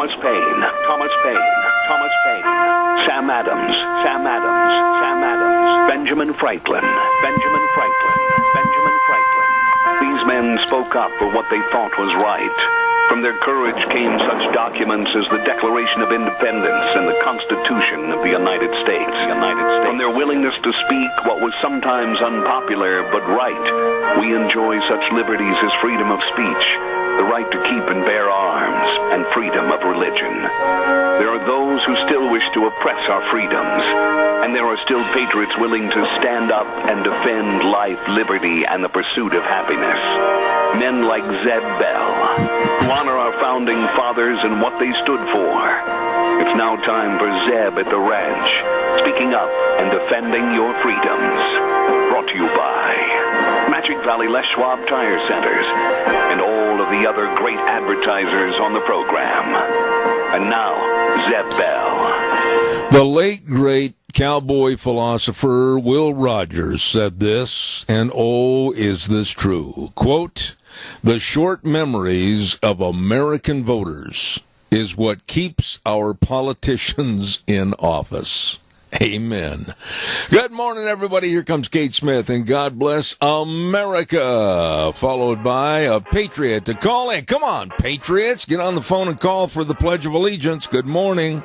Thomas Paine, Thomas Paine, Thomas Paine, Sam Adams, Sam Adams, Sam Adams, Benjamin Franklin, Benjamin Franklin, Benjamin Franklin. These men spoke up for what they thought was right. From their courage came such documents as the Declaration of Independence and the Constitution of the United States. From their willingness to speak what was sometimes unpopular but right, we enjoy such liberties as freedom of speech, the right to keep and bear arms, and freedom of religion. There are those who still wish to oppress our freedoms, and there are still patriots willing to stand up and defend life, liberty, and the pursuit of happiness. Men like Zeb Bell, who honor our founding fathers and what they stood for. It's now time for Zeb at the ranch, speaking up and defending your freedoms. Brought to you by Magic Valley Les Schwab Tire Centers and all of the other great advertisers on the program. And now, Zeb Bell. The late, great cowboy philosopher Will Rogers said this, and oh, is this true? Quote, "The short memories of American voters is what keeps our politicians in office." Amen. Good morning, everybody. Here comes Kate Smith, and God bless America, followed by a patriot to call in. Come on, patriots, get on the phone and call for the Pledge of Allegiance. Good morning.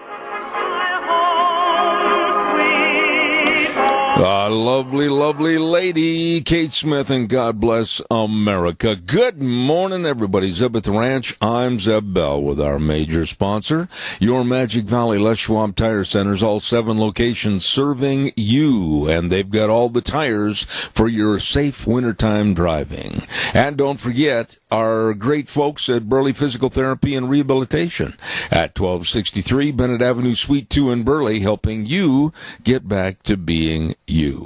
Lovely, lovely lady, Kate Smith, and God bless America. Good morning, everybody. Zeb at the Ranch. I'm Zeb Bell with our major sponsor, your Magic Valley Les Schwab Tire Centers, all 7 locations serving you, and they've got all the tires for your safe wintertime driving. And don't forget our great folks at Burley Physical Therapy and Rehabilitation at 1263 Bennett Avenue, Suite 2 in Burley, helping you get back to being you.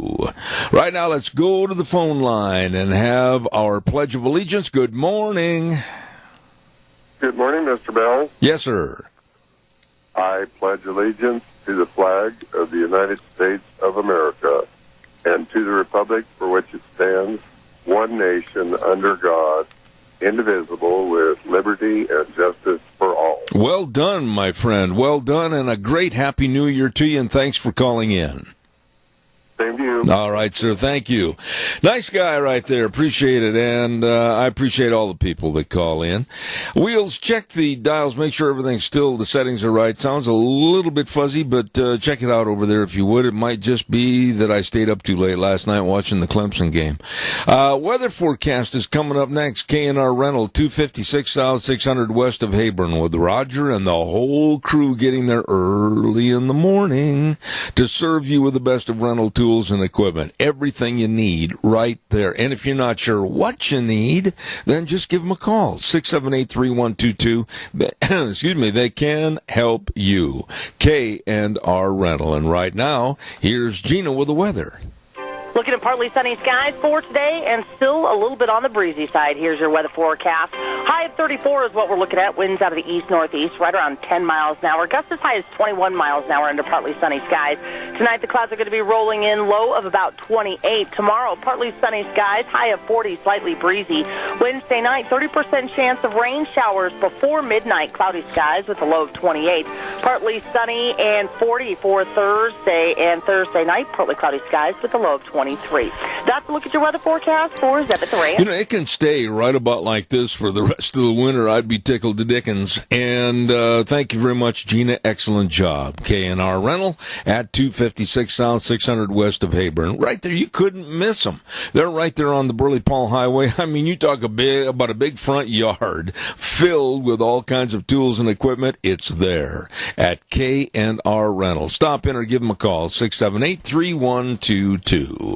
Right now, let's go to the phone line and have our Pledge of Allegiance. Good morning. Good morning, Mr. Bell. Yes, sir. I pledge allegiance to the flag of the United States of America and to the republic for which it stands, one nation under God, indivisible, with liberty and justice for all. Well done, my friend. Well done, and a great Happy New Year to you, and thanks for calling in. Same to you. All right, sir. Thank you. Nice guy right there. Appreciate it. And I appreciate all the people that call in. Wheels, check the dials. Make sure everything's still, the settings are right. Sounds a little bit fuzzy, but check it out over there if you would. It might just be that I stayed up too late last night watching the Clemson game. Weather forecast is coming up next. K&R Rental, 256 South, 600 west of Hayburn, with Roger and the whole crew getting there early in the morning to serve you with the best of rental tools and equipment. Everything you need right there. And if you're not sure what you need, then just give them a call. 678-3122. Excuse me. They can help you. K&R Rental. And right now, here's Gina with the weather. Looking at partly sunny skies for today and still a little bit on the breezy side. Here's your weather forecast. High of 34 is what we're looking at. Winds out of the east-northeast, right around 10 miles an hour. Gusts as high as 21 miles an hour under partly sunny skies. Tonight the clouds are going to be rolling in, low of about 28. Tomorrow, partly sunny skies, high of 40, slightly breezy. Wednesday night, 30% chance of rain showers before midnight. Cloudy skies with a low of 28. Partly sunny and 40 for Thursday and Thursday night. Partly cloudy skies with a low of 23. That's a look at your weather forecast for Zeb at the Ranch. You know, it can stay right about like this for the rest of the winter. I'd be tickled to dickens. And thank you very much, Gina. Excellent job. K&R Rental at 256 South, 600 west of Hayburn. Right there. You couldn't miss them. They're right there on the Burley-Paul Highway. I mean, you talk about a big front yard filled with all kinds of tools and equipment. It's there at K&R Rental. Stop in or give them a call, 678-3122.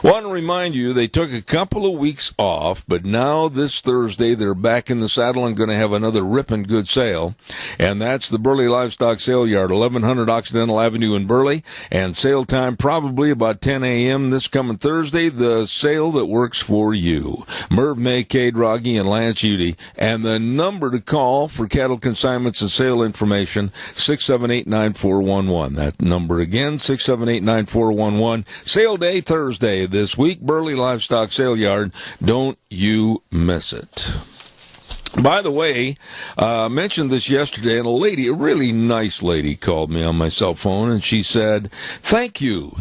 Want to remind you, they took a couple of weeks off, but now this Thursday they're back in the saddle and going to have another ripping good sale. And that's the Burley Livestock Sale Yard, 1100 Occidental Avenue in Burley. And sale time probably about 10 a.m. this coming Thursday. The sale that works for you. Merv May, Cade Rogge, and Lance Udy. And the number to call for cattle consignments and sale information, 678-9411. That number again, 678-9411. Sale day Thursday this week, Burley Livestock Sale Yard. Don't you miss it. By the way, mentioned this yesterday, and a really nice lady called me on my cell phone, and she said, thank you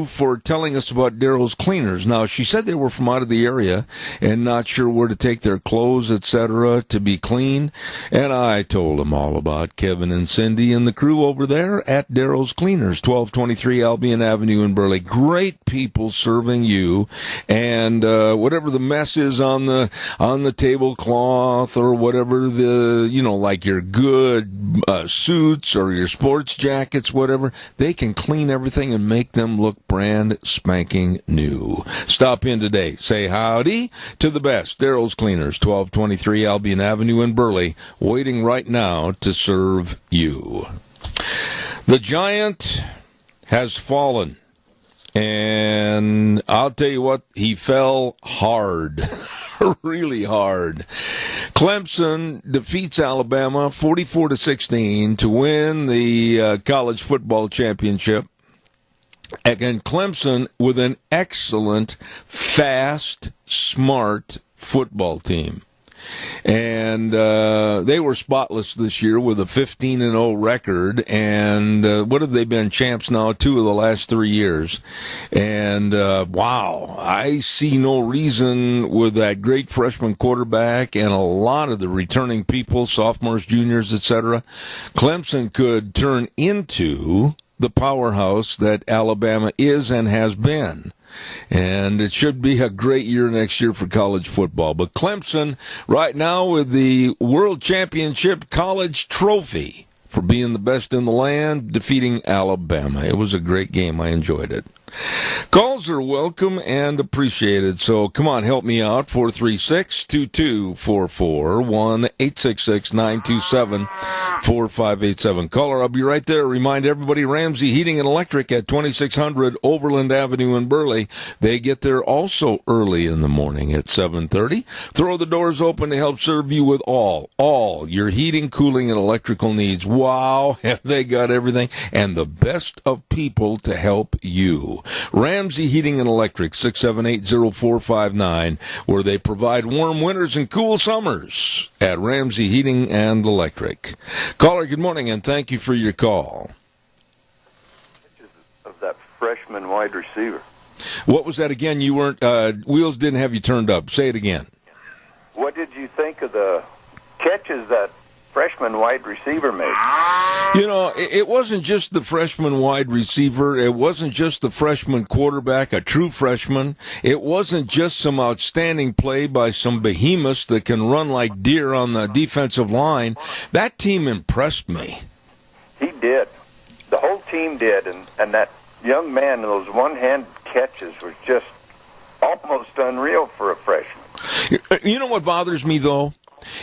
for telling us about Darrow's Cleaners. Now, she said they were from out of the area and not sure where to take their clothes, etc., to be cleaned, and I told them all about Kevin and Cindy and the crew over there at Darrow's Cleaners, 1223 Albion Avenue in Burley. Great people serving you, and whatever the mess is on the tablecloth, or whatever like your good suits or your sports jackets, whatever, they can clean everything and make them look brand spanking new. Stop in today. Say howdy to the best. Darrow's Cleaners, 1223 Albion Avenue in Burley, waiting right now to serve you. The giant has fallen. And I'll tell you what, he fell hard, really hard. Clemson defeats Alabama 44-16 to win the college football championship. And Clemson with an excellent, fast, smart football team. And they were spotless this year with a 15-0 record. And what have they been? Champs now 2 of the last 3 years. And wow, I see no reason with that great freshman quarterback and a lot of the returning people, sophomores, juniors, etc. Clemson could turn into the powerhouse that Alabama is and has been. And it should be a great year next year for college football. But Clemson, right now, with the World Championship College Trophy for being the best in the land, defeating Alabama. It was a great game. I enjoyed it. Calls are welcome and appreciated. So come on, help me out. 436-2244, 1-866-927-4587. Caller, I'll be right there. Remind everybody, Ramsey Heating and Electric at 2600 Overland Avenue in Burley. They get there also early in the morning at 7:30. Throw the doors open to help serve you with all your heating, cooling, and electrical needs. Wow, have they got everything and the best of people to help you. Ramsey Heating and Electric, 678-0459, where they provide warm winters and cool summers at Ramsey Heating and Electric. Caller, good morning, and thank you for your call. Of that freshman wide receiver. What was that again? You weren't, Wheels didn't have you turned up. Say it again. What did you think of the catches that freshman wide receiver made? You know, it wasn't just the freshman wide receiver. It wasn't just the freshman quarterback, a true freshman. It wasn't just some outstanding play by some behemoths that can run like deer on the defensive line. That team impressed me. He did. The whole team did. And that young man, those one-hand catches was just almost unreal for a freshman. You know what bothers me, though?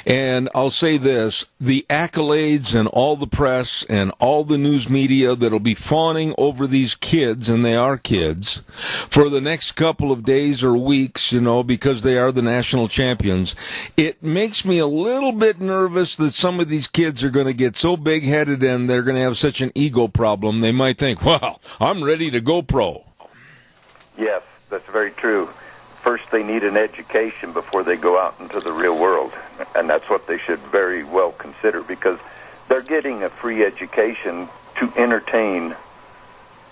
And I'll say this, the accolades and all the press and all the news media that'll be fawning over these kids, and they are kids, for the next couple of days or weeks, you know, because they are the national champions, it makes me a little bit nervous that some of these kids are going to get so big-headed and they're going to have such an ego problem, they might think, well, I'm ready to go pro. Yes, that's very true. First, they need an education before they go out into the real world, and that's what they should very well consider, because they're getting a free education to entertain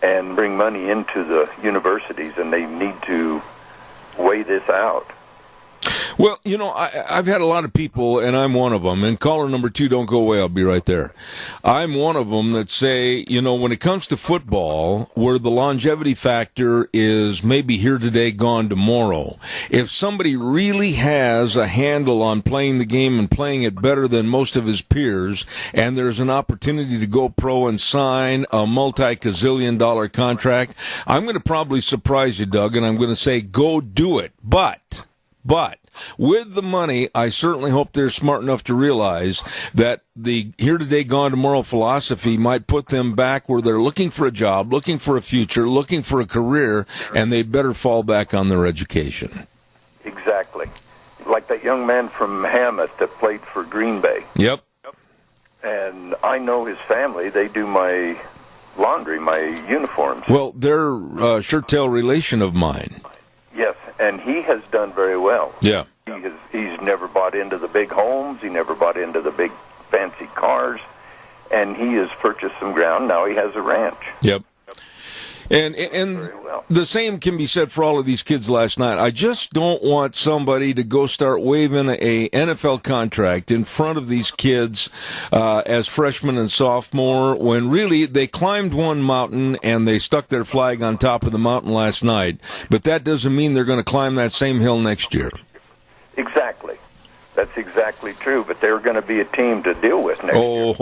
and bring money into the universities, and they need to weigh this out. Well, you know, I've had a lot of people, and I'm one of them, and caller number 2, don't go away, I'll be right there. I'm one of them that say, you know, when it comes to football, where the longevity factor is maybe here today, gone tomorrow, if somebody really has a handle on playing the game and playing it better than most of his peers, and there's an opportunity to go pro and sign a multi-gazillion-dollar contract, I'm going to probably surprise you, Doug, and I'm going to say, go do it. But with the money, I certainly hope they're smart enough to realize that the here today, gone tomorrow philosophy might put them back where they're looking for a job, looking for a future, looking for a career, and they better fall back on their education. Exactly. Like that young man from Hammett that played for Green Bay. Yep. And I know his family. They do my laundry, my uniforms. Well, they're a shirt-tail relation of mine. Yes, and he has done very well. Yeah. He He's never bought into the big homes. He never bought into the big fancy cars. And he has purchased some ground. Now he has a ranch. Yep. And well. The same can be said for all of these kids last night. I just don't want somebody to go start waving a NFL contract in front of these kids as freshmen and sophomore when really they climbed one mountain and they stuck their flag on top of the mountain last night. But that doesn't mean they're going to climb that same hill next year. Exactly. That's exactly true, but they're going to be a team to deal with next year.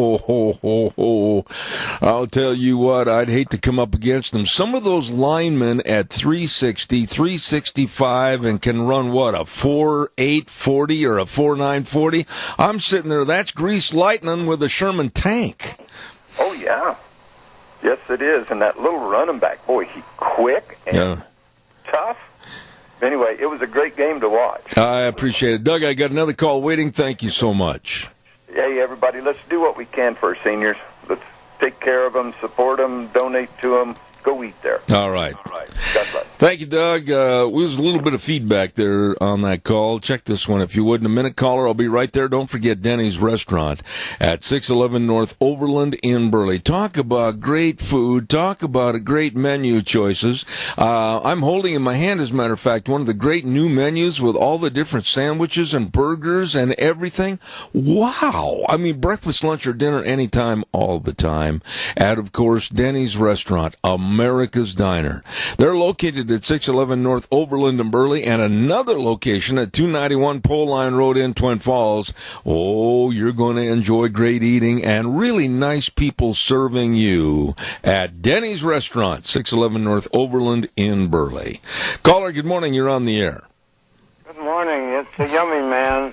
I'll tell you what, I'd hate to come up against them. Some of those linemen at 360, 365, and can run, what, a 4.8 40 or a 4.9 40? I'm sitting there, that's greased lightning with a Sherman tank. Oh, yeah. Yes, it is. And that little running back, boy, he's quick and tough. Anyway, it was a great game to watch. I appreciate it. Doug, I got another call waiting. Thank you so much. Hey, everybody, let's do what we can for our seniors. Let's take care of them, support them, donate to them. Go eat there. All right. God bless. Thank you, Doug. There's a little bit of feedback there on that call. Check this one, if you would. In a minute, caller, I'll be right there. Don't forget Denny's Restaurant at 611 North Overland in Burley. Talk about great food. Talk about a great menu choices. I'm holding in my hand, as a matter of fact, one of the great new menus with all the different sandwiches and burgers and everything. Wow. I mean, breakfast, lunch, or dinner anytime, all the time. At, of course, Denny's Restaurant, America's Diner. They're located at 611 North Overland in Burley and another location at 291 Pole Line Road in Twin Falls. Oh, you're going to enjoy great eating and really nice people serving you at Denny's Restaurant, 611 North Overland in Burley. Caller, good morning. You're on the air. Good morning. It's the Yummy Man.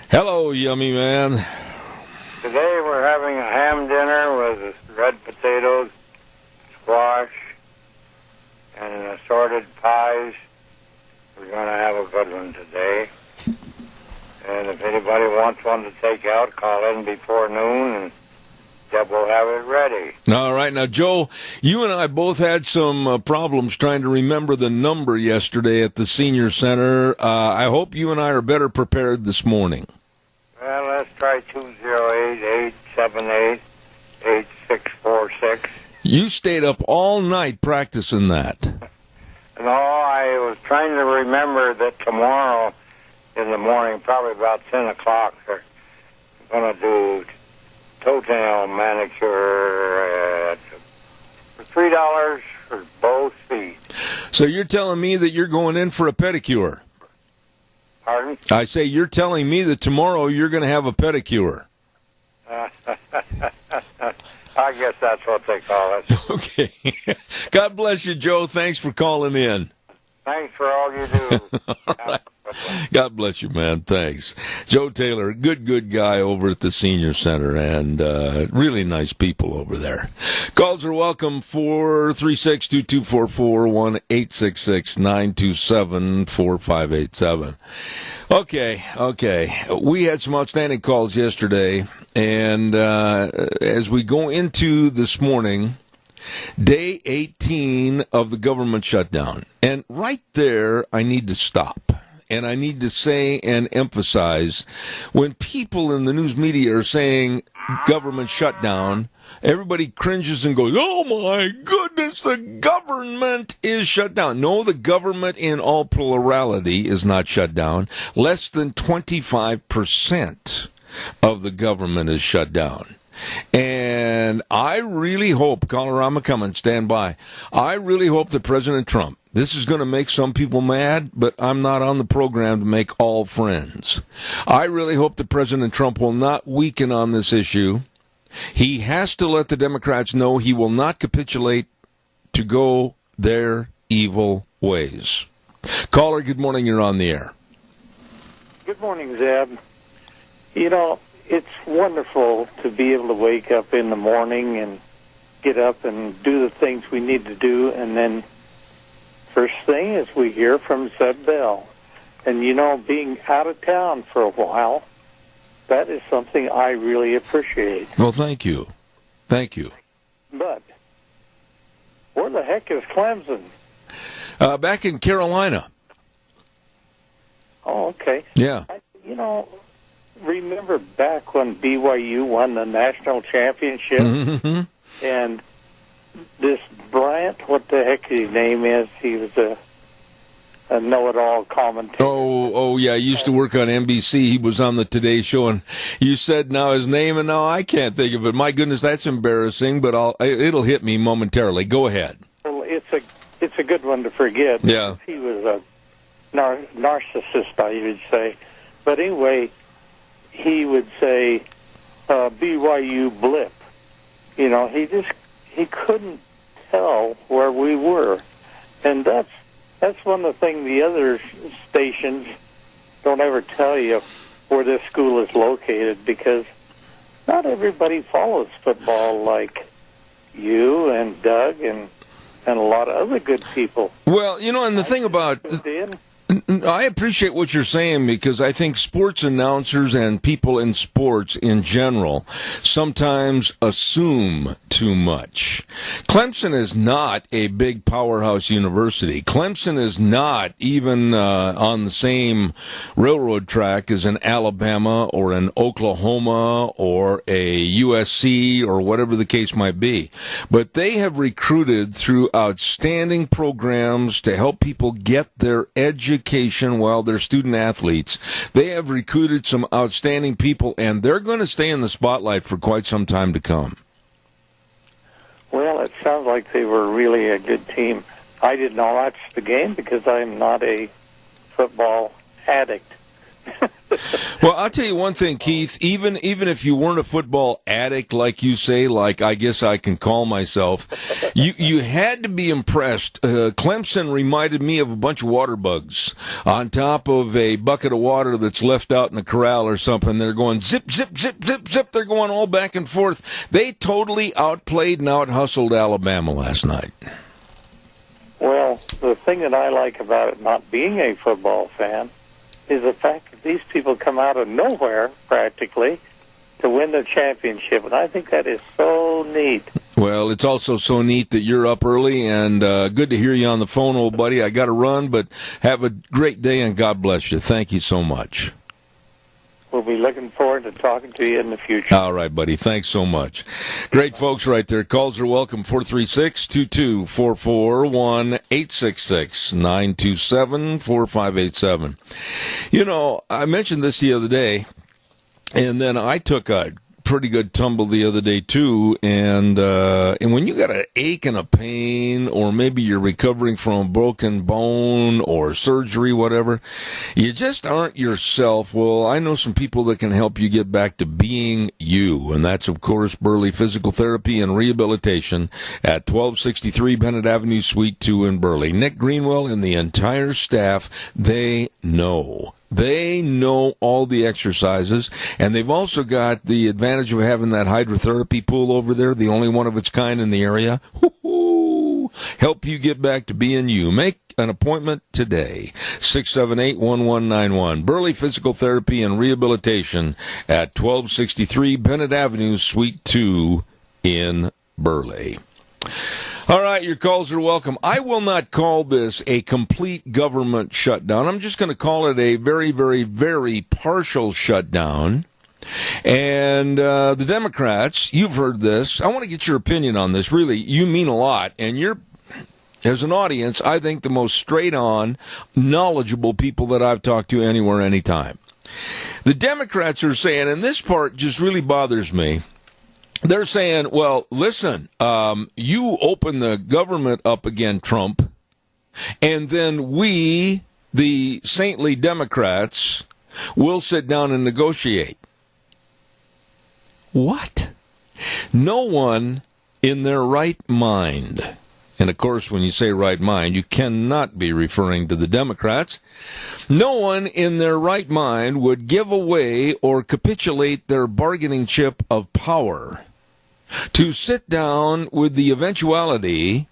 Hello, Yummy Man. Today we're having a ham dinner with red potatoes, squash, and assorted pies. We're going to have a good one today. And if anybody wants one to take out, call in before noon, and Deb will have it ready. All right. Now, Joe, you and I both had some problems trying to remember the number yesterday at the Senior Center. I hope you and I are better prepared this morning. Well, let's try 208-878-8646. You stayed up all night practicing that. No, I was trying to remember that tomorrow in the morning, probably about 10 o'clock, they're going to do toenail manicure for $3 for both feet. So you're telling me that you're going in for a pedicure? Pardon? I say you're telling me that tomorrow you're going to have a pedicure. I guess that's what they call it. Okay. God bless you, Joe. Thanks for calling in. Thanks for all you do. All right. God bless you, man. Thanks. Joe Taylor, good guy over at the Senior Center, and really nice people over there. Calls are welcome, 436-2244, 1-866-927-4587. Okay. We had some outstanding calls yesterday, and as we go into this morning, day 18 of the government shutdown. And right there, I need to stop. And I need to say and emphasize, when people in the news media are saying government shutdown, everybody cringes and goes, oh my goodness, the government is shut down. No, the government in all plurality is not shut down. Less than 25% of the government is shut down. And I really hope, caller, I'm coming, stand by. I really hope that President Trump, this is going to make some people mad, but I'm not on the program to make all friends. I really hope that President Trump will not weaken on this issue. He has to let the Democrats know he will not capitulate to go their evil ways. Caller, good morning. You're on the air. Good morning, Zeb. You know, it's wonderful to be able to wake up in the morning and get up and do the things we need to do, and then first thing is we hear from Zeb Bell. And, you know, being out of town for a while, that is something I really appreciate. Well, thank you. Thank you. But where the heck is Clemson? Back in Carolina. Oh, okay. Yeah. You know, remember back when BYU won the national championship? Mm-hmm. And this Bryant, what the heck his name is, he was a know-it-all commentator. Oh, yeah. He used to work on NBC. He was on the Today Show, and you said now his name, and now I can't think of it. My goodness, that's embarrassing, but it'll hit me momentarily. Go ahead. Well, it's a good one to forget. Yeah. He was a narcissist, I would say. But anyway, he would say, BYU blip. You know, he couldn't tell where we were. And that's one of the things the other stations don't ever tell you where this school is located, because not everybody follows football like you and Doug and a lot of other good people. Well, you know, and the thing about... I appreciate what you're saying, because I think sports announcers and people in sports in general sometimes assume too much. Clemson is not a big powerhouse university. Clemson is not even on the same railroad track as an Alabama or an Oklahoma or a USC or whatever the case might be. But they have recruited through outstanding programs to help people get their education while they're student athletes. They have recruited some outstanding people, and they're going to stay in the spotlight for quite some time to come. Well, it sounds like they were really a good team. I did not watch the game because I'm not a football addict. Well, I'll tell you one thing, Keith. Even if you weren't a football addict, like you say, like I guess I can call myself, you had to be impressed. Clemson reminded me of a bunch of water bugs on top of a bucket of water that's left out in the corral or something. They're going zip, zip, zip, zip, zip. They're going all back and forth. They totally outplayed and out-hustled Alabama last night. Well, the thing that I like about it, not being a football fan, is the fact that these people come out of nowhere, practically, to win the championship. And I think that is so neat. Well, it's also so neat that you're up early, and good to hear you on the phone, old buddy. I got to run, but have a great day, and God bless you. Thank you so much. We'll be looking forward to talking to you in the future. All right, buddy. Thanks so much. Great folks right there. Calls are welcome. 436-2244, 1-866-927-4587. You know, I mentioned this the other day, and then I took a pretty good tumble the other day too, and when you got an ache and a pain, or maybe you're recovering from a broken bone or surgery, whatever, you just aren't yourself. Well, I know some people that can help you get back to being you, and that's of course Burley Physical Therapy and Rehabilitation at 1263 Bennett Avenue, Suite 2 in Burley. Nick Greenwell and the entire staff, they know all the exercises, and they've also got the advantage of having that hydrotherapy pool over there, the only one of its kind in the area. Woo-hoo! Help you get back to being you. Make an appointment today. 678-1191. Burley Physical Therapy and Rehabilitation at 1263 Bennett Avenue, Suite 2 in Burley. All right, your calls are welcome. I will not call this a complete government shutdown. I'm just going to call it a very, very, very partial shutdown. And the Democrats, you've heard this. I want to get your opinion on this. Really, you mean a lot. And you're, as an audience, I think the most straight-on, knowledgeable people that I've talked to anywhere, anytime. The Democrats are saying, and this part just really bothers me, they're saying, well, listen, you open the government up again, Trump, and then we, the saintly Democrats, will sit down and negotiate. What? No one in their right mind, and of course when you say right mind, you cannot be referring to the Democrats, no one in their right mind would give away or capitulate their bargaining chip of power to sit down with the eventuality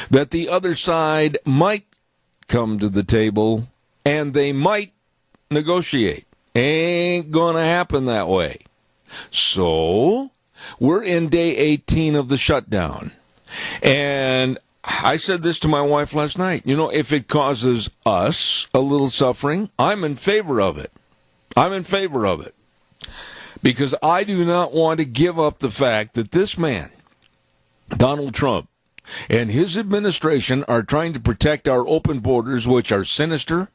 that the other side might come to the table and they might negotiate. Ain't gonna happen that way. So, we're in day 18 of the shutdown. And I said this to my wife last night. You know, if it causes us a little suffering, I'm in favor of it. I'm in favor of it. Because I do not want to give up the fact that this man, Donald Trump, and his administration are trying to protect our open borders, which are sinister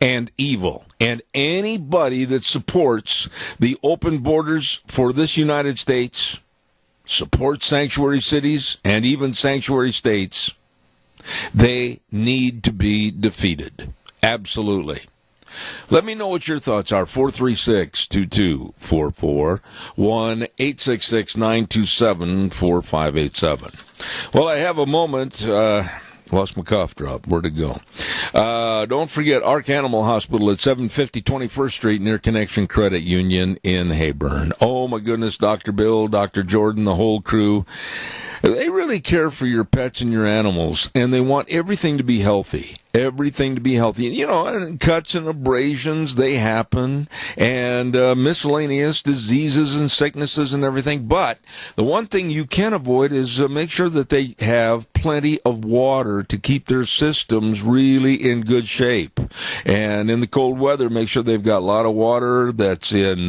and evil. And anybody that supports the open borders for this United States, supports sanctuary cities and even sanctuary states, they need to be defeated. Absolutely. Let me know what your thoughts are. 436-2244, 1-866-927-4587. Well, I have a moment. Lost my cough drop. Where'd it go? Don't forget Ark Animal Hospital at 750 21st Street near Connection Credit Union in Heyburn. Oh, my goodness, Dr. Bill, Dr. Jordan, the whole crew. They really care for your pets and your animals, and they want everything to be healthy. Everything to be healthy. You know, and cuts and abrasions, they happen, and miscellaneous diseases and sicknesses and everything. But the one thing you can avoid is make sure that they have plenty of water to keep their systems really in good shape. And in the cold weather, make sure they've got a lot of water that's in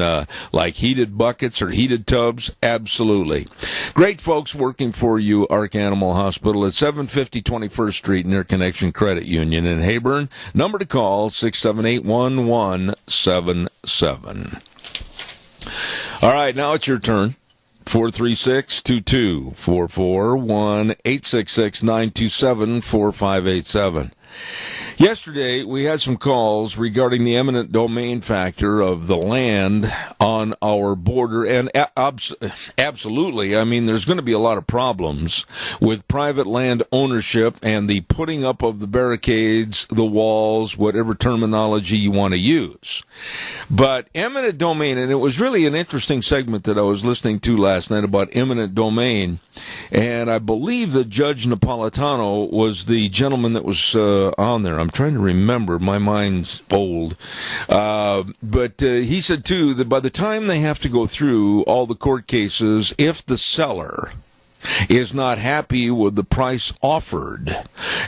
like heated buckets or heated tubs. Absolutely. Great folks working for you, Ark Animal Hospital at 750 21st Street near Connection Credit Union in Heyburn. Number to call, 678-1177. All right, now it's your turn. 436-2244, 1-866-927-4587. Yesterday, we had some calls regarding the eminent domain factor of the land on our border, and absolutely, I mean, there's going to be a lot of problems with private land ownership and the putting up of the barricades, the walls, whatever terminology you want to use. But eminent domain, and it was really an interesting segment that I was listening to last night about eminent domain, and I believe that Judge Napolitano was the gentleman that was on there. I'm trying to remember. My mind's old. But he said, too, that by the time they have to go through all the court cases, if the seller is not happy with the price offered,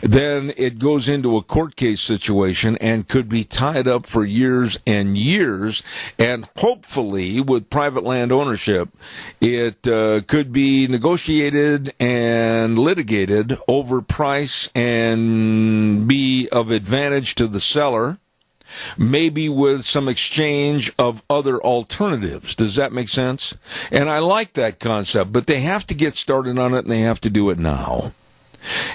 then it goes into a court case situation and could be tied up for years and years. And hopefully, with private land ownership, it could be negotiated and litigated over price and be of advantage to the seller, maybe with some exchange of other alternatives. Does that make sense? And I like that concept, but they have to get started on it, and they have to do it now.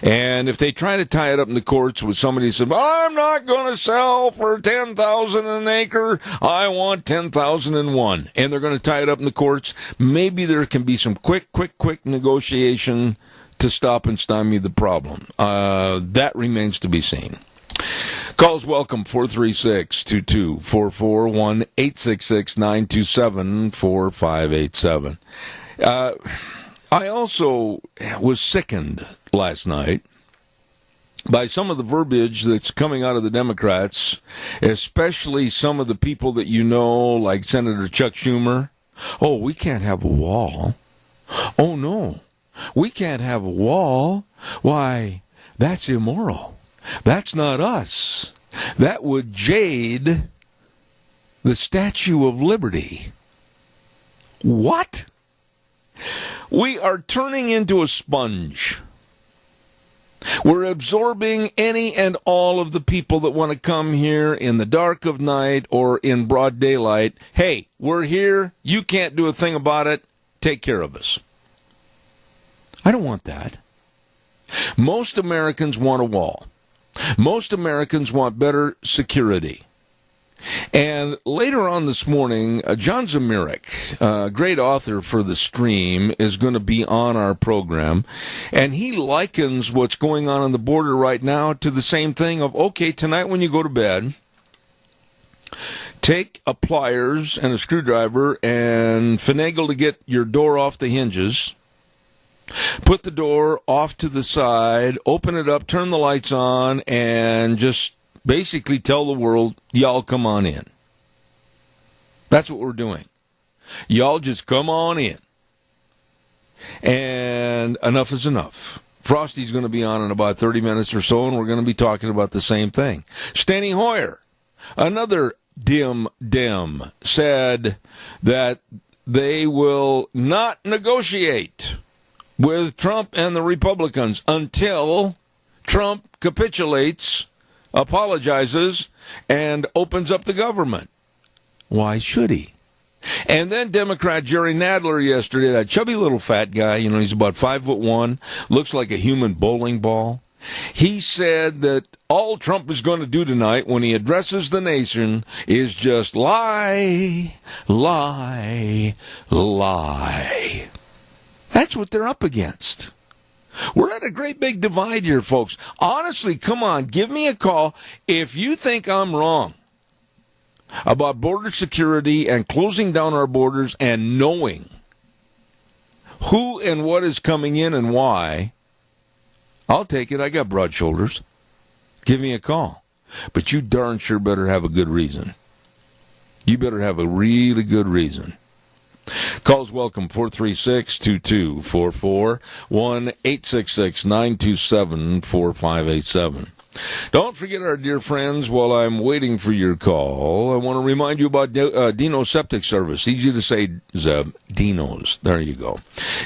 And if they try to tie it up in the courts with somebody who said, I'm not going to sell for $10,000 an acre, I want $10,001, and they're going to tie it up in the courts, maybe there can be some quick negotiation to stop and stymie the problem. That remains to be seen. Calls welcome, 436-2244, 1-866-927-4587. I also was sickened last night by some of the verbiage that's coming out of the Democrats, especially some of the people that you know, like Senator Chuck Schumer. Oh, we can't have a wall. Oh, no, we can't have a wall. Why, that's immoral. That's not us. That would jade the Statue of Liberty. What? We are turning into a sponge. We're absorbing any and all of the people that want to come here in the dark of night or in broad daylight. Hey, we're here. You can't do a thing about it. Take care of us. I don't want that. Most Americans want a wall. Most Americans want better security. And later on this morning, John Zamirik, great author for The Stream, is going to be on our program. And he likens what's going on the border right now to the same thing of, okay, tonight when you go to bed, take a pliers and a screwdriver and finagle to get your door off the hinges. Put the door off to the side, open it up, turn the lights on, and just basically tell the world, y'all come on in. That's what we're doing. Y'all just come on in. And enough is enough. Frosty's going to be on in about 30 minutes or so, and we're going to be talking about the same thing. Steny Hoyer, another Dem, said that they will not negotiate with Trump and the Republicans until Trump capitulates, apologizes, and opens up the government. Why should he? And then Democrat Jerry Nadler yesterday, that chubby little fat guy, he's about 5'1", looks like a human bowling ball. He said that all Trump is going to do tonight when he addresses the nation is just lie, lie, lie. That's what they're up against. We're at a great big divide here, folks. Honestly, come on, give me a call if you think I'm wrong about border security and closing down our borders and knowing who and what is coming in and why. I'll take it. I got broad shoulders. Give me a call. But you darn sure better have a good reason. You better have a really good reason. Calls welcome, 436-2244, 1-866-927-4587. Don't forget our dear friends, while I'm waiting for your call, I want to remind you about Dino's Septic Service. Easy to say, Zeb. Dino's. There you go.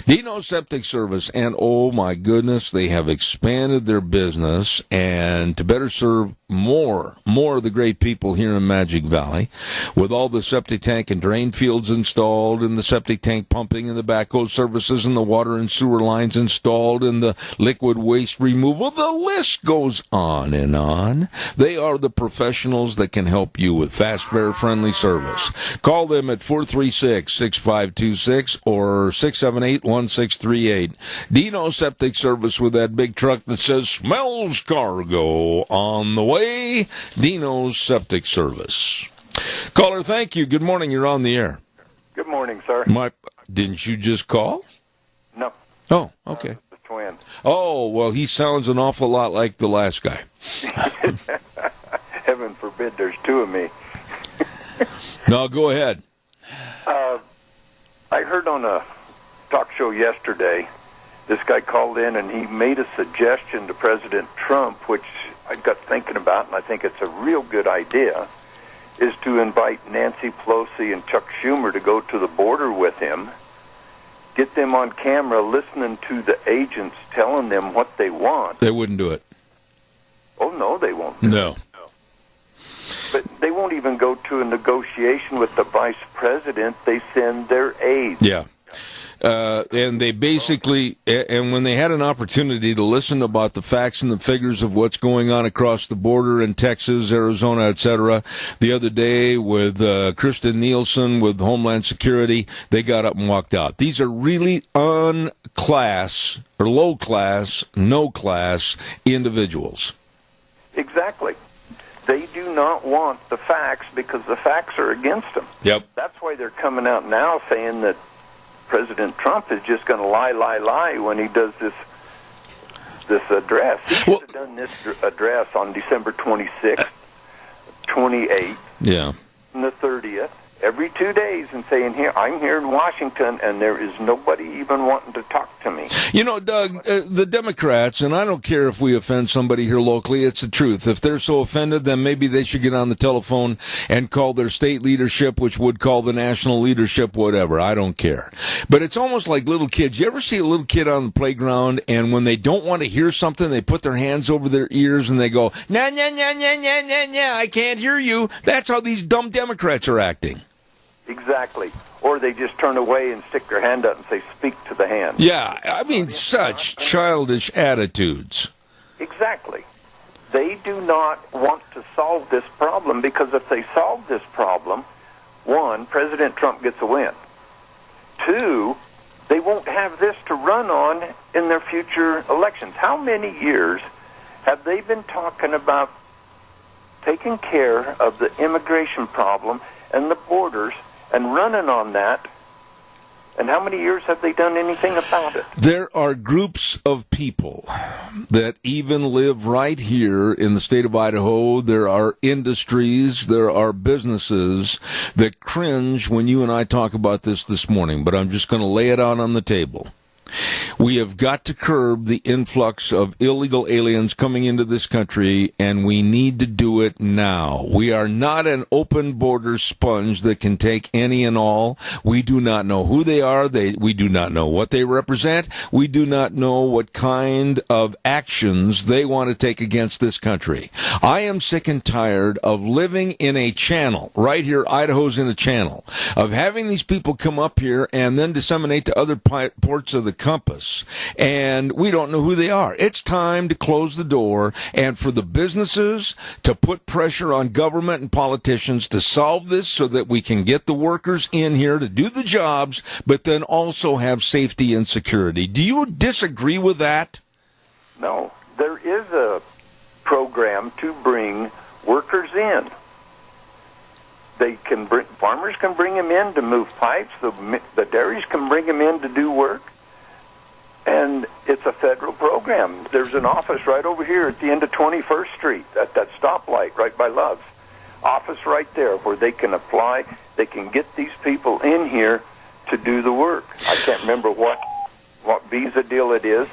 Dino's Septic Service. And oh my goodness, they have expanded their business and to better serve more of the great people here in Magic Valley, with all the septic tank and drain fields installed, and the septic tank pumping and the backhoe services and the water and sewer lines installed and the liquid waste removal. The list goes on and on. They are the professionals that can help you with fast, fair, friendly service. Call them at 436-6526 or 678-1638. Dino Septic Service, with that big truck that says smells cargo on the way. Dino's Septic Service. Caller, thank you. Good morning. You're on the air. Good morning, sir. Didn't you just call? No. Oh, okay. The twin. Oh, well, he sounds an awful lot like the last guy. Heaven forbid there's two of me. No, go ahead. I heard on a talk show yesterday, this guy called in and he made a suggestion to President Trump, which I got thinking about, and I think it's a real good idea, is to invite Nancy Pelosi and Chuck Schumer to go to the border with him, get them on camera listening to the agents telling them what they want. They wouldn't do it. Oh, no, they won't. No. But they won't even go to a negotiation with the vice president. They send their aides. Yeah. And they basically, and when they had an opportunity to listen about the facts and the figures of what's going on across the border in Texas, Arizona, etc., the other day with Kristen Nielsen with Homeland Security, they got up and walked out. These are really unclass or low class, no class individuals. Exactly. They do not want the facts because the facts are against them. Yep. That's why they're coming out now saying that President Trump is just going to lie when he does this address. He should have done this address on December 26th, 28th, and the 30th, every 2 days, and saying, I'm here in Washington, and there is nobody even wanting to talk to me. You know, Doug, the Democrats, and I don't care if we offend somebody here locally, it's the truth. If they're so offended, then maybe they should get on the telephone and call their state leadership, which would call the national leadership, whatever. I don't care. But it's almost like little kids. You ever see a little kid on the playground, and when they don't want to hear something, they put their hands over their ears and they go, nah, I can't hear you. That's how these dumb Democrats are acting. Exactly. Or they just turn away and stick their hand up and say, speak to the hand. Yeah, I mean, such childish attitudes. Exactly. They do not want to solve this problem because if they solve this problem, one, President Trump gets a win. Two, they won't have this to run on in their future elections. How many years have they been talking about taking care of the immigration problem and the borders and running on that? And how many years have they done anything about it? There are groups of people that even live right here in the state of Idaho. There are industries, there are businesses that cringe when you and I talk about this morning, but I'm just going to lay it out on the table. We have got to curb the influx of illegal aliens coming into this country, and we need to do it now. We are not an open border sponge that can take any and all. We do not know who they are. We do not know what they represent. We do not know what kind of actions they want to take against this country. I am sick and tired of living in a channel. Right here, Idaho's in a channel of having these people come up here and then disseminate to other ports of the compass, and we don't know who they are. It's time to close the door and for the businesses to put pressure on government and politicians to solve this so that we can get the workers in here to do the jobs, but then also have safety and security. Do you disagree with that? No. There is a program to bring workers in. Farmers can bring them in to move pipes. The dairies can bring them in to do work. And it's a federal program. There's an office right over here at the end of 21st Street, at that stoplight right by Love's. Office right there where they can apply. They can get these people in here to do the work. I can't remember what visa deal it is,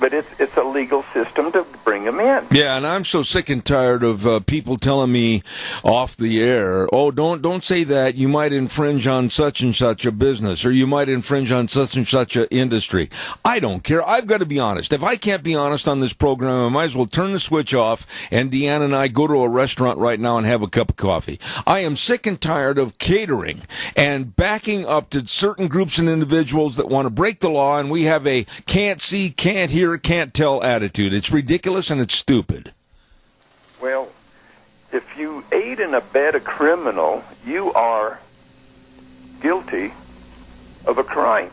but it's a legal system to bring them in. Yeah, and I'm so sick and tired of people telling me off the air, oh, don't say that. You might infringe on such and such a business, or you might infringe on such and such an industry. I don't care. I've got to be honest. If I can't be honest on this program, I might as well turn the switch off, and Deanna and I go to a restaurant right now and have a cup of coffee. I am sick and tired of catering and backing up to certain groups and individuals that want to break the law, and we have a can't see, can't hear, can't tell attitude. It's ridiculous and it's stupid. Well, if you aid and abet a criminal, you are guilty of a crime.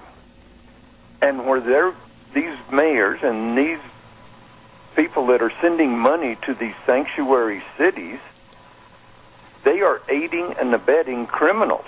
And where these mayors and these people that are sending money to these sanctuary cities, they are aiding and abetting criminals.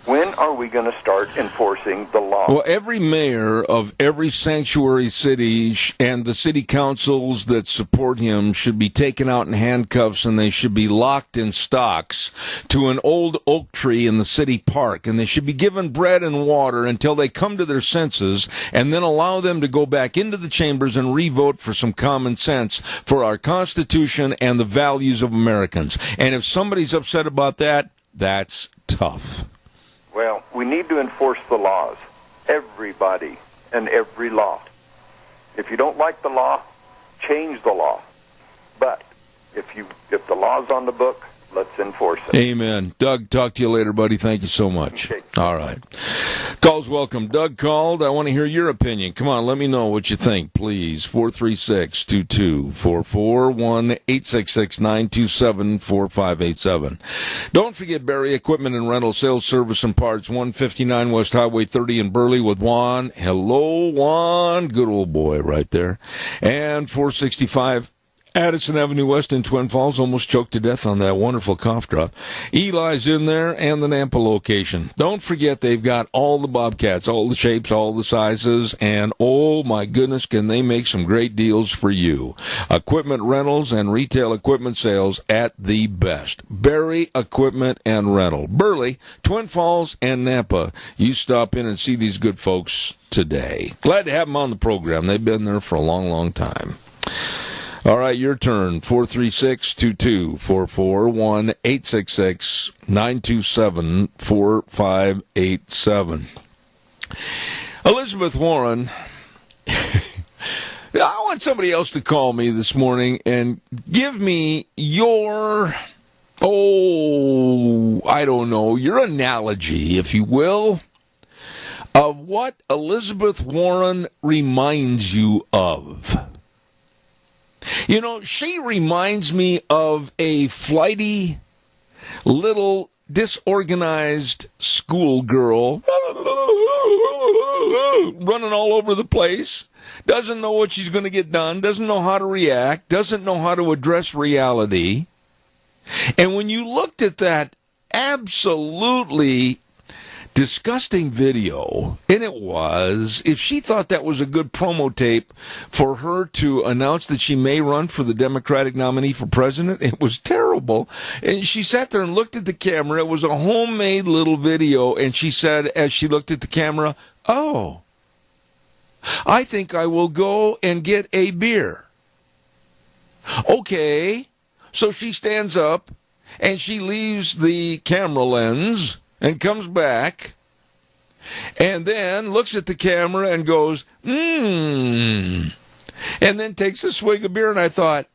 When are we going to start enforcing the law? Well, every mayor of every sanctuary city and the city councils that support him should be taken out in handcuffs, and they should be locked in stocks to an old oak tree in the city park, and they should be given bread and water until they come to their senses, and then allow them to go back into the chambers and re-vote for some common sense for our Constitution and the values of Americans. And if somebody's upset about that, that's tough. Well, we need to enforce the laws, everybody and every law. If you don't like the law, change the law. But if the law's on the book, let's enforce it. Amen. Doug, talk to you later, buddy. Thank you so much. Okay. All right. Calls welcome. Doug called. I want to hear your opinion. Come on, let me know what you think, please. 436-2244, 1-866-927-4587. Don't forget Barry Equipment and Rental Sales Service and Parts, 159 West Highway 30 in Burley with Juan. Hello, Juan. Good old boy right there. And 465 Addison Avenue West in Twin Falls, almost choked to death on that wonderful cough drop. Eli's in there, and the Nampa location. Don't forget they've got all the Bobcats, all the shapes, all the sizes, and oh my goodness, can they make some great deals for you. Equipment rentals and retail equipment sales at the best. Barry Equipment and Rental. Burley, Twin Falls, and Nampa. You stop in and see these good folks today. Glad to have them on the program. They've been there for a long, long time. All right, your turn. 436-2244, 1-866-927-4587. Elizabeth Warren, I want somebody else to call me this morning and give me your, I don't know, your analogy, if you will, of what Elizabeth Warren reminds you of. You know, she reminds me of a flighty, little, disorganized schoolgirl running all over the place, doesn't know what she's going to get done, doesn't know how to react, doesn't know how to address reality. And when you looked at that absolutely disgusting video, and it was, if she thought that was a good promo tape for her to announce that she may run for the Democratic nominee for president, it was terrible. And she sat there and looked at the camera. It was a homemade little video, and she said, as she looked at the camera, oh, I think I will go and get a beer. Okay, so she stands up and she leaves the camera lens and comes back and then looks at the camera and goes, and then takes a swig of beer. And I thought,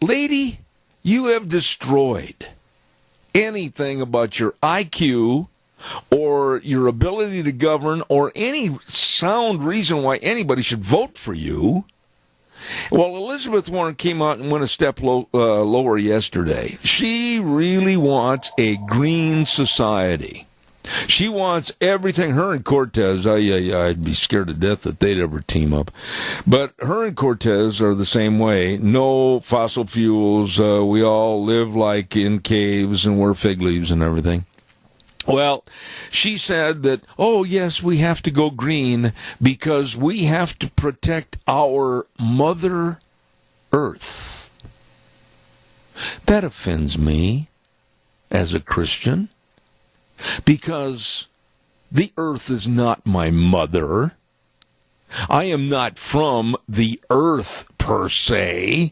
lady, you have destroyed anything about your IQ or your ability to govern or any sound reason why anybody should vote for you. Well, Elizabeth Warren came out and went a step lower yesterday. She really wants a green society. She wants everything. Her and Cortez, I'd be scared to death that they'd ever team up. But her and Cortez are the same way. No fossil fuels. We all live like in caves and wear fig leaves and everything. Well, she said that, oh, yes, we have to go green because we have to protect our Mother Earth. That offends me as a Christian because the earth is not my mother. I am not from the earth per se.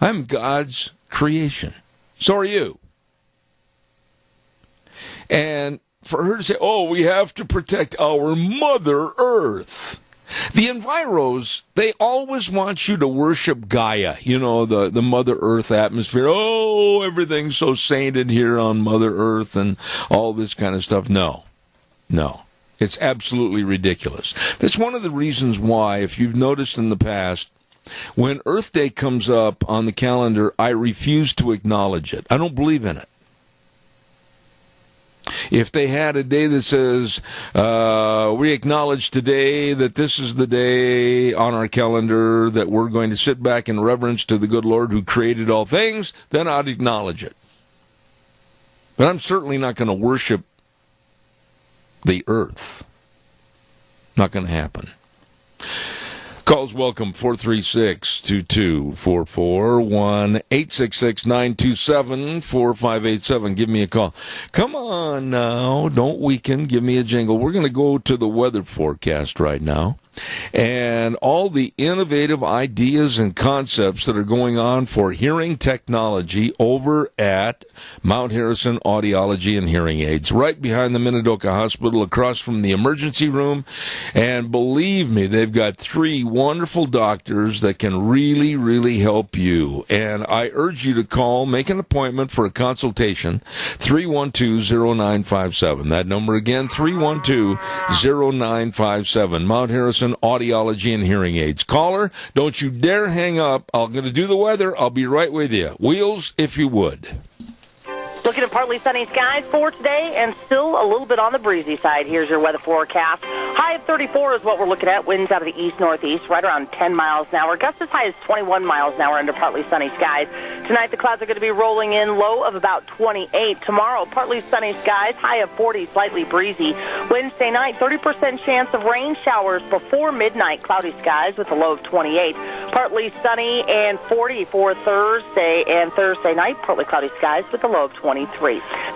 I'm God's creation. So are you. And for her to say, oh, we have to protect our Mother Earth. The enviros, they always want you to worship Gaia, you know, the Mother Earth atmosphere. Oh, everything's so sainted here on Mother Earth and all this kind of stuff. No. It's absolutely ridiculous. That's one of the reasons why, if you've noticed in the past, when Earth Day comes up on the calendar, I refuse to acknowledge it. I don't believe in it. If they had a day that says, we acknowledge today that this is the day on our calendar that we're going to sit back in reverence to the good Lord who created all things, then I'd acknowledge it. But I'm certainly not going to worship the earth. Not going to happen. Calls welcome, 436-2244, 1-866-927-4587. Give me a call. Come on now, don't weaken, give me a jingle. We're going to go to the weather forecast right now. And all the innovative ideas and concepts that are going on for hearing technology over at Mount Harrison Audiology and Hearing Aids, right behind the Minidoka Hospital, across from the emergency room. And believe me, they've got 3 wonderful doctors that can really, really help you. And I urge you to call, make an appointment for a consultation, 312-0957. That number again, 312-0957. Mount Harrison Audiology and Hearing Aids. Caller, don't you dare hang up. I'm going to do the weather. I'll be right with you. Wheels, if you would. Looking at partly sunny skies for today and still a little bit on the breezy side. Here's your weather forecast. High of 34 is what we're looking at. Winds out of the east-northeast, right around 10 miles an hour. Gusts as high as 21 miles an hour under partly sunny skies. Tonight, the clouds are going to be rolling in, low of about 28. Tomorrow, partly sunny skies, high of 40, slightly breezy. Wednesday night, 30% chance of rain showers before midnight. Cloudy skies with a low of 28. Partly sunny and 40 for Thursday and Thursday night. Partly cloudy skies with a low of 23.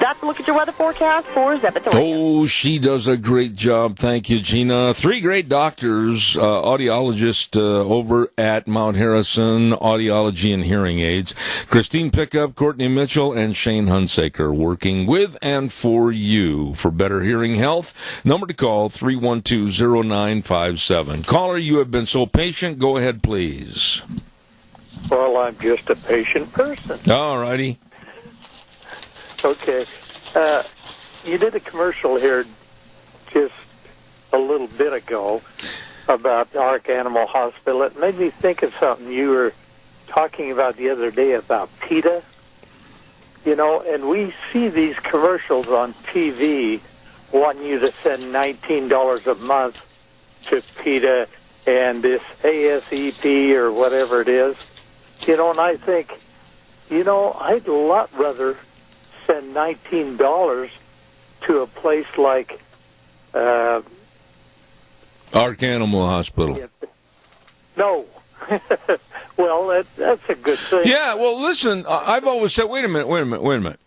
That's a look at your weather forecast for Zeb at the radio. Oh, she does a great job. Thank you, Gina. 3 great doctors, audiologists over at Mount Harrison Audiology and Hearing Aids. Christine Pickup, Courtney Mitchell, and Shane Hunsaker working with and for you for better hearing health. Number to call, 312-0957. Caller, you have been so patient. Go ahead, please. Well, I'm just a patient person. All righty. Okay. You did a commercial here just a little bit ago about Ark Animal Hospital. It made me think of something you were talking about the other day about PETA. You know, and we see these commercials on TV wanting you to send $19 a month to PETA and this ASEP or whatever it is. You know, and I think, you know, I'd a lot rather send $19 to a place like Ark Animal Hospital. No. Well, that's a good thing. Yeah, well, listen, I've always said, wait a minute.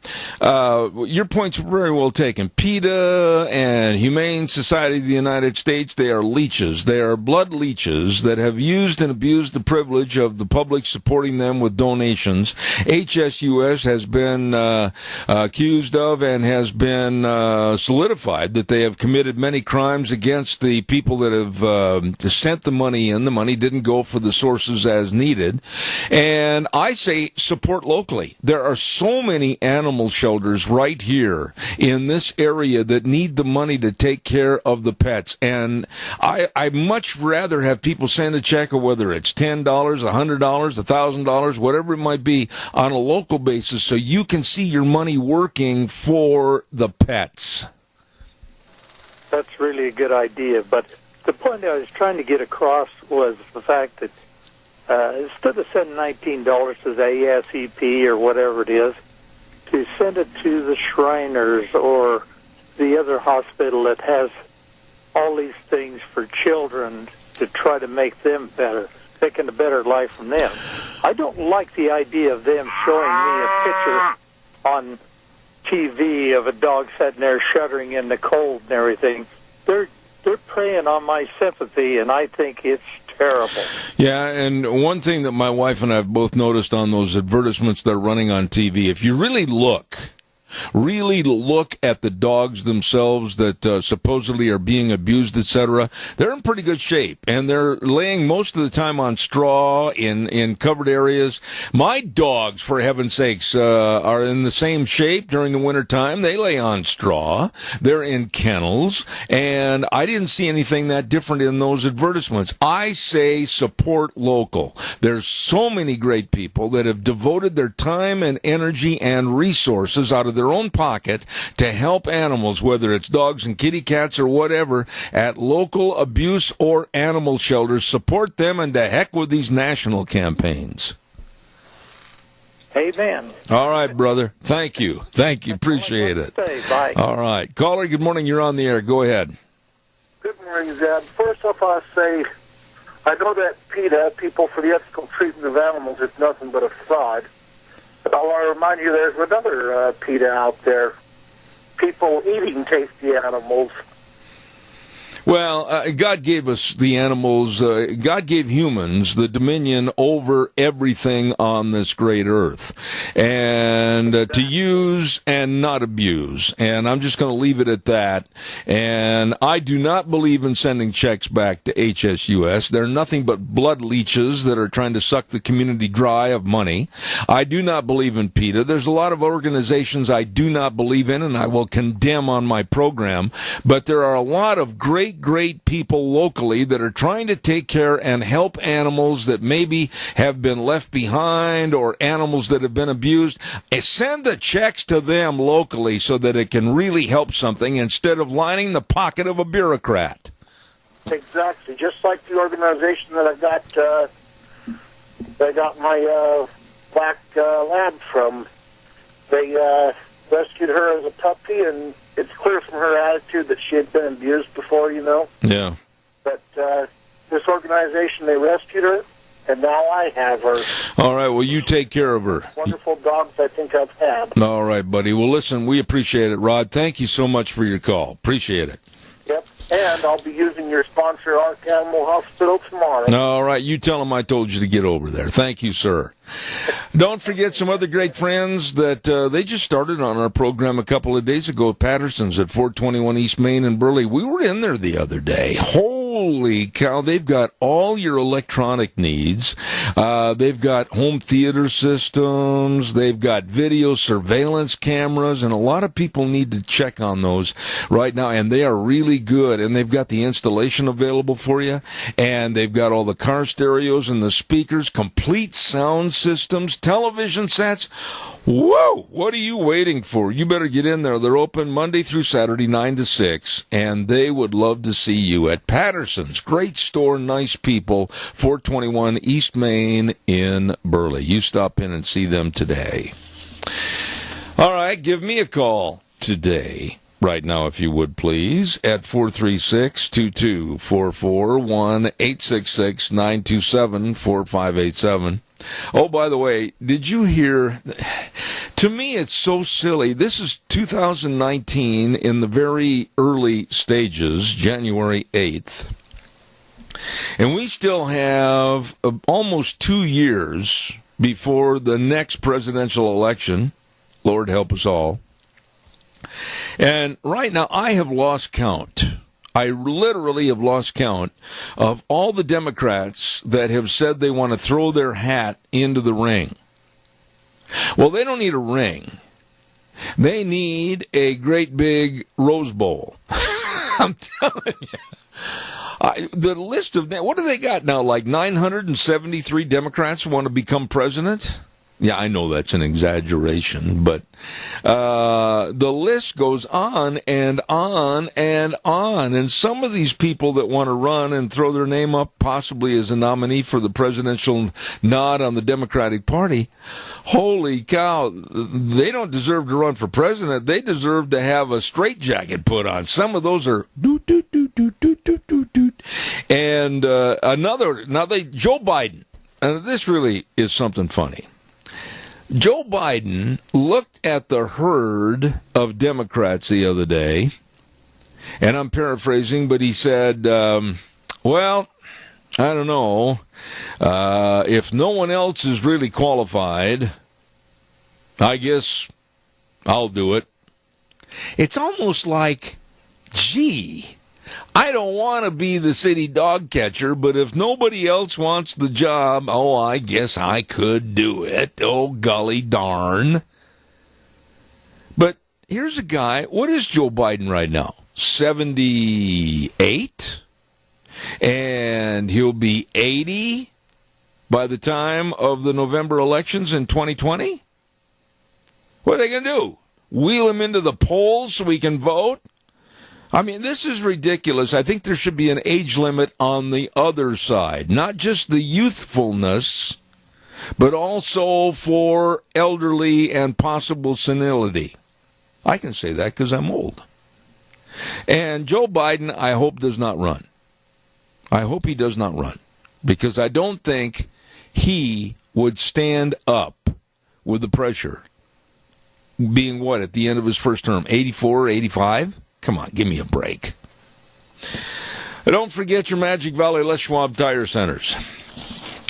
Your point's very well taken. PETA and Humane Society of the United States, they are leeches. They are blood leeches that have used and abused the privilege of the public supporting them with donations. HSUS has been accused of and has been solidified that they have committed many crimes against the people that have sent the money in. The money didn't go for the sources as needed. And I say support locally. There are so many animal shelters right here in this area that need the money to take care of the pets. And I much rather have people send a check, or whether it's $10, $100, $1,000, whatever it might be, on a local basis, so you can see your money working for the pets. That's really a good idea. But the point I was trying to get across was the fact that instead of sending $19 to the ASEP or whatever it is, to send it to the Shriners or the other hospital that has all these things for children to try to make them better, making a better life from them. I don't like the idea of them showing me a picture on TV of a dog sitting there shuddering in the cold and everything. They're preying on my sympathy, and I think it's terrible. Yeah, and one thing that my wife and I have both noticed on those advertisements they're running on TV, if you really look at the dogs themselves that supposedly are being abused, etc., they're in pretty good shape, and they're laying most of the time on straw in covered areas. My dogs, for heaven's sakes, are in the same shape during the wintertime. They lay on straw. They're in kennels, and I didn't see anything that different in those advertisements. I say support local. There's so many great people that have devoted their time and energy and resources out of their own pocket to help animals, whether it's dogs and kitty cats or whatever, at local abuse or animal shelters. Support them, and to heck with these national campaigns. Amen. All right, brother. Thank you. Appreciate it. Bye. All right. Caller, good morning. You're on the air. Go ahead. Good morning, Zeb. First off, I'll say I know that PETA, People for the Ethical Treatment of Animals, is nothing but a fraud. But I'll remind you there's another PETA out there, People Eating Tasty Animals. Well, God gave us the animals. God gave humans the dominion over everything on this great earth, and to use and not abuse. And I'm just going to leave it at that. And I do not believe in sending checks back to HSUS. They're nothing but blood leeches that are trying to suck the community dry of money. I do not believe in PETA. There's a lot of organizations I do not believe in, and I will condemn on my program. But there are a lot of great people locally that are trying to take care and help animals that maybe have been left behind or animals that have been abused. Send the checks to them locally so that it can really help something instead of lining the pocket of a bureaucrat. Exactly. Just like the organization that I got my black lab from. They rescued her as a puppy, and it's clear from her attitude that she had been abused before, you know. Yeah. But this organization, they rescued her, and now I have her. All right, well, you take care of her. Wonderful dogs I think I've had. All right, buddy. Well, listen, we appreciate it, Rod. Thank you so much for your call. Appreciate it. Yep, and I'll be using your sponsor, Ark Animal Hospital, tomorrow. All right, you tell them I told you to get over there. Thank you, sir. Don't forget some other great friends that they just started on our program a couple of days ago. Patterson's at 421 East Main in Burley. We were in there the other day. Holy cow, they've got all your electronic needs. They've got home theater systems. They've got video surveillance cameras, and a lot of people need to check on those right now, and they are really good. And they've got the installation available for you, and they've got all the car stereos and the speakers, complete sound systems, television sets. Whoa! What are you waiting for? You better get in there. They're open Monday through Saturday, 9 to 6, and they would love to see you at Patterson's. Great store, nice people, 421 East Main in Burley. You stop in and see them today. All right, give me a call today. right now, if you would, please, at 436-2244, 1-866-927-4587. Oh, by the way, did you hear? To me, it's so silly. This is 2019 in the very early stages, January 8th. And we still have almost 2 years before the next presidential election. Lord help us all. And right now, I have lost count. I literally have lost count of all the Democrats that have said they want to throw their hat into the ring. Well, they don't need a ring. They need a great big Rose Bowl. I'm telling you. The list of, what do they got now? Like 973 Democrats want to become president? Yeah, I know that's an exaggeration, but the list goes on and on and on. And some of these people that want to run and throw their name up possibly as a nominee for the presidential nod on the Democratic Party, holy cow, they don't deserve to run for president. They deserve to have a straitjacket put on. Some of those are doot, doot, doot, doot, doot, doot, doot, doot. And Joe Biden, and this really is something funny. Joe Biden looked at the herd of Democrats the other day, and I'm paraphrasing, but he said, well, I don't know, if no one else is really qualified, I guess I'll do it. It's almost like, gee, I don't want to be the city dog catcher, but if nobody else wants the job, oh, I guess I could do it. Oh, golly darn. But here's a guy, what is Joe Biden right now? 78? And he'll be 80 by the time of the November elections in 2020? What are they going to do? Wheel him into the polls so he can vote? I mean, this is ridiculous. I think there should be an age limit on the other side, not just the youthfulness, but also for elderly and possible senility. I can say that because I'm old. And Joe Biden, I hope, does not run. I hope he does not run, because I don't think he would stand up with the pressure. Being what, at the end of his first term, 84, 85? Come on, give me a break. Don't forget your Magic Valley Les Schwab Tire Centers.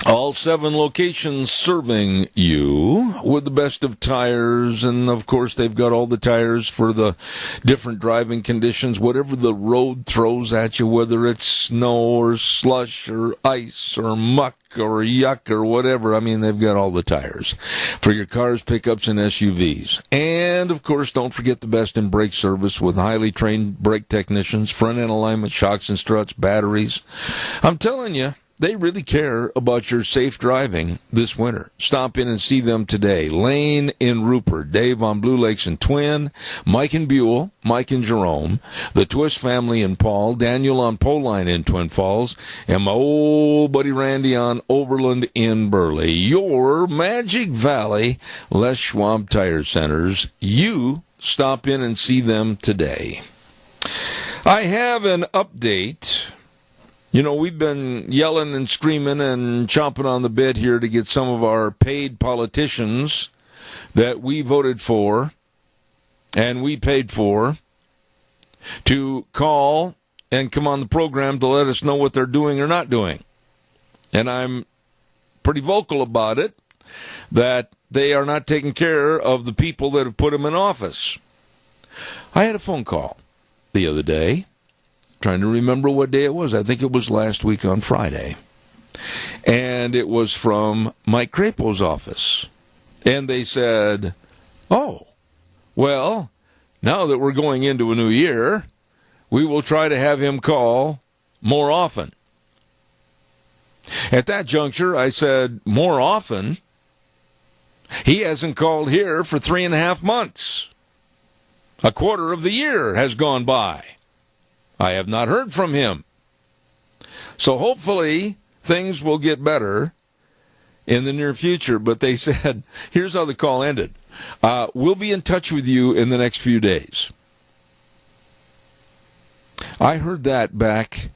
All 7 locations serving you with the best of tires. And, of course, they've got all the tires for the different driving conditions, whatever the road throws at you, whether it's snow or slush or ice or muck or yuck or whatever. I mean, they've got all the tires for your cars, pickups, and SUVs. And, of course, don't forget the best in brake service with highly trained brake technicians, front-end alignment, shocks and struts, batteries. I'm telling you, they really care about your safe driving this winter. Stop in and see them today. Lane in Rupert, Dave on Blue Lakes and Twin, Mike in Buell, Mike in Jerome, the Twist family in Paul, Daniel on Poline in Twin Falls, and my old buddy Randy on Overland in Burley. Your Magic Valley Les Schwab Tire Centers. You stop in and see them today. I have an update. You know, we've been yelling and screaming and chomping on the bit here to get some of our paid politicians that we voted for and we paid for to call and come on the program to let us know what they're doing or not doing. And I'm pretty vocal about it, that they are not taking care of the people that have put them in office. I had a phone call the other day. Trying to remember what day it was. I think it was last week on Friday. And it was from Mike Crapo's office. And they said, oh, well, now that we're going into a new year, we will try to have him call more often. At that juncture, I said, more often? He hasn't called here for 3.5 months. A quarter of the year has gone by. I have not heard from him. So hopefully things will get better in the near future. But they said, here's how the call ended. We'll be in touch with you in the next few days. I heard that back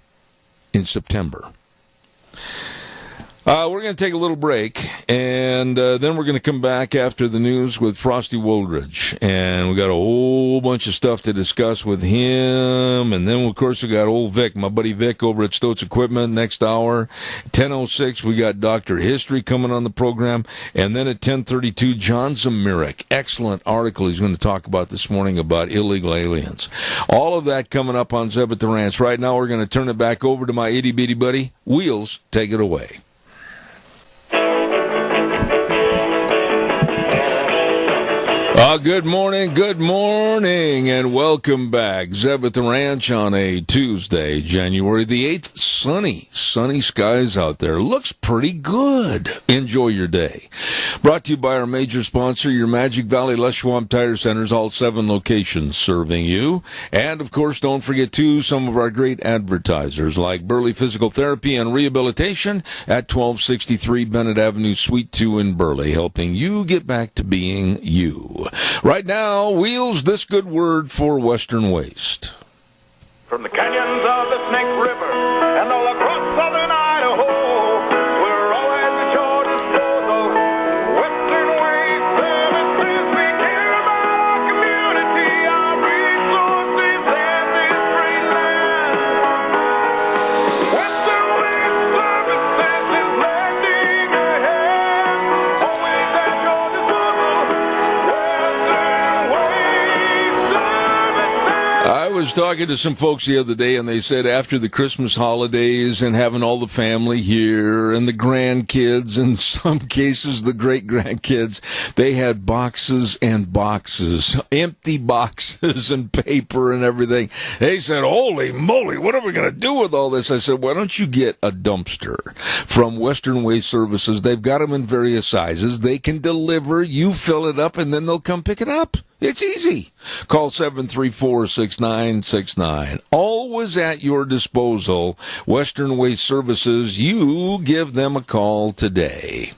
in September. We're going to take a little break, and then we're going to come back after the news with Frosty Woldridge. And we got a whole bunch of stuff to discuss with him. And then, of course, we got old Vic, my buddy Vic over at Stoats Equipment next hour. 10:06, we got Dr. History coming on the program. And then at 10:32, John Zamirik. Excellent article he's going to talk about this morning about illegal aliens. All of that coming up on Zeb at the Ranch. Right now, we're going to turn it back over to my itty-bitty buddy. Wheels, take it away. Good morning, and welcome back. Zeb at the Ranch on a Tuesday, January the 8th. Sunny skies out there. Looks pretty good. Enjoy your day. Brought to you by our major sponsor, your Magic Valley Les Schwab Tire Centers, all 7 locations serving you. And, of course, don't forget, too, some of our great advertisers like Burley Physical Therapy and Rehabilitation at 1263 Bennett Avenue, Suite 2 in Burley, helping you get back to being you. Right now, Wheels, this good word for Western Waste. From the canyons of the Snake River and all across southern Idaho, we're always at your disposal. Western Waste Services, we care about our community, our resources, and this great land. Western Waste Services is lending a hand, always at your disposal. I was talking to some folks the other day, and they said after the Christmas holidays and having all the family here and the grandkids, in some cases the great-grandkids, they had boxes and boxes, empty boxes and paper and everything. They said, holy moly, what are we going to do with all this? I said, why don't you get a dumpster from Western Waste Services? They've got them in various sizes. They can deliver. You fill it up, and then they'll come pick it up. It's easy. Call 734-6969. Always at your disposal. Western Waste Services. You give them a call today.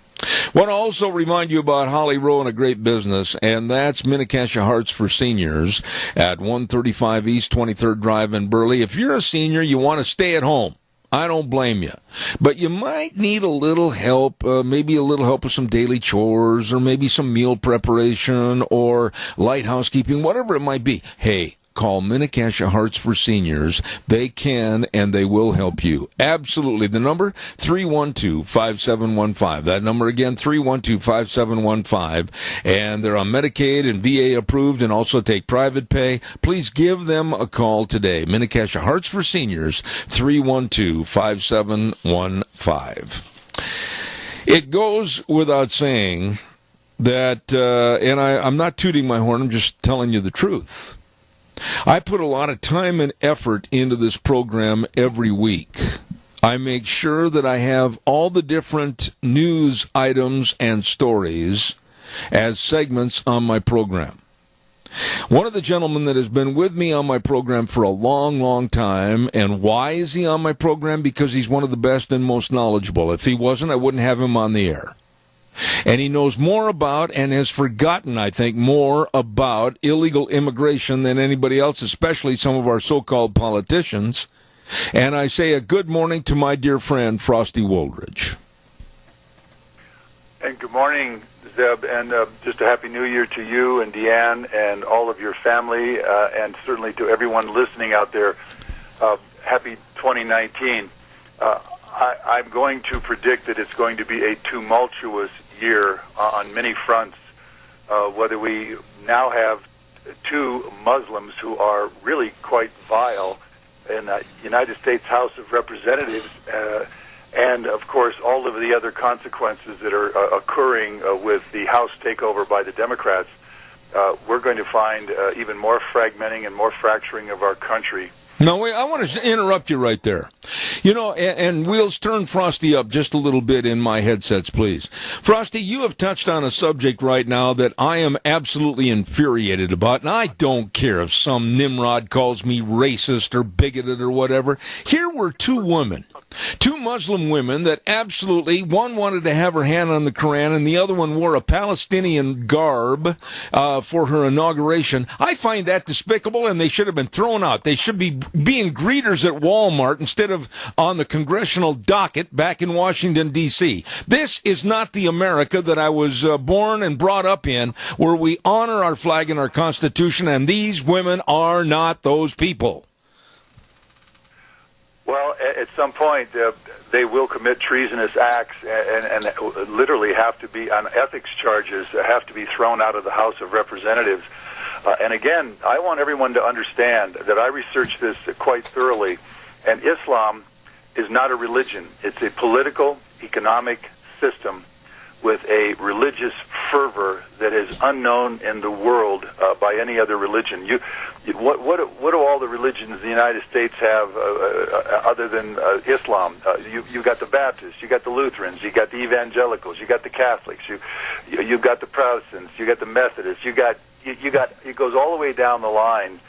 Want to also remind you about Holly Rowe and a great business, and that's Minnecasia Hearts for Seniors at 135 East 23rd Drive in Burley. If you're a senior, you want to stay at home. I don't blame you. But you might need a little help, maybe a little help with some daily chores, or maybe some meal preparation, or light housekeeping, whatever it might be. Hey, call Minnecasia Hearts for Seniors. They can and they will help you. Absolutely. The number, 312-5715. That number again, 312-5715. And they're on Medicaid and VA approved and also take private pay. Please give them a call today. Minnecasia Hearts for Seniors, 312-5715. It goes without saying that, and I'm not tooting my horn, I'm just telling you the truth. I put a lot of time and effort into this program every week. I make sure that I have all the different news items and stories as segments on my program. One of the gentlemen that has been with me on my program for a long, long time, and why is he on my program? Because he's one of the best and most knowledgeable. If he wasn't, I wouldn't have him on the air. And he knows more about and has forgotten, I think, more about illegal immigration than anybody else, especially some of our so-called politicians. And I say a good morning to my dear friend, Frosty Woldridge. And good morning, Zeb, and just a Happy New Year to you and Deanne and all of your family, and certainly to everyone listening out there. Happy 2019. I'm going to predict that it's going to be a tumultuous year on many fronts, whether we now have 2 Muslims who are really quite vile in the United States House of Representatives, and, of course, all of the other consequences that are occurring with the House takeover by the Democrats. We're going to find even more fragmenting and more fracturing of our country. No, wait, I want to interrupt you right there. You know, and Wheels, turn Frosty up just a little bit in my headsets, please. Frosty, you have touched on a subject right now that I am absolutely infuriated about, and I don't care if some Nimrod calls me racist or bigoted or whatever. Here were 2 women Two Muslim women that absolutely, one wanted to have her hand on the Quran and the other one wore a Palestinian garb for her inauguration. I find that despicable, and they should have been thrown out. They should be being greeters at Walmart instead of on the congressional docket back in Washington, D.C. This is not the America that I was born and brought up in, where we honor our flag and our Constitution, and these women are not those people. Well, at some point, they will commit treasonous acts and literally have to be, on ethics charges, have to be thrown out of the House of Representatives. And again, I want everyone to understand that I researched this quite thoroughly, and Islam is not a religion. It's a political, economic system with a religious fervor that is unknown in the world by any other religion. What do all the religions in the United States have other than Islam? You got the Baptists, you got the Lutherans, you got the Evangelicals, you got the Catholics, you got the Protestants, you got the Methodists, you got it goes all the way down the line.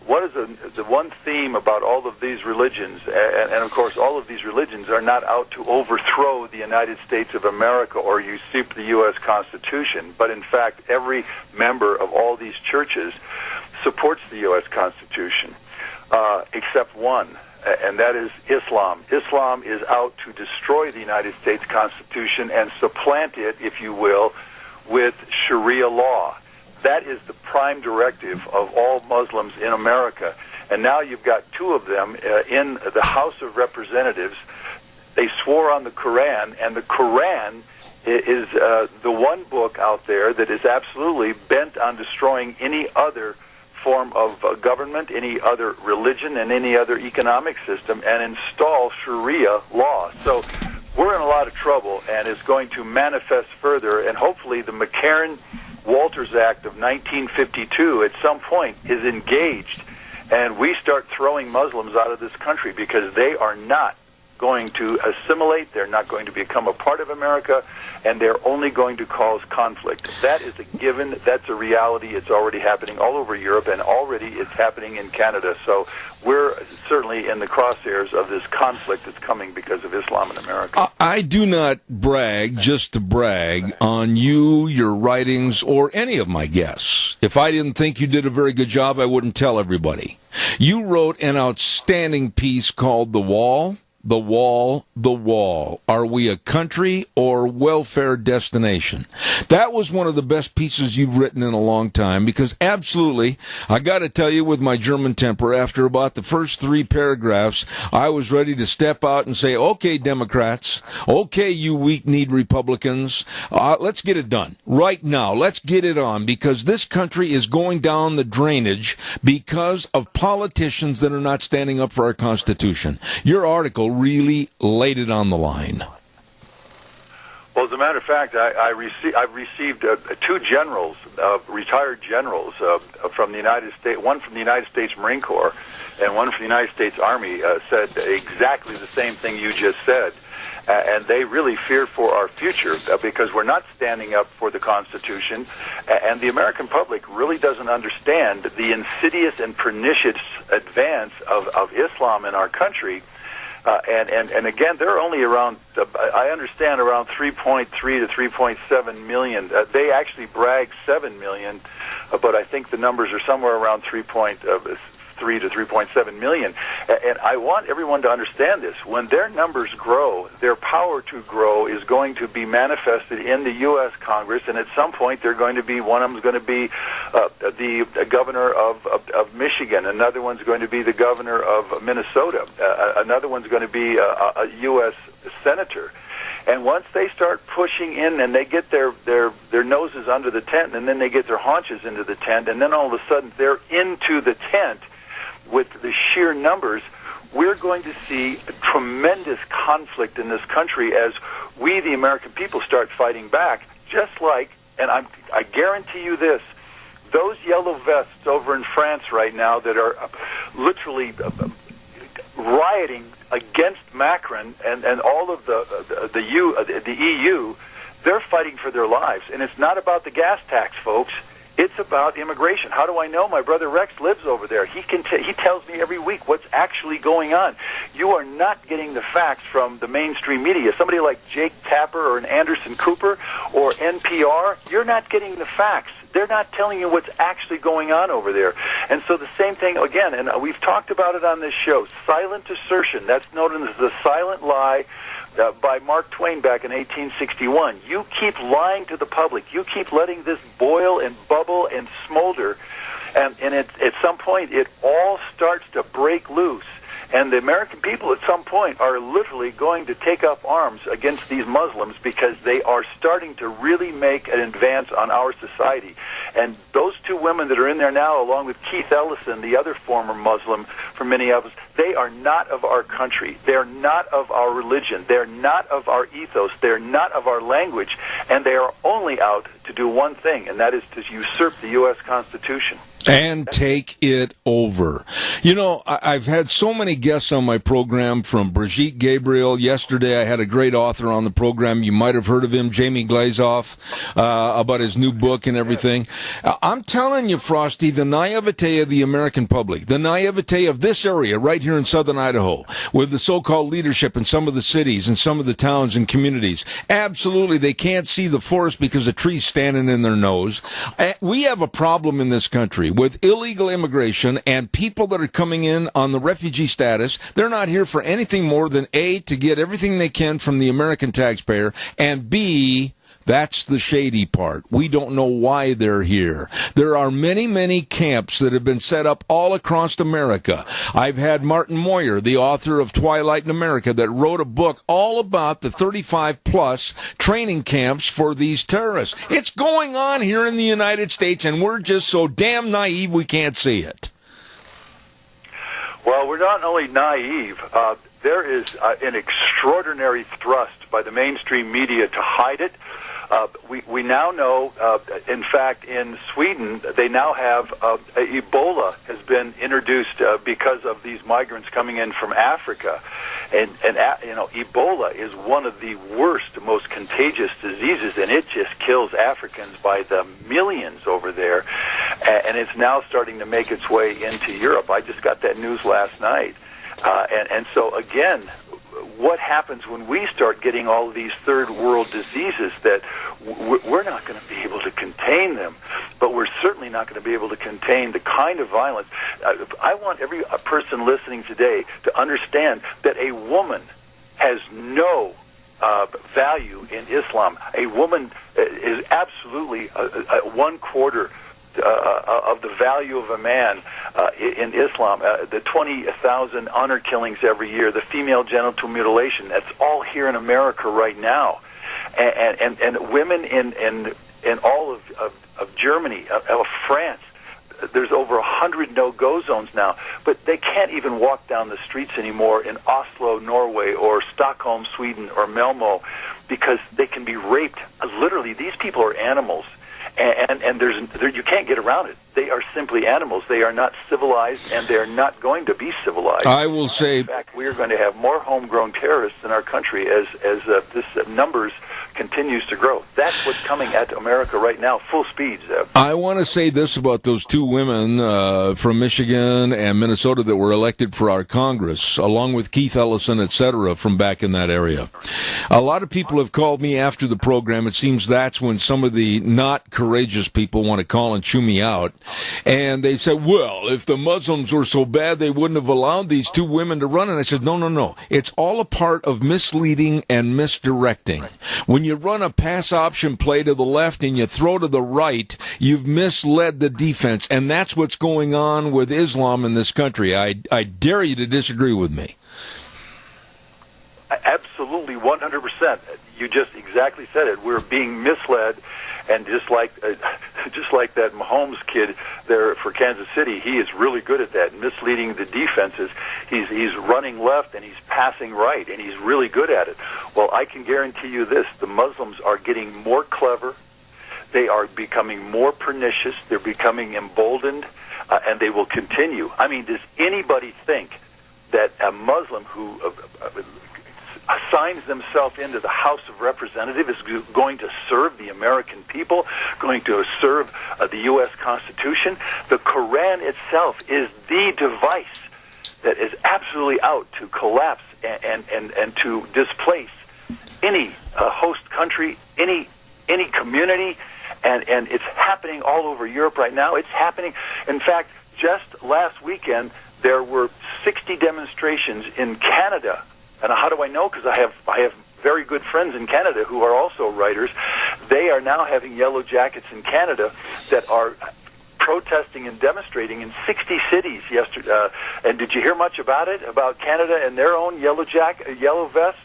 What is the one theme about all of these religions? And of course, all of these religions are not out to overthrow the United States of America or usurp the U.S. Constitution, but in fact, every member of all these churches supports the U.S. Constitution, except one, and that is Islam. Islam is out to destroy the United States Constitution and supplant it, if you will, with Sharia law. That is the prime directive of all Muslims in America. And now you've got two of them in the House of Representatives. They swore on the Quran, and the Quran is the one book out there that is absolutely bent on destroying any other form of government, any other religion, and any other economic system, and install Sharia law. So we're in a lot of trouble, and it's going to manifest further, and hopefully the McCarran-Walters Act of 1952 at some point is engaged, and we start throwing Muslims out of this country because they are not going to assimilate, they're not going to become a part of America, and they're only going to cause conflict. That is a given, that's a reality, it's already happening all over Europe, and already it's happening in Canada. So we're certainly in the crosshairs of this conflict that's coming because of Islam in America. I do not brag just to brag on you, your writings, or any of my guests. If I didn't think you did a very good job, I wouldn't tell everybody. You wrote an outstanding piece called The Wall. The Wall, the Wall. Are we a country or welfare destination? That was one of the best pieces you've written in a long time, because absolutely, I got to tell you, with my German temper, after about the first 3 paragraphs, I was ready to step out and say, okay, Democrats, okay, you weak-kneed Republicans, let's get it done right now. Let's get it on, because this country is going down the drainage because of politicians that are not standing up for our Constitution. Your article really laid it on the line. Well, as a matter of fact, I've received 2 generals, retired generals from the United States, one from the United States Marine Corps and one from the United States Army, said exactly the same thing you just said. And they really fear for our future because we're not standing up for the Constitution, and the American public really doesn't understand the insidious and pernicious advance of Islam in our country. And again, they're only around, I understand, around 3.3 to 3.7 million. They actually brag 7 million, but I think the numbers are somewhere around 3.3 to 3.7 million. And I want everyone to understand this. When their numbers grow, their power to grow is going to be manifested in the U.S. Congress, and at some point they're going to be, one of them is going to be the governor of Michigan, another one's going to be the governor of Minnesota, another one's going to be a U.S. senator. And once they start pushing in and they get their noses under the tent, and then they get their haunches into the tent, and then all of a sudden they're into the tent with the sheer numbers, we're going to see a tremendous conflict in this country as we, the American people, start fighting back. Just like, and I guarantee you this, those yellow vests over in France right now that are literally rioting against Macron and all of the EU, they're fighting for their lives. And it's not about the gas tax, folks. It's about immigration. How do I know? My brother Rex lives over there. He tells me every week what's actually going on. You are not getting the facts from the mainstream media. Somebody like Jake Tapper or an Anderson Cooper or NPR, you're not getting the facts. They're not telling you what's actually going on over there. And so the same thing, again, and we've talked about it on this show, silent assertion. That's known as the silent lie by Mark Twain back in 1861. You keep lying to the public. You keep letting this boil and bubble and smolder. And at some point, it all starts to break loose. And the American people at some point are literally going to take up arms against these Muslims because they are starting to really make an advance on our society. And those two women that are in there now, along with Keith Ellison, the other former Muslim from Minneapolis, they are not of our country. They're not of our religion. They're not of our ethos. They're not of our language. And they are only out to do one thing, and that is to usurp the U.S. Constitution. And take it over. You know, I've had so many guests on my program, from Brigitte Gabriel. Yesterday I had a great author on the program. You might have heard of him, Jamie Glazoff, about his new book and everything. I'm telling you, Frosty, the naivete of the American public, the naivete of this area right here in southern Idaho, with the so-called leadership in some of the cities and some of the towns and communities. Absolutely, they can't see the forest because a tree's standing in their nose. We have a problem in this country with illegal immigration and people that are coming in on the refugee status. They're not here for anything more than A, to get everything they can from the American taxpayer, and B, that's the shady part. We don't know why they're here. There are many, many camps that have been set up all across America. I've had Martin Moyer, the author of Twilight in America, that wrote a book all about the 35-plus training camps for these terrorists. It's going on here in the United States, and we're just so damn naive we can't see it. Well, we're not only naive. There is an extraordinary thrust by the mainstream media to hide it. We now know, in fact, in Sweden, they now have Ebola has been introduced because of these migrants coming in from Africa. And you know, Ebola is one of the worst, most contagious diseases, and it just kills Africans by the millions over there. And it's now starting to make its way into Europe. I just got that news last night. And so, again, what happens when we start getting all of these third world diseases that we're not going to be able to contain them, but we're certainly not going to be able to contain the kind of violence. I want every person listening today to understand that a woman has no value in Islam. A woman is absolutely 1/4 of the value of a man in Islam. The 20,000 honor killings every year, the female genital mutilation, that's all here in America right now. And women in all of Germany, of France, there's over 100 no-go zones now, but they can't even walk down the streets anymore in Oslo, Norway, or Stockholm, Sweden, or Malmo, because they can be raped. Literally, these people are animals. And you can't get around it. They are simply animals. They are not civilized, and they're not going to be civilized. I will say, in fact, we are going to have more homegrown terrorists in our country as this numbers continues to grow. That's what's coming at America right now, full speed, Zeb. I want to say this about those two women from Michigan and Minnesota that were elected for our Congress, along with Keith Ellison, etc., from back in that area. A lot of people have called me after the program. It seems that's when some of the not courageous people want to call and chew me out. And they said, well, if the Muslims were so bad, they wouldn't have allowed these two women to run. And I said, no. It's all a part of misleading and misdirecting. When you run a pass option play to the left and you throw to the right, you've misled the defense. And that's what's going on with Islam in this country. I dare you to disagree with me. Absolutely, 100%. You just exactly said it. We're being misled. And just like that Mahomes kid there for Kansas City, he is really good at that, misleading the defenses. He's running left and he's passing right, and he's really good at it. Well, I can guarantee you this: the Muslims are getting more clever. They are becoming more pernicious. They're becoming emboldened, and they will continue. I mean, does anybody think that a Muslim who signs themselves into the House of Representatives is going to serve the American people, going to serve the U.S. Constitution? The Quran itself is the device that is absolutely out to collapse and to displace any host country, any community, and it's happening all over Europe right now. It's happening. In fact, just last weekend there were 60 demonstrations in Canada. And how do I know? Because I have very good friends in Canada who are also writers. They are now having yellow jackets in Canada that are protesting and demonstrating in 60 cities yesterday. And did you hear much about it, about Canada and their own yellow vests?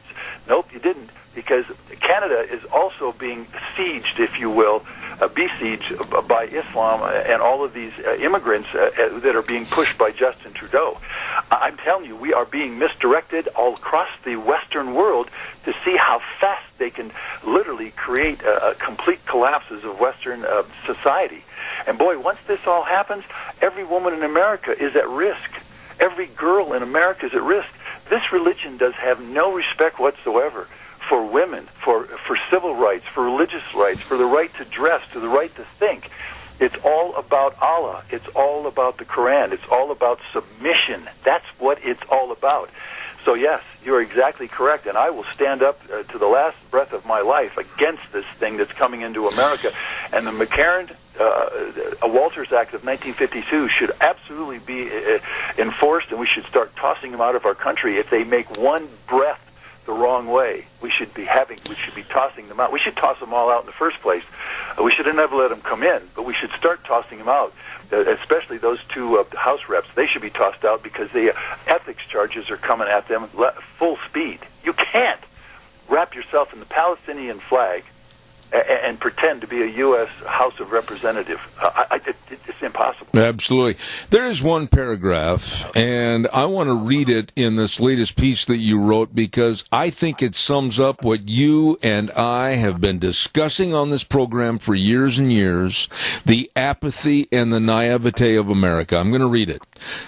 Nope, you didn't, because Canada is also being sieged, if you will, besieged by Islam and all of these immigrants that are being pushed by Justin Trudeau. I'm telling you, we are being misdirected all across the Western world to see how fast they can literally create complete collapses of Western society. And boy, once this all happens, every woman in America is at risk. Every girl in America is at risk. This religion does have no respect whatsoever for women, for civil rights, for religious rights, for the right to dress, to the right to think. It's all about Allah. It's all about the Quran. It's all about submission. That's what it's all about. So yes, you're exactly correct, and I will stand up to the last breath of my life against this thing that's coming into America. And the McCarran Walters Act of 1952 should absolutely be enforced, and we should start tossing them out of our country if they make one breath the wrong way. We should be tossing them out. We should toss them all out in the first place. We should have never let them come in, but we should start tossing them out, especially those two House reps. They should be tossed out because the ethics charges are coming at them full speed. You can't wrap yourself in the Palestinian flag and pretend to be a U.S. House of Representative. It's impossible. Absolutely. There is one paragraph, and I want to read it in this latest piece that you wrote because I think it sums up what you and I have been discussing on this program for years and years, the apathy and the naivete of America. I'm going to read it.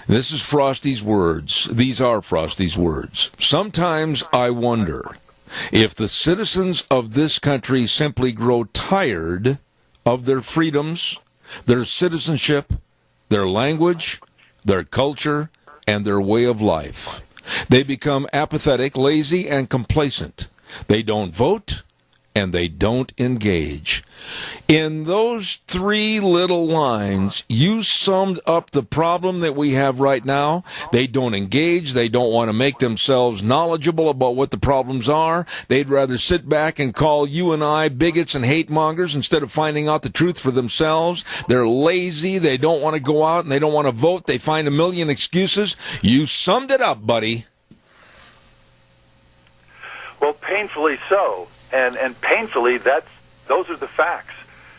This is Frosty's words. These are Frosty's words. Sometimes I wonder if the citizens of this country simply grow tired of their freedoms, their citizenship, their language, their culture, and their way of life. They become apathetic, lazy, and complacent. They don't vote, and they don't engage. In those three little lines, you summed up the problem that we have right now. They don't engage. They don't want to make themselves knowledgeable about what the problems are. They'd rather sit back and call you and I bigots and hate mongers instead of finding out the truth for themselves. They're lazy. They don't want to go out and they don't want to vote. They find a million excuses. You summed it up, buddy. Well, painfully so. And painfully, those are the facts.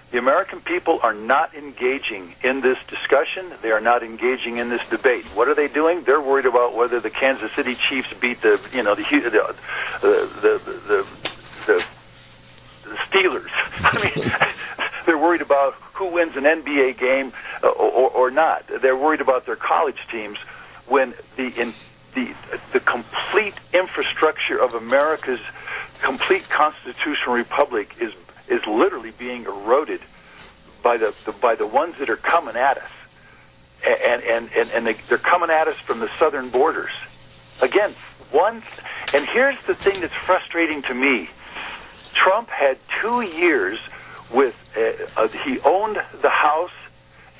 The American people are not engaging in this discussion. They are not engaging in this debate. What are they doing? They're worried about whether the Kansas City Chiefs beat the Steelers. I mean, they're worried about who wins an NBA game or not. They're worried about their college teams when the complete infrastructure of America's complete constitutional republic is literally being eroded by the ones that are coming at us, and they're coming at us from the southern borders. Again, and here's the thing that's frustrating to me: Trump had 2 years with he owned the House,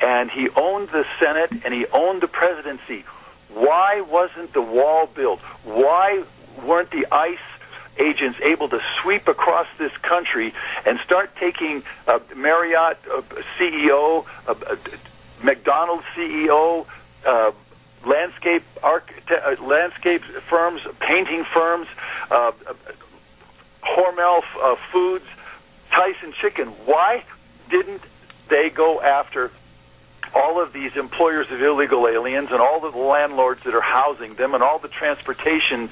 and he owned the Senate, and he owned the presidency. Why wasn't the wall built? Why weren't the ICE agents able to sweep across this country and start taking Marriott CEO, McDonald's CEO, landscape firms, painting firms, Hormel Foods, Tyson Chicken? Why didn't they go after all of these employers of illegal aliens and all of the landlords that are housing them and all the transportation,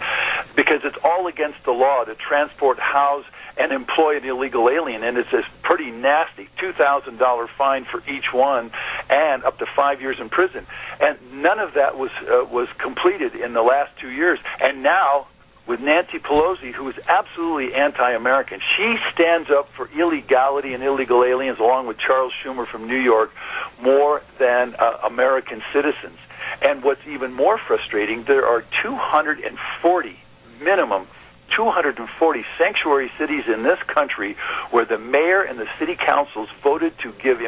because it's all against the law to transport, house, and employ an illegal alien, and it's a pretty nasty $2,000 fine for each one and up to 5 years in prison. And none of that was completed in the last 2 years. And now, with Nancy Pelosi, who is absolutely anti-American, she stands up for illegality and illegal aliens, along with Charles Schumer from New York, more than American citizens. And what's even more frustrating, there are 240 minimum 240 sanctuary cities in this country where the mayor and the city councils voted to give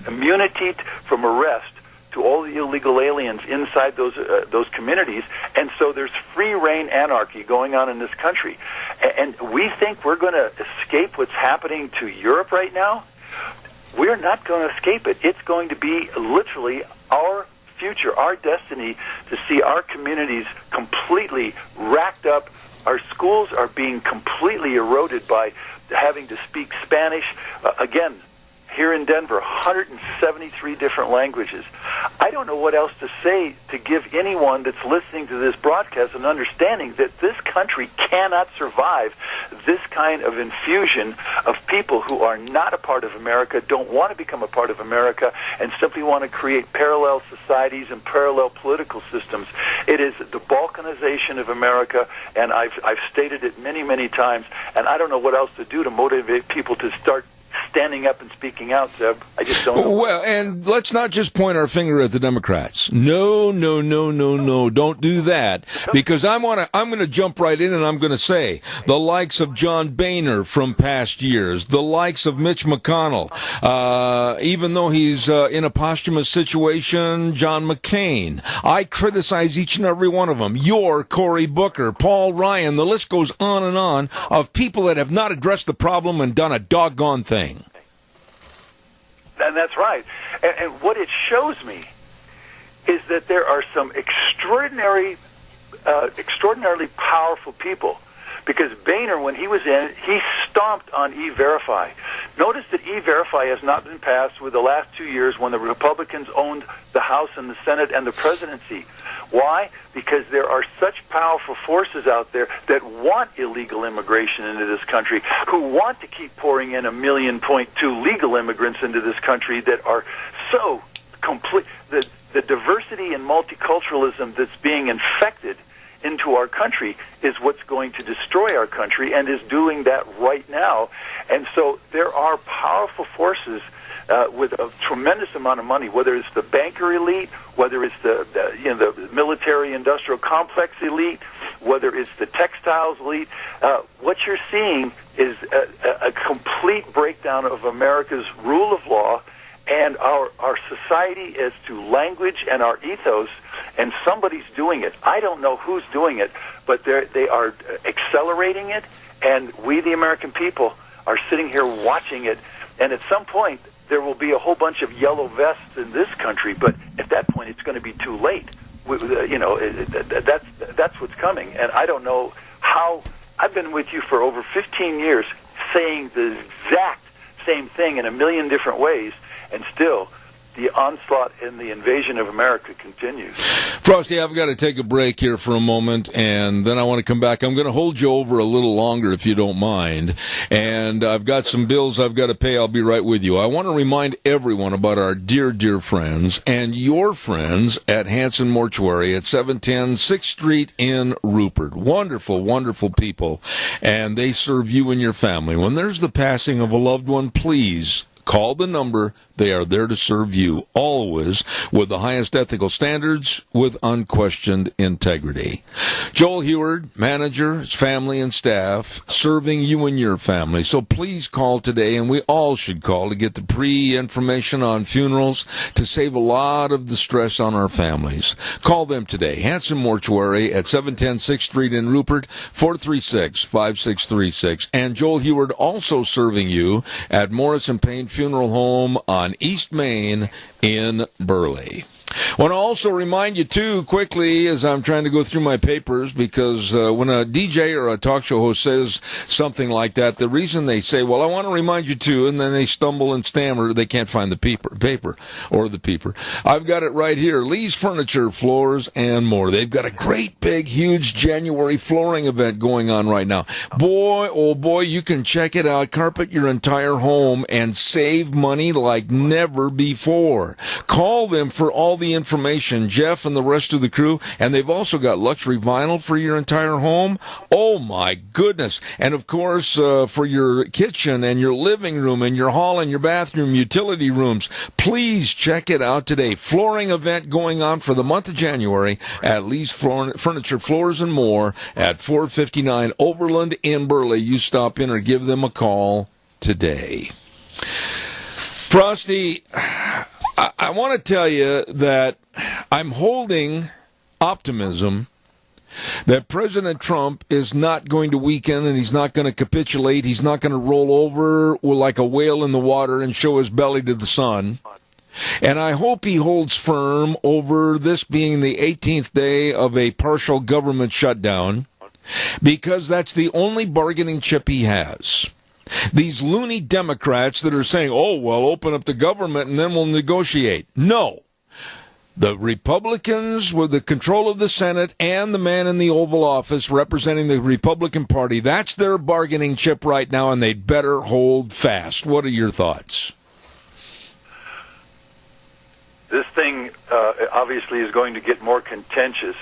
immunity from arrest to all the illegal aliens inside those communities, and so there's free reign anarchy going on in this country. And we think we're going to escape what's happening to Europe right now. We're not going to escape it. It's going to be literally our future, our destiny, to see our communities completely racked up. Our schools are being completely eroded by having to speak Spanish. Again, here in Denver, 173 different languages. I don't know what else to say to give anyone that's listening to this broadcast an understanding that this country cannot survive this kind of infusion of people who are not a part of America, don't want to become a part of America, and simply want to create parallel societies and parallel political systems. It is the balkanization of America, and I've stated it many, many times, and I don't know what else to do to motivate people to start standing up and speaking out, Zeb. I just don't know. Well, and let's not just point our finger at the Democrats. No, don't do that, because I'm going to jump right in and I'm going to say the likes of John Boehner from past years, the likes of Mitch McConnell, even though he's in a posthumous situation, John McCain. I criticize each and every one of them. You're Cory Booker, Paul Ryan, the list goes on of people that have not addressed the problem and done a doggone thing. And that's right. And what it shows me is that there are some extraordinarily powerful people. Because Boehner, when he was in, he stomped on E-Verify. Notice that E-Verify has not been passed with the last 2 years when the Republicans owned the House and the Senate and the presidency. Why? Because there are such powerful forces out there that want illegal immigration into this country, who want to keep pouring in 1.2 million legal immigrants into this country that are so complete. The diversity and multiculturalism that's being infected into our country is what's going to destroy our country, and is doing that right now. And so there are powerful forces with a tremendous amount of money, whether it's the banker elite, whether it's the military-industrial complex elite, whether it's the textiles elite. What you're seeing is a complete breakdown of America's rule of law and our society as to language and our ethos, and somebody's doing it. I don't know who's doing it, but they are accelerating it, and we, the American people, are sitting here watching it, and at some point, there will be a whole bunch of yellow vests in this country, but at that point, it's going to be too late. That's what's coming, and I don't know how. I've been with you for over 15 years saying the exact same thing in 1 million different ways, and still, the onslaught and the invasion of America continues. Frosty, I've got to take a break here for a moment, and then I want to come back. I'm going to hold you over a little longer, if you don't mind. And I've got some bills I've got to pay. I'll be right with you. I want to remind everyone about our dear, dear friends and your friends at Hanson Mortuary at 710 6th Street in Rupert. Wonderful, wonderful people. And they serve you and your family. When there's the passing of a loved one, please call the number. They are there to serve you, always with the highest ethical standards, with unquestioned integrity. Joel Heward, manager, his family and staff, serving you and your family. So please call today, and we all should call to get the pre-information on funerals to save a lot of the stress on our families. Call them today. Hanson Mortuary at 710 6th Street in Rupert, 436-5636. And Joel Heward also serving you at Morris and Payne Funeral Home on East Main in Burley. I want to also remind you, too, quickly, as I'm trying to go through my papers, because when a DJ or a talk show host says something like that, the reason they say, well, I want to remind you, too, and then they stumble and stammer, they can't find the paper or the peeper. I've got it right here. Lee's Furniture, Floors, and More. They've got a great, big, huge January flooring event going on right now. Boy, oh boy, you can check it out. Carpet your entire home and save money like never before. Call them for all the information information, Jeff and the rest of the crew, and they've also got luxury vinyl for your entire home. Oh, my goodness. And, of course, for your kitchen and your living room and your hall and your bathroom, utility rooms, please check it out today. Flooring event going on for the month of January at Lee's Furniture, Floors, and More at 459 Overland in Burley. You stop in or give them a call today. Frosty, I want to tell you that I'm holding optimism that President Trump is not going to weaken and he's not going to capitulate. He's not going to roll over like a whale in the water and show his belly to the sun. And I hope he holds firm over this being the 18th day of a partial government shutdown, because that's the only bargaining chip he has. These loony Democrats that are saying, oh, well, open up the government and then we'll negotiate. No. The Republicans with the control of the Senate and the man in the Oval Office representing the Republican Party, that's their bargaining chip right now, and they'd better hold fast. What are your thoughts? This thing obviously is going to get more contentious.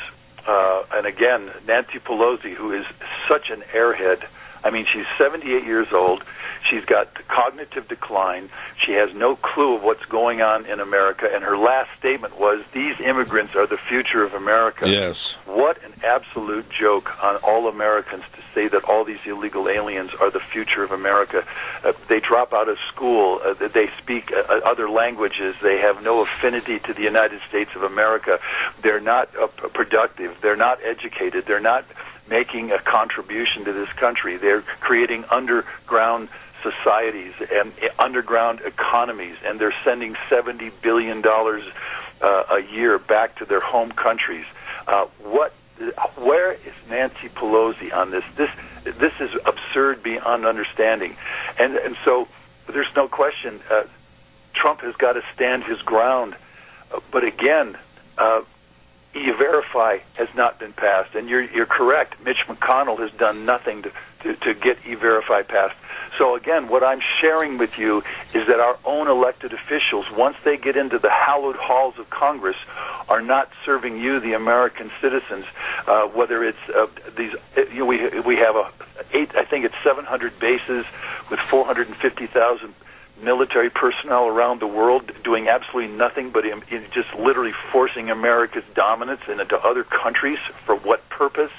And again, Nancy Pelosi, who is such an airhead, I mean, she's 78 years old. She's got cognitive decline. She has no clue of what's going on in America. And her last statement was, these immigrants are the future of America. Yes. What an absolute joke on all Americans to say that all these illegal aliens are the future of America. They drop out of school. They speak other languages. They have no affinity to the United States of America. They're not productive. They're not educated. They're not making a contribution to this country. They're creating underground societies and underground economies, and they're sending $70 billion a year back to their home countries. Where is Nancy Pelosi on this? This is absurd beyond understanding. And so there's no question Trump has got to stand his ground. But again, E-Verify has not been passed, and you're correct. Mitch McConnell has done nothing to get E-Verify passed. So again, what I'm sharing with you is that our own elected officials, once they get into the hallowed halls of Congress, are not serving you, the American citizens. Whether it's these, we have I think it's 700 bases with 450,000 military personnel around the world doing absolutely nothing but just literally forcing America's dominance into other countries. For what purpose?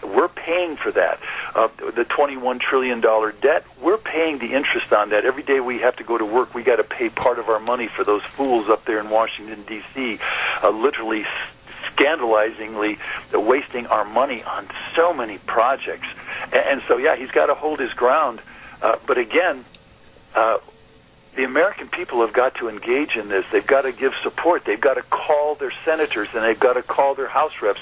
We're paying for that. The $21 trillion debt, we're paying the interest on that. Every day we have to go to work, we got to pay part of our money for those fools up there in Washington, D.C., literally scandalizingly wasting our money on so many projects. And so, yeah, he's got to hold his ground. But again, the American people have got to engage in this. They've got to give support. They've got to call their senators, and they've got to call their House reps,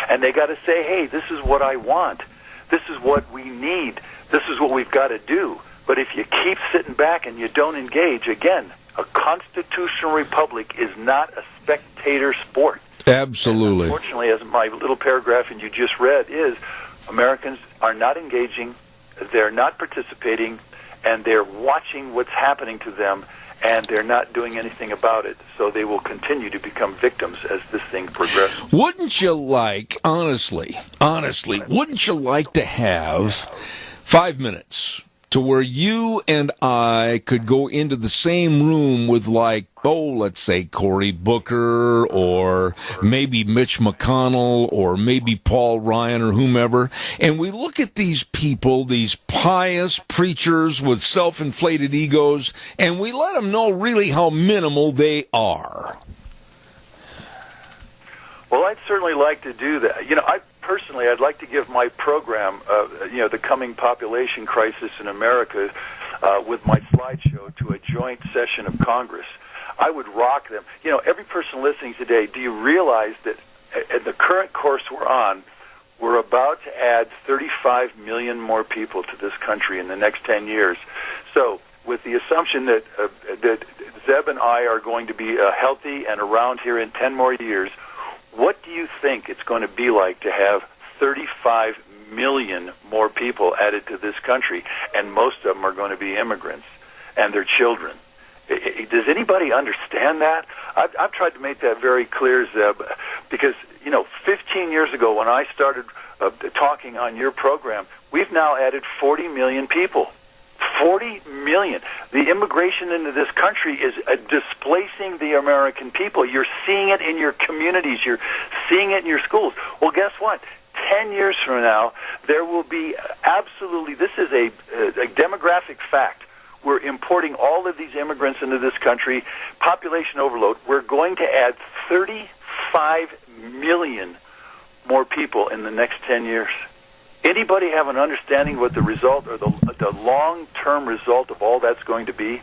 and they've got to say, hey, this is what I want. This is what we need. This is what we've got to do. But if you keep sitting back and you don't engage, again, a constitutional republic is not a spectator sport. Absolutely. And unfortunately, as my little paragraph and you just read is, Americans are not engaging, they're not participating, and they're watching what's happening to them, and they're not doing anything about it. So they will continue to become victims as this thing progresses. Wouldn't you like, honestly, wouldn't you like to have 5 minutes to where you and I could go into the same room with, like, let's say Cory Booker, or maybe Mitch McConnell, or maybe Paul Ryan, or whomever, and we look at these people, these pious preachers with self-inflated egos, and we let them know really how minimal they are. Well, I'd certainly like to do that. I'd like to give my program, the coming population crisis in America, with my slideshow to a joint session of Congress. I would rock them. Every person listening today, do you realize that at the current course we're on, we're about to add 35 million more people to this country in the next 10 years. So with the assumption that Zeb and I are going to be healthy and around here in 10 more years, what do you think it's going to be like to have 35 million more people added to this country? And most of them are going to be immigrants and their children. Does anybody understand that? I've tried to make that very clear, Zeb, because, 15 years ago when I started talking on your program, we've now added 40 million people. 40 million. The immigration into this country is displacing the American people. You're seeing it in your communities. You're seeing it in your schools. Well, guess what? 10 years from now, there will be absolutely, this is a demographic fact. We're importing all of these immigrants into this country, population overload. We're going to add 35 million more people in the next 10 years. Anybody have an understanding what the result or the long-term result of all that's going to be?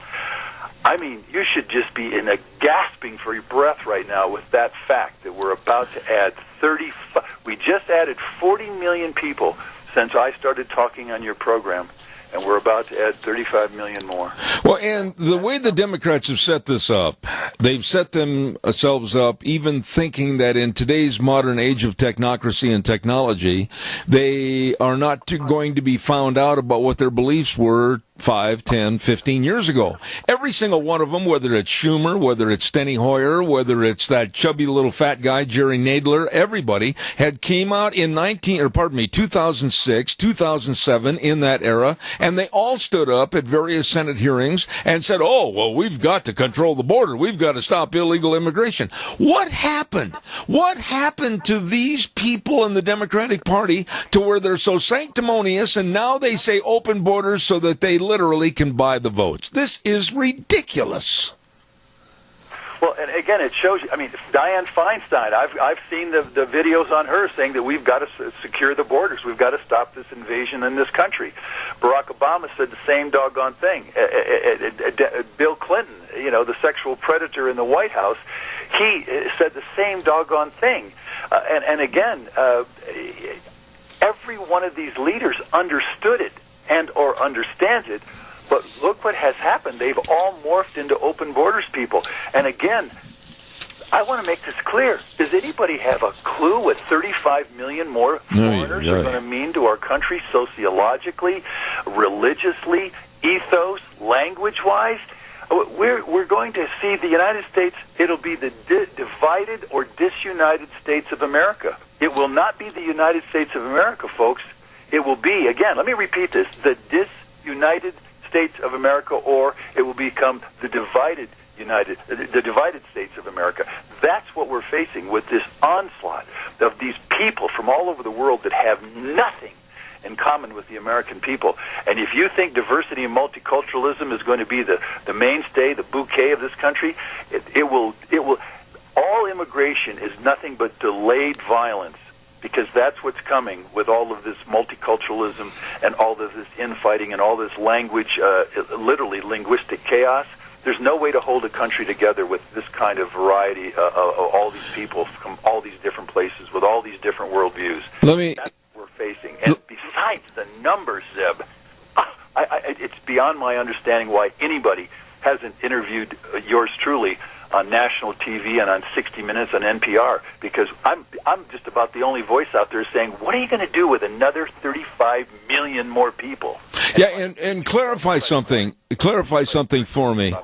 I mean, you should just be in a gasping for your breath right now with that fact that we're about to add 35. We just added 40 million people since I started talking on your program, and we're about to add 35 million more. Well, and the way the Democrats have set this up, they've set themselves up even thinking that in today's modern age of technocracy and technology, they are not going to be found out about what their beliefs were 5, 10, 15 years ago. Every single one of them, whether it's Schumer, whether it's Steny Hoyer, whether it's that chubby little fat guy, Jerry Nadler, everybody had came out in 2006, 2007, in that era, and they all stood up at various Senate hearings and said, oh, well, we've got to control the border. We've got to stop illegal immigration. What happened? What happened to these people in the Democratic Party to where they're so sanctimonious and now they say open borders so that they literally can buy the votes? This is ridiculous. Well, and again, it shows you, I mean, Dianne Feinstein, I've seen the videos on her saying that we've got to secure the borders. We've got to stop this invasion in this country. Barack Obama said the same doggone thing. Bill Clinton, the sexual predator in the White House, he said the same doggone thing. And again, every one of these leaders understood it and or understands it, but look what has happened. They've all morphed into open borders people. And again, I want to make this clear. Does anybody have a clue what 35 million more foreigners are going to mean to our country sociologically, religiously, ethos, language-wise? We're going to see the United States, it'll be the divided or disunited states of America. It will not be the United States of America, folks. It will be, again, let me repeat this, the disunited States of America, or it will become the divided States of America. That's what we're facing with this onslaught of these people from all over the world that have nothing in common with the American people. And if you think diversity and multiculturalism is going to be the mainstay, the bouquet of this country, it will. All immigration is nothing but delayed violence, because that's what's coming with all of this multiculturalism and all of this infighting and all this language, literally linguistic chaos. There's no way to hold a country together with this kind of variety of all these people from all these different places with all these different worldviews. That's what we're facing. And besides the numbers, Zeb, it's beyond my understanding why anybody hasn't interviewed yours truly on national TV and on 60 Minutes on NPR, because I'm just about the only voice out there saying, what are you going to do with another 35 million more people? Yeah, and clarify something for me.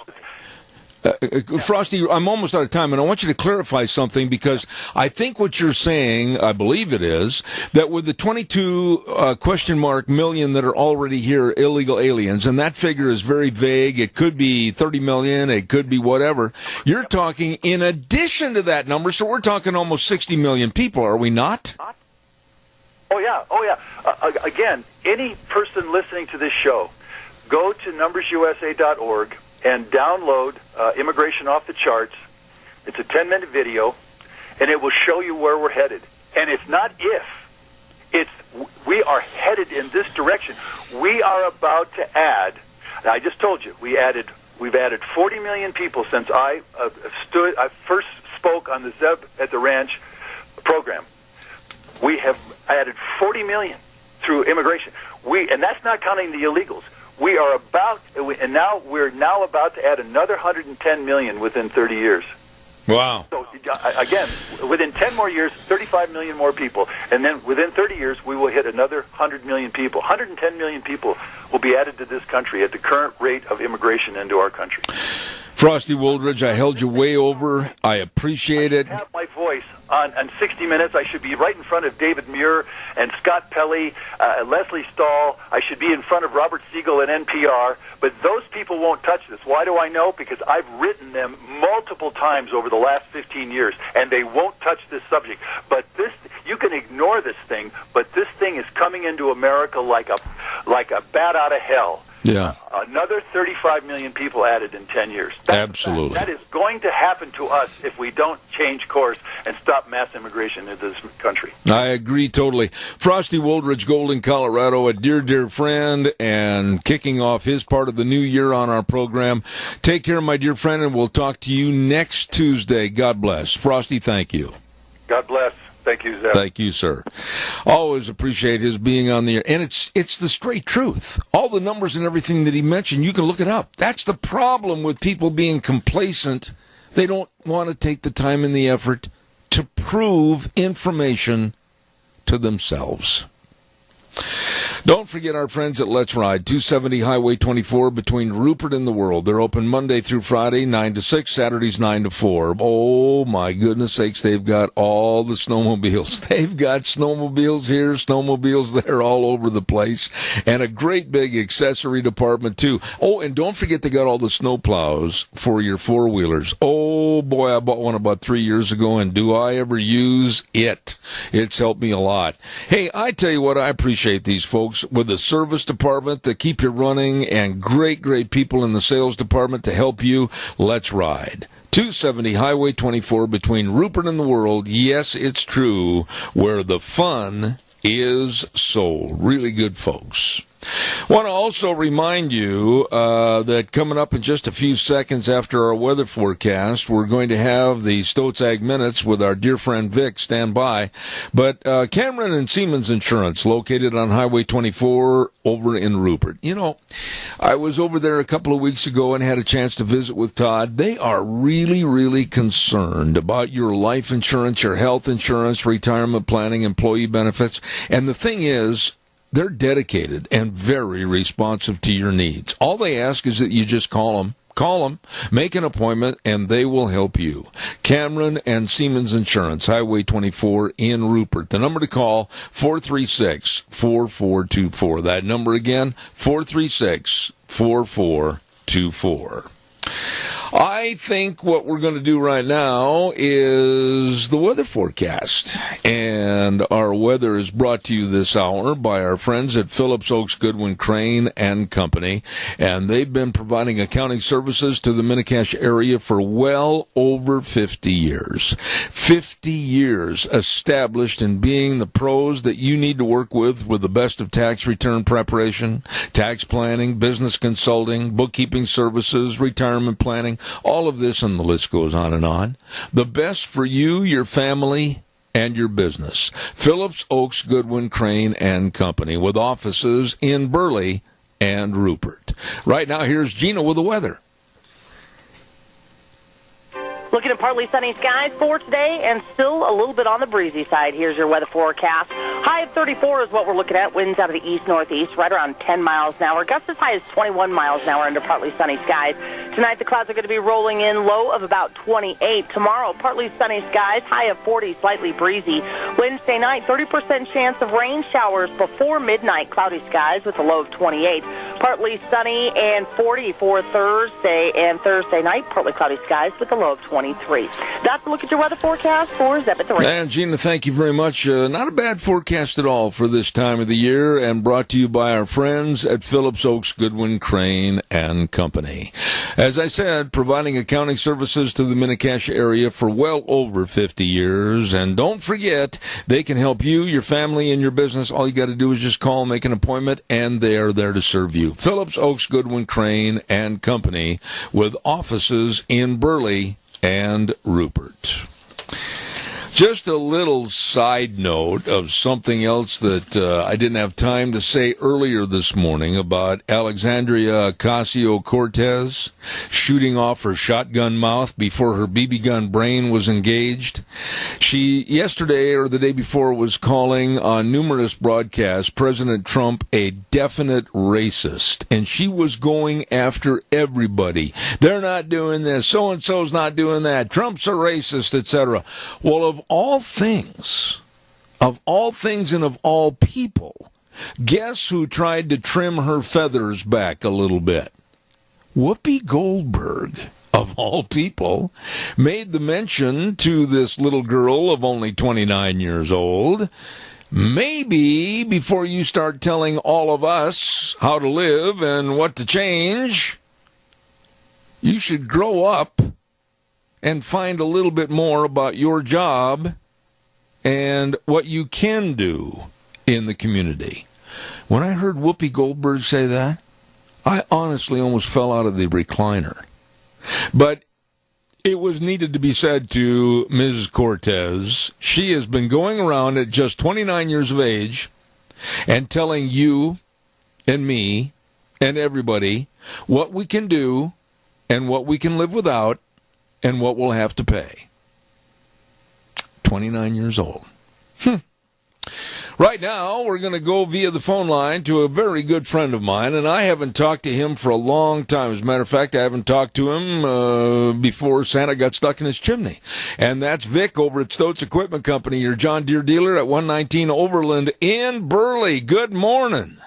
Frosty, I'm almost out of time, and I want you to clarify something, because I think what you're saying, I believe it is, that with the 22 question mark million that are already here, illegal aliens, and that figure is very vague, it could be 30 million, it could be whatever, you're talking in addition to that number, so we're talking almost 60 million people, are we not? Oh, yeah. Again, any person listening to this show, go to numbersusa.org and download Immigration Off the Charts. It's a 10-minute video, and it will show you where we're headed. And it's not if. We are headed in this direction. We are about to add, I just told you, we've added 40 million people since I first spoke on the Zeb at the Ranch program. We have added 40 million through immigration. And that's not counting the illegals. We're now about to add another 110 million within 30 years. Wow. So, again, within 10 more years, 35 million more people. And then within 30 years, we will hit another 100 million people. 110 million people will be added to this country at the current rate of immigration into our country. Frosty Woldridge, I held you way over. I appreciate it. Have my voice on 60 Minutes. I should be right in front of David Muir and Scott Pelley, Leslie Stahl. I should be in front of Robert Siegel and NPR. But those people won't touch this. Why do I know? Because I've written them multiple times over the last 15 years, and they won't touch this subject. But this, you can ignore this thing, but this thing is coming into America like a bat out of hell. Yeah. Another 35 million people added in 10 years. Absolutely. That is going to happen to us if we don't change course and stop mass immigration into this country. I agree totally. Frosty Woldridge, Golden, Colorado, a dear, dear friend, and kicking off his part of the new year on our program. Take care, my dear friend, and we'll talk to you next Tuesday. God bless. Frosty, thank you. God bless. Thank you, Zeb. Thank you, sir. Always appreciate his being on the air. And it's the straight truth. All the numbers and everything that he mentioned, you can look it up. That's the problem with people being complacent. They don't want to take the time and the effort to prove information to themselves. Don't forget our friends at Let's Ride, 270 Highway 24 between Rupert and the World. They're open Monday through Friday, 9 to 6, Saturdays 9 to 4. Oh, my goodness sakes, they've got all the snowmobiles. They've got snowmobiles here, snowmobiles there, all over the place, and a great big accessory department, too. Oh, and don't forget they got all the snow plows for your four-wheelers. Oh, boy, I bought one about 3 years ago, and do I ever use it? It's helped me a lot. Hey, I tell you what, I appreciate these folks with the service department that keep you running and great, great people in the sales department to help you. Let's Ride. 270 Highway 24 between Rupert and the World. Yes, it's true, where the fun is sold. Really good folks. Want to also remind you that coming up in just a few seconds after our weather forecast, we're going to have the Stoats Ag Minutes with our dear friend Vic. Stand by. But Cameron and Siemens Insurance, located on Highway 24 over in Rupert. You know, I was over there a couple of weeks ago and had a chance to visit with Todd. They are really, really concerned about your life insurance, your health insurance, retirement planning, employee benefits. And the thing is, they're dedicated and very responsive to your needs. All they ask is that you just call them, make an appointment, and they will help you. Cameron and Siemens Insurance, Highway 24 in Rupert. The number to call, 436-4424. That number again, 436-4424. I think what we're going to do right now is the weather forecast. And our weather is brought to you this hour by our friends at Phillips Oaks Goodwin Crane and Company. And they've been providing accounting services to the Mini-Cash area for well over 50 years. 50 years established in being the pros that you need to work with the best of tax return preparation, tax planning, business consulting, bookkeeping services, retirement planning. All of this, and the list goes on and on. The best for you, your family, and your business. Phillips Oaks Goodwin Crane and Company, with offices in Burley and Rupert. Right now, here's Gina with the weather. Looking at partly sunny skies for today and still a little bit on the breezy side. Here's your weather forecast. High of 34 is what we're looking at. Winds out of the east-northeast, right around 10 miles an hour. Gusts as high as 21 miles an hour under partly sunny skies. Tonight, the clouds are going to be rolling in, low of about 28. Tomorrow, partly sunny skies, high of 40, slightly breezy. Wednesday night, 30% chance of rain showers before midnight. Cloudy skies with a low of 28. Partly sunny and 40 for Thursday, and Thursday night, partly cloudy skies with a low of 23. That's a look at your weather forecast for Zeb at the Range. And Gina, thank you very much. Not a bad forecast at all for this time of the year, and brought to you by our friends at Phillips Oaks Goodwin Crane and Company. As I said, providing accounting services to the Mini-Cash area for well over 50 years. And don't forget, they can help you, your family, and your business. All you got to do is just call, make an appointment, and they are there to serve you. Phillips Oaks Goodwin Crane and Company, with offices in Burley and Rupert. Just a little side note of something else that I didn't have time to say earlier this morning about Alexandria Ocasio-Cortez shooting off her shotgun mouth before her BB gun brain was engaged. She, yesterday or the day before, was calling on numerous broadcasts President Trump a definite racist, and she was going after everybody. They're not doing this, so-and-so's not doing that, Trump's a racist, etc. Well, of all things and of all people, guess who tried to trim her feathers back a little bit? Whoopi Goldberg, of all people, made the mention to this little girl of only 29 years old, maybe before you start telling all of us how to live and what to change, you should grow up and find a little bit more about your job and what you can do in the community. When I heard Whoopi Goldberg say that, I honestly almost fell out of the recliner. But it was needed to be said to Ms. Cortez. She has been going around at just 29 years of age and telling you and me and everybody what we can do and what we can live without and what we'll have to pay. 29 years old. Right now, we're going to go via the phone line to a very good friend of mine, and I haven't talked to him for a long time. As a matter of fact, I haven't talked to him before Santa got stuck in his chimney. And that's Vic over at Stoats Equipment Company, your John Deere dealer at 119 Overland in Burley. Good morning.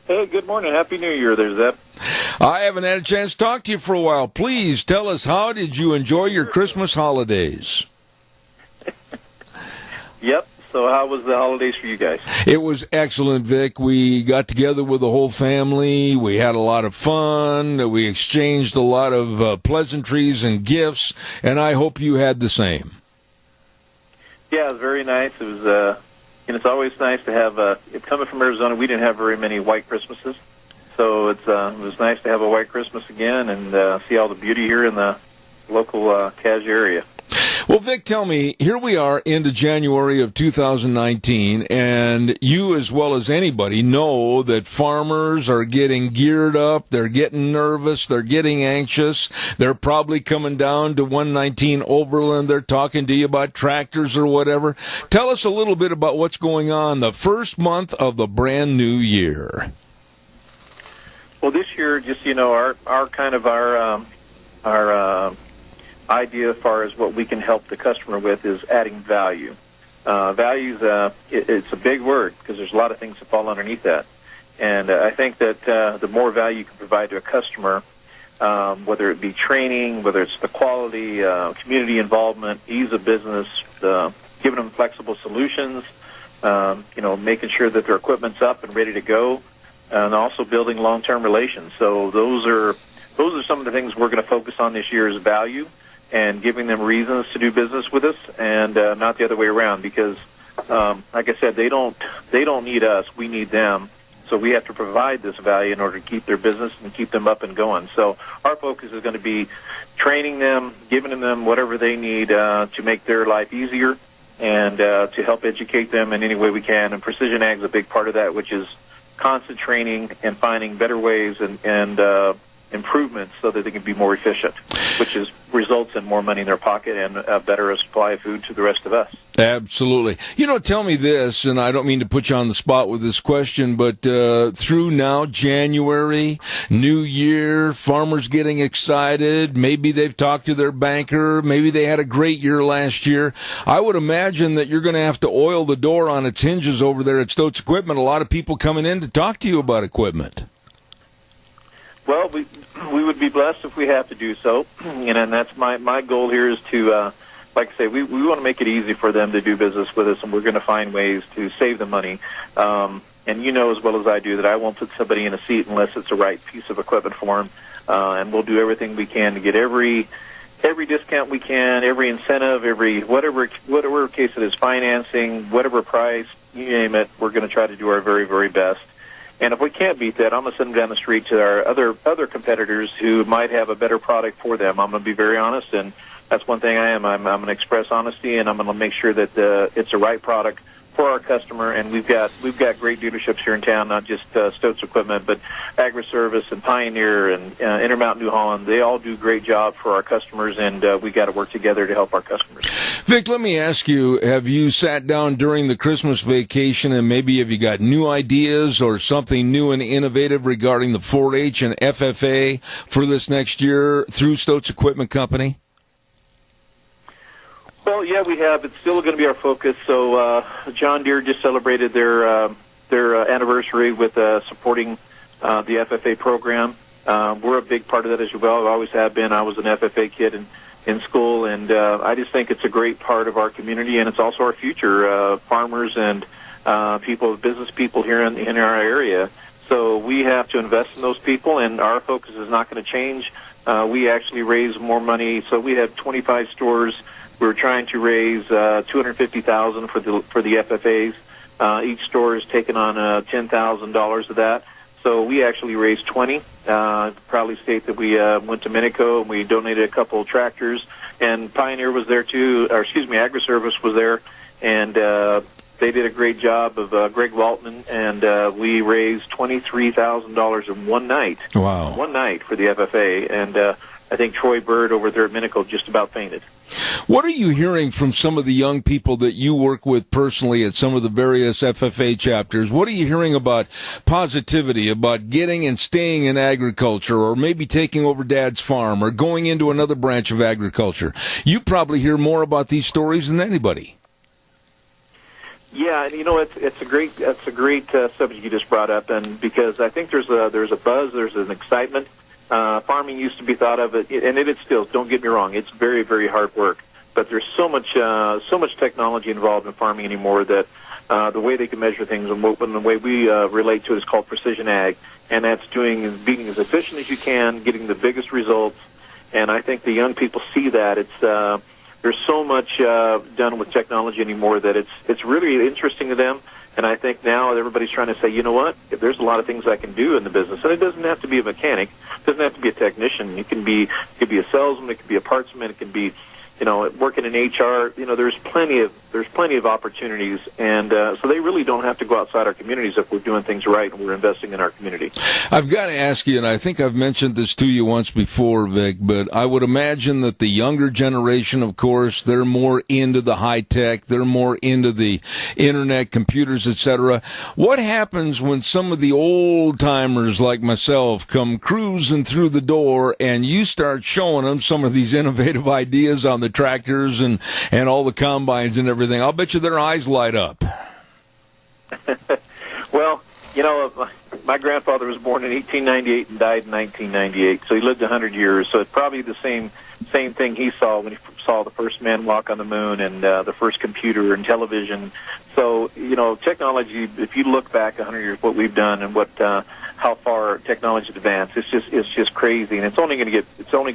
Hey, good morning. Happy New Year there, Zeb. I haven't had a chance to talk to you for a while. Please tell us, how did you enjoy your Christmas holidays? Yep. So how was the holidays for you guys? It was excellent, Vic. We got together with the whole family. We had a lot of fun. We exchanged a lot of pleasantries and gifts, and I hope you had the same. Yeah, it was very nice. It was, and it's always nice to have, coming from Arizona, we didn't have very many white Christmases. So it was nice to have a white Christmas again and see all the beauty here in the local Cache area. Well, Vic, tell me, here we are into January of 2019, and you as well as anybody know that farmers are getting geared up, they're getting nervous, they're getting anxious, they're probably coming down to 119 Overland, they're talking to you about tractors or whatever. Tell us a little bit about what's going on the first month of the brand new year. Well, this year, just, our idea as far as what we can help the customer with is adding value. Values, it's a big word because there's a lot of things that fall underneath that. And I think that the more value you can provide to a customer, whether it be training, whether it's the quality, community involvement, ease of business, giving them flexible solutions, making sure that their equipment's up and ready to go, and also building long-term relations. So those are some of the things we're going to focus on this year is value and giving them reasons to do business with us, and not the other way around. Because, like I said, they don't need us; we need them. So we have to provide this value in order to keep their business and keep them up and going. So our focus is going to be training them, giving them whatever they need to make their life easier, and to help educate them in any way we can. And Precision Ag is a big part of that, which is constant training and finding better ways and improvements so that they can be more efficient, which results in more money in their pocket and a better supply of food to the rest of us. Absolutely. Tell me this, and I don't mean to put you on the spot with this question, but through now January, New Year, farmers getting excited, maybe they've talked to their banker, maybe they had a great year last year. I would imagine that you're going to have to oil the door on its hinges over there at Stoats Equipment. A lot of people coming in to talk to you about equipment. Well, we would be blessed if we have to do so, and that's my goal here is to, like I say, we want to make it easy for them to do business with us, and we're going to find ways to save them money. And you know as well as I do that I won't put somebody in a seat unless it's the right piece of equipment for them, and we'll do everything we can to get every discount we can, every incentive, every whatever case it is, financing, whatever price, you name it, we're going to try to do our very, very best. And if we can't beat that, I'm going to send them down the street to our other competitors who might have a better product for them. I'm going to be very honest and that's one thing I am. I'm going to express honesty, and I'm going to make sure that it's the right product for our customer. And we've got great dealerships here in town, not just Stoats Equipment, but Agri-Service and Pioneer and Intermountain New Holland. They all do a great job for our customers, and we got to work together to help our customers. Vic, let me ask you, have you sat down during the Christmas vacation and maybe have you got new ideas or something new and innovative regarding the 4-H and FFA for this next year through Stoats Equipment Company? Well, yeah, we have. It's still going to be our focus. So John Deere just celebrated their anniversary with supporting the FFA program. We're a big part of that as well. I always have been. I was an FFA kid in school, and I just think it's a great part of our community, and it's also our future farmers and business people here in our area. So we have to invest in those people, and our focus is not going to change. We actually raise more money. So we have 25 stores. We're trying to raise $250,000 for the FFAs. Each store is taking on $10,000 of that. So we actually raised 20. Proudly state that we went to Minico and we donated a couple of tractors. And Pioneer was there too, or excuse me, Agri-Service was there, and they did a great job of Greg Walton, and we raised $23,000 in one night. Wow! One night for the FFA, and I think Troy Bird over there at Minico just about fainted. What are you hearing from some of the young people that you work with personally at some of the various FFA chapters? What are you hearing about positivity, about getting and staying in agriculture, or maybe taking over Dad's farm, or going into another branch of agriculture? You probably hear more about these stories than anybody. Yeah, and it's a great subject you just brought up, and because I think there's a buzz, there's an excitement. Farming used to be thought of, and it is still. Don't get me wrong; it's very, very hard work. But there's so much technology involved in farming anymore that the way they can measure things and the way we relate to it is called precision ag, and that's being as efficient as you can, getting the biggest results. And I think the young people see that there's so much done with technology anymore that it's really interesting to them. And I think now everybody's trying to say, you know what, if there's a lot of things I can do in the business, and it doesn't have to be a mechanic, it doesn't have to be a technician. It could be a salesman, it could be a partsman, it can be, working in HR. There's plenty of opportunities, and so they really don't have to go outside our communities if we're doing things right and we're investing in our community. I've got to ask you, and I think I've mentioned this to you once before, Vic, but I would imagine that the younger generation, of course, they're more into the high tech, they're more into the internet, computers, etc. What happens when some of the old timers like myself come cruising through the door and you start showing them some of these innovative ideas on the tractors and all the combines and everything? I'll bet you their eyes light up. Well, my grandfather was born in 1898 and died in 1998, so he lived 100 years. So it's probably the same thing he saw when he saw the first man walk on the moon and the first computer and television. So technology. If you look back 100 years, what we've done and how far technology advanced, it's just crazy, and it's only going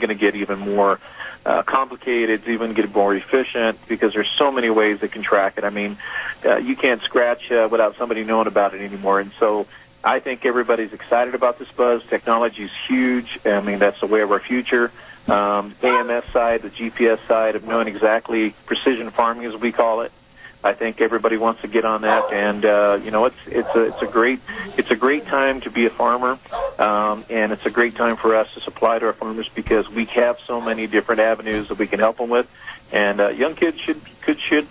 to get even more complicated. It's even get more efficient because there's so many ways they can track it. I mean, you can't scratch without somebody knowing about it anymore. And so I think everybody's excited about this buzz. Technology is huge. I mean, that's the way of our future. AMS side, the GPS side of knowing exactly precision farming, as we call it. I think everybody wants to get on that, and it's a great time to be a farmer, and it's a great time for us to supply to our farmers because we have so many different avenues that we can help them with, and young kids should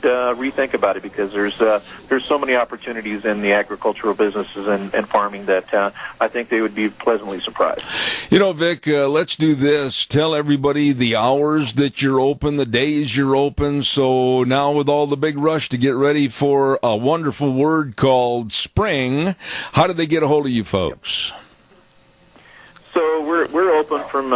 rethink about it because there's so many opportunities in the agricultural businesses and farming that I think they would be pleasantly surprised. Vic, let's do this. Tell everybody the hours that you're open, the days you're open. So now with all the big rush to get ready for a wonderful word called spring, how do they get a hold of you folks? So we're open from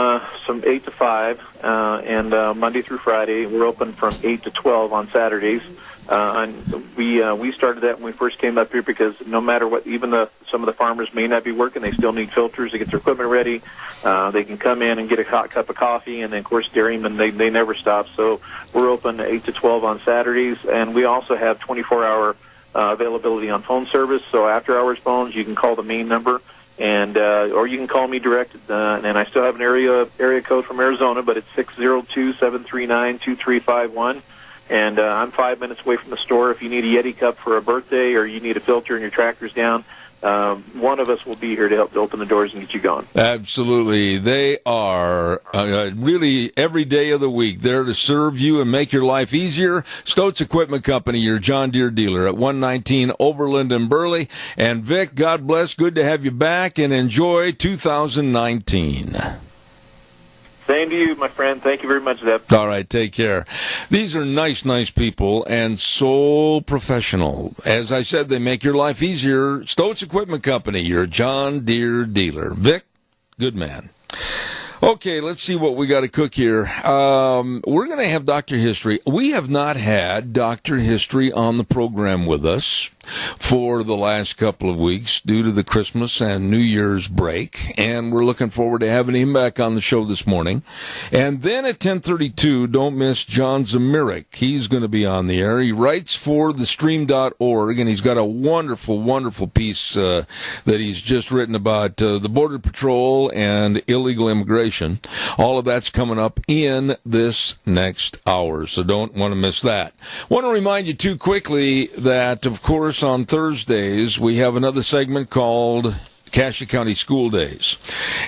8 to 5, and Monday through Friday. We're open from 8 to 12 on Saturdays. And we started that when we first came up here because no matter what, even some of the farmers may not be working, they still need filters to get their equipment ready. They can come in and get a hot cup of coffee, and then of course dairymen they never stop. So we're open 8 to 12 on Saturdays, and we also have 24-hour availability on phone service. So after hours phones, you can call the main number and or you can call me direct. And I still have an area code from Arizona, but it's 602-739-2351. And I'm 5 minutes away from the store. If you need a Yeti cup for a birthday or you need a filter and your tractor's down, one of us will be here to help open the doors and get you going. Absolutely. They are really every day of the week there to serve you and make your life easier. Stoats Equipment Company, your John Deere dealer at 119 Overland and Burley. And Vic, God bless. Good to have you back, and enjoy 2019. Same to you, my friend. Thank you very much, Zeb. All right, take care. These are nice people and so professional. As I said, they make your life easier. Stoats Equipment Company, your John Deere dealer. Vic, good man. Okay, let's see what we got to cook here. We're going to have Dr. History. We have not had Dr. History on the program with us for the last couple of weeks due to the Christmas and New Year's break, and we're looking forward to having him back on the show this morning. And then at 10:32, don't miss John Zamirik. He's going to be on the air. He writes for thestream.org, and he's got a wonderful, wonderful piece that he's just written about the Border Patrol and illegal immigration. All of that's coming up in this next hour, so don't want to miss that. Want to remind you, too, quickly that, of course, on Thursdays, we have another segment called Cassia County School Days.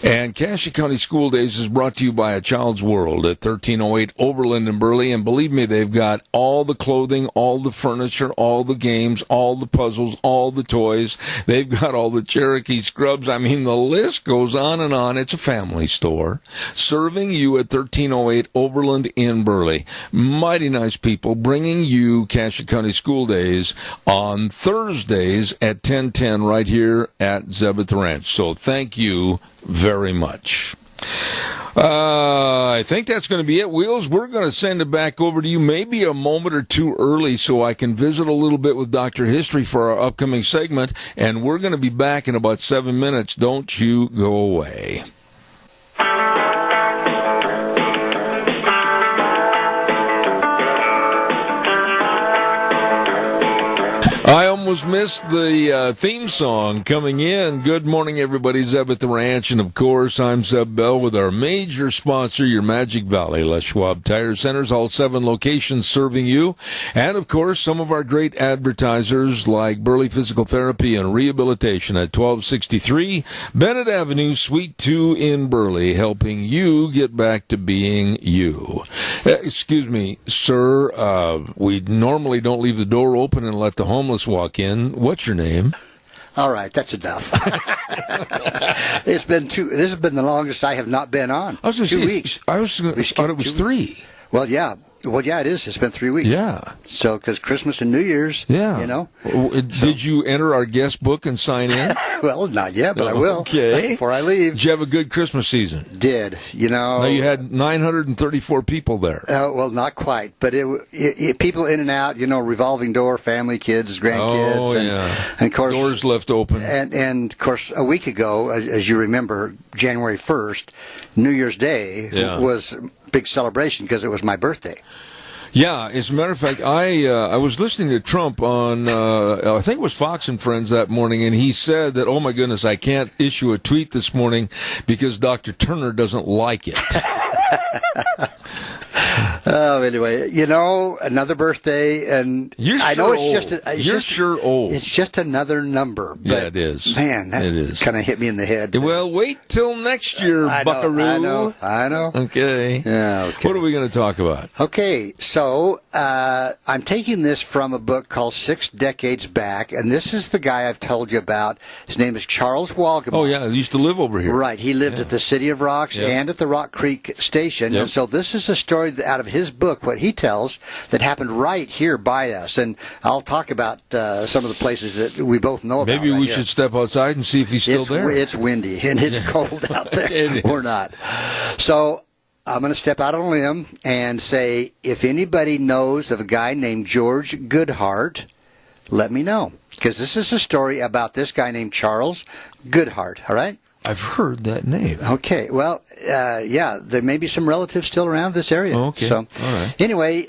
And Cassia County School Days is brought to you by A Child's World at 1308 Overland and Burley. And believe me, they've got all the clothing, all the furniture, all the games, all the puzzles, all the toys. They've got all the Cherokee scrubs. I mean, the list goes on and on. It's a family store serving you at 1308 Overland in Burley. Mighty nice people bringing you Cassia County School Days on Thursdays at 10:10 right here at Zebeth Ranch. So thank you very much. I think that's going to be it, Wheels. We're going to send it back over to you maybe a moment or two early so I can visit a little bit with Dr. History for our upcoming segment, and we're going to be back in about 7 minutes. Don't you go away. I almost missed the theme song coming in. Good morning, everybody. Zeb at the Ranch. And, of course, I'm Zeb Bell with our major sponsor, your Magic Valley, Les Schwab Tire Centers, all 7 locations serving you. And, of course, some of our great advertisers like Burley Physical Therapy and Rehabilitation at 1263 Bennett Avenue, Suite 2 in Burley, helping you get back to being you. Excuse me, sir. We normally don't leave the door open and let the homeless walk in. What's your name? All right, that's enough. This has been the longest I have not been on. I was 2 weeks. I thought it was 3. Well, yeah, it is. It's been 3 weeks. Yeah. So, because Christmas and New Year's, yeah. you know. Did you enter our guest book and sign in? Well, not yet, but I will. Okay. Before I leave. Did you have a good Christmas season? Did. You know. No, you had 934 people there. Well, not quite, but it people in and out, you know, revolving door, family, kids, grandkids. Oh, and of course, doors left open. And, of course, a week ago, as you remember, January 1st, New Year's Day was a big celebration because it was my birthday. Yeah, as a matter of fact, I was listening to Trump on, I think it was Fox and Friends that morning, and he said that, oh my goodness, I can't issue a tweet this morning because Dr. Turner doesn't like it. Oh, anyway, you know, another birthday, and I know it's sure old. It's just another number. But, yeah, it is. Man, that kind of hit me in the head. Well, wait till next year, buckaroo. I know. Okay. Yeah. Okay. What are we going to talk about? Okay, so I'm taking this from a book called 6 Decades Back, and this is the guy I've told you about. His name is Charles Walgamon. Oh, yeah, he used to live over here. Right, he lived at the City of Rocks and at the Rock Creek Station, and so this is a story out of his book, what he tells, that happened right here by us, and I'll talk about some of the places that we both know about. Maybe we should step outside and see if he's still there. It's windy, and it's cold out there. Or not. So I'm going to step out on a limb and say, if anybody knows of a guy named George Goodhart, let me know. Because this is a story about this guy named Charles Goodhart, all right? I've heard that name. Okay, well, yeah, there may be some relatives still around this area. Okay, So, all right. Anyway,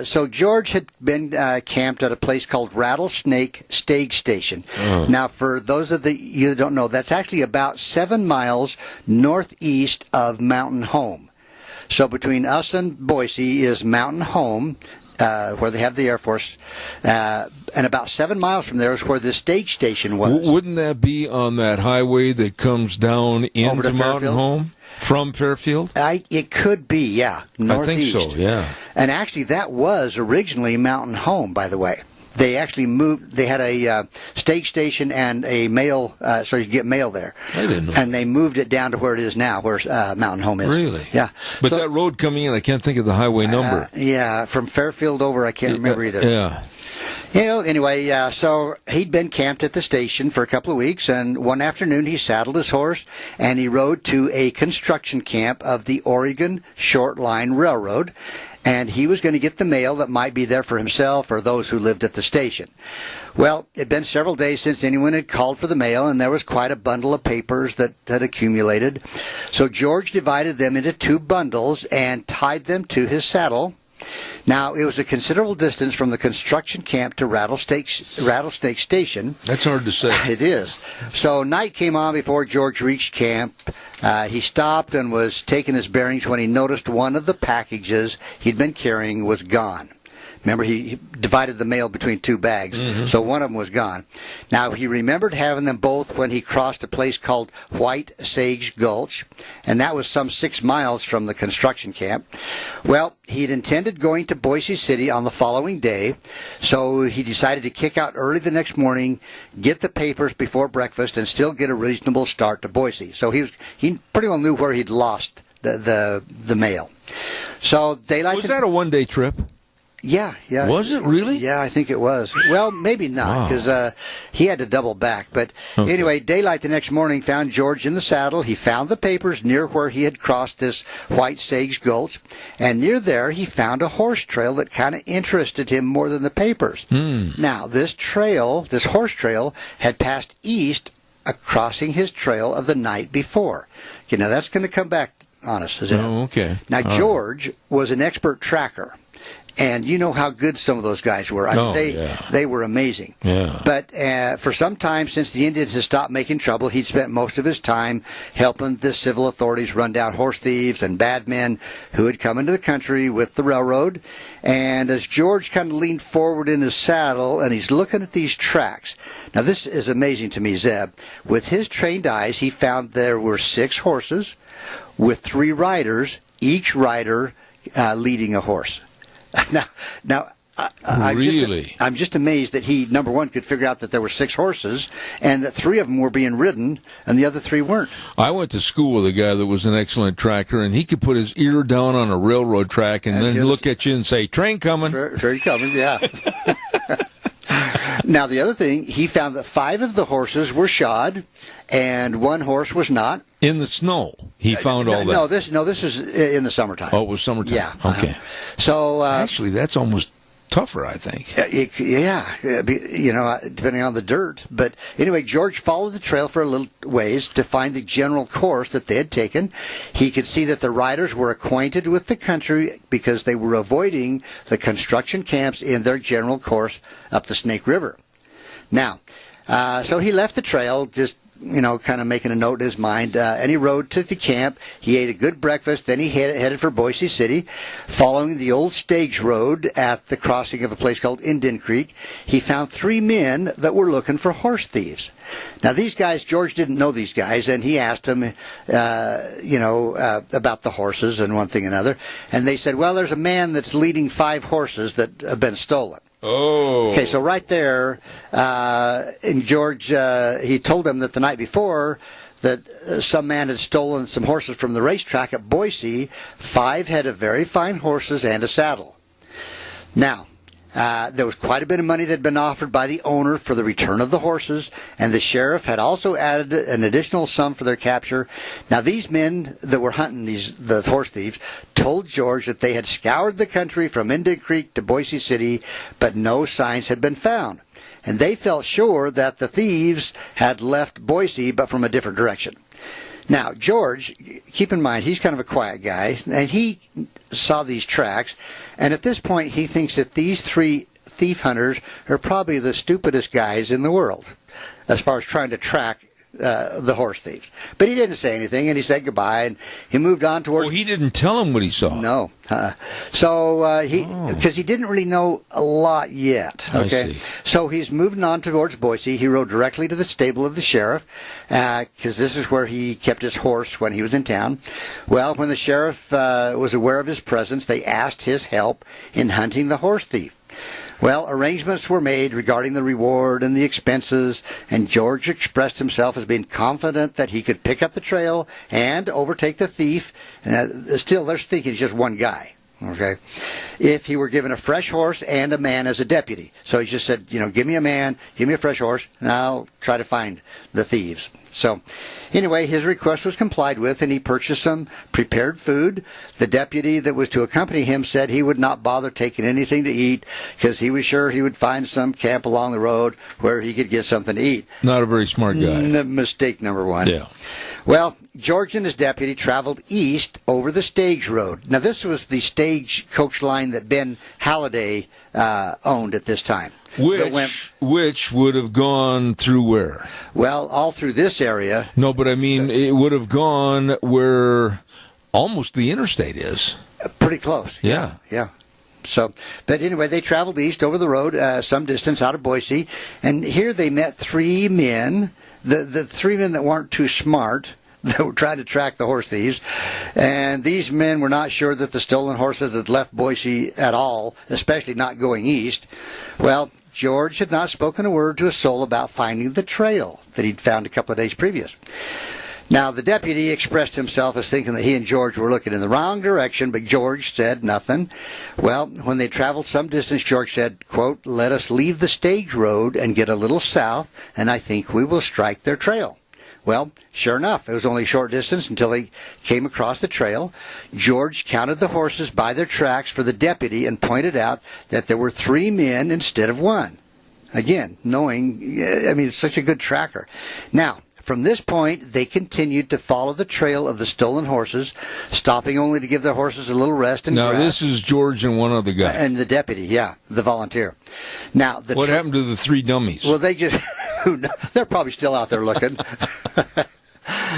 so George had been camped at a place called Rattlesnake Stage Station. Oh. Now, for those of you that don't know, that's actually about 7 miles northeast of Mountain Home. So between us and Boise is Mountain Home, where they have the Air Force, and about 7 miles from there is where the stage station was. Wouldn't that be on that highway that comes down Over to into Mountain Fairfield? Home from Fairfield? It could be, yeah, northeast. I think so, yeah. And actually, that was originally Mountain Home, by the way. They actually moved. They had a stage station and a mail, so you could get mail there. I didn't know. And they moved it down to where it is now, where Mountain Home is. Really? Yeah. But So- that road coming in, I can't think of the highway number. Yeah, from Fairfield over, I can't remember either. Yeah. Yeah, anyway, so he'd been camped at the station for a couple of weeks, and one afternoon he saddled his horse and he rode to a construction camp of the Oregon Short Line Railroad, and he was going to get the mail that might be there for himself or those who lived at the station. Well, it had been several days since anyone had called for the mail, and there was quite a bundle of papers that had accumulated. So George divided them into 2 bundles and tied them to his saddle. Now, it was a considerable distance from the construction camp to Rattlesnake Station. That's hard to say. It is. So night came on before George reached camp. He stopped and was taking his bearings when he noticed one of the packages he'd been carrying was gone. Remember, he divided the mail between 2 bags, so one of them was gone. Now, he remembered having them both when he crossed a place called White Sage Gulch, and that was some 6 miles from the construction camp. Well, he'd intended going to Boise City on the following day, so he decided to kick out early the next morning, get the papers before breakfast, and still get a reasonable start to Boise. So he pretty well knew where he'd lost the mail. So daylight. Was that a one-day trip? Yeah. Was it really? Yeah, I think it was. Well, maybe not, because he had to double back. But anyway, daylight the next morning found George in the saddle. He found the papers near where he had crossed this White Sage Gulch, and near there he found a horse trail that kind of interested him more than the papers. Now, this horse trail, had passed east, crossing his trail of the night before. Okay, now that's going to come back on us, is it? Oh, okay. Now, George was an expert tracker. And you know how good some of those guys were. I mean, they were amazing. Yeah. But for some time, since the Indians had stopped making trouble, he'd spent most of his time helping the civil authorities run down horse thieves and bad men who had come into the country with the railroad. And as George kind of leaned forward in his saddle and he's looking at these tracks. Now, this is amazing to me, Zeb. With his trained eyes, he found there were 6 horses with 3 riders, each rider leading a horse. Now, I'm just amazed that he, number one, could figure out that there were 6 horses and that 3 of them were being ridden and the other 3 weren't. I went to school with a guy that was an excellent tracker, and he could put his ear down on a railroad track and then look at you and say, "Train coming." Train coming, yeah. Now, the other thing, he found that 5 of the horses were shod and 1 horse was not. In the snow, he found all that. No, this was in the summertime. Oh, it was summertime. Yeah. Okay. So actually, that's almost tougher, I think. Depending on the dirt. But anyway, George followed the trail for a little ways to find the general course that they had taken. He could see that the riders were acquainted with the country because they were avoiding the construction camps in their general course up the Snake River. Now, so he left the trail, just kind of making a note in his mind, and he rode to the camp. He ate a good breakfast, then he headed for Boise City. Following the old stage road at the crossing of a place called Indian Creek, he found 3 men that were looking for horse thieves. Now, these guys, George didn't know these guys, and he asked them, about the horses and one thing and another. And they said, well, there's a man that's leading 5 horses that have been stolen. Oh. Okay, so right there, and George, he told them that the night before that some man had stolen some horses from the racetrack at Boise, 5 head of very fine horses and a saddle. Now, there was quite a bit of money that had been offered by the owner for the return of the horses, and the sheriff had also added an additional sum for their capture. Now, these men that were hunting the horse thieves told George that they had scoured the country from Indian Creek to Boise City, but no signs had been found. And they felt sure that the thieves had left Boise, but from a different direction. Now, George, keep in mind, he's kind of a quiet guy, and he saw these tracks, and at this point he thinks that these three thief hunters are probably the stupidest guys in the world as far as trying to track the horse thieves. But he didn't say anything, and he said goodbye, and he moved on towards... Well, he didn't tell him what he saw. No. Because he didn't really know a lot yet. Okay? I see. So he's moving on towards Boise. He rode directly to the stable of the sheriff, because this is where he kept his horse when he was in town. Well, when the sheriff was aware of his presence, they asked his help in hunting the horse thief. Well, arrangements were made regarding the reward and the expenses, and George expressed himself as being confident that he could pick up the trail and overtake the thief. Still, they're thinking he's just one guy, okay, if he were given a fresh horse and a man as a deputy. So he just said, give me a man, give me a fresh horse, and I'll try to find the thieves. So, anyway, his request was complied with, and he purchased some prepared food. The deputy that was to accompany him said he would not bother taking anything to eat because he was sure he would find some camp along the road where he could get something to eat. Not a very smart guy. Mistake number one. Yeah. Well, George and his deputy traveled east over the stage road. Now, this was the stagecoach line that Ben Halliday owned at this time. Which would have gone through where? Well, all through this area. No, but I mean, it would have gone where almost the interstate is. Pretty close. Yeah. So, but anyway, they traveled east over the road some distance out of Boise, and here they met three men, the three men that weren't too smart, that were trying to track the horse thieves. And these men were not sure that the stolen horses had left Boise at all, especially not going east. Well, George had not spoken a word to a soul about finding the trail that he'd found a couple of days previous. Now, the deputy expressed himself as thinking that he and George were looking in the wrong direction, but George said nothing. Well, when they traveled some distance, George said, quote, "Let us leave the stage road and get a little south, and I think we will strike their trail." Well, sure enough, it was only a short distance until they came across the trail. George counted the horses by their tracks for the deputy and pointed out that there were three men instead of one. Again, knowing, it's such a good tracker. Now, from this point, they continued to follow the trail of the stolen horses, stopping only to give their horses a little rest and Now, grass. this is George and one other guy. And the deputy, the volunteer. Now, what happened to the three dummies? Well, they just... they're probably still out there looking.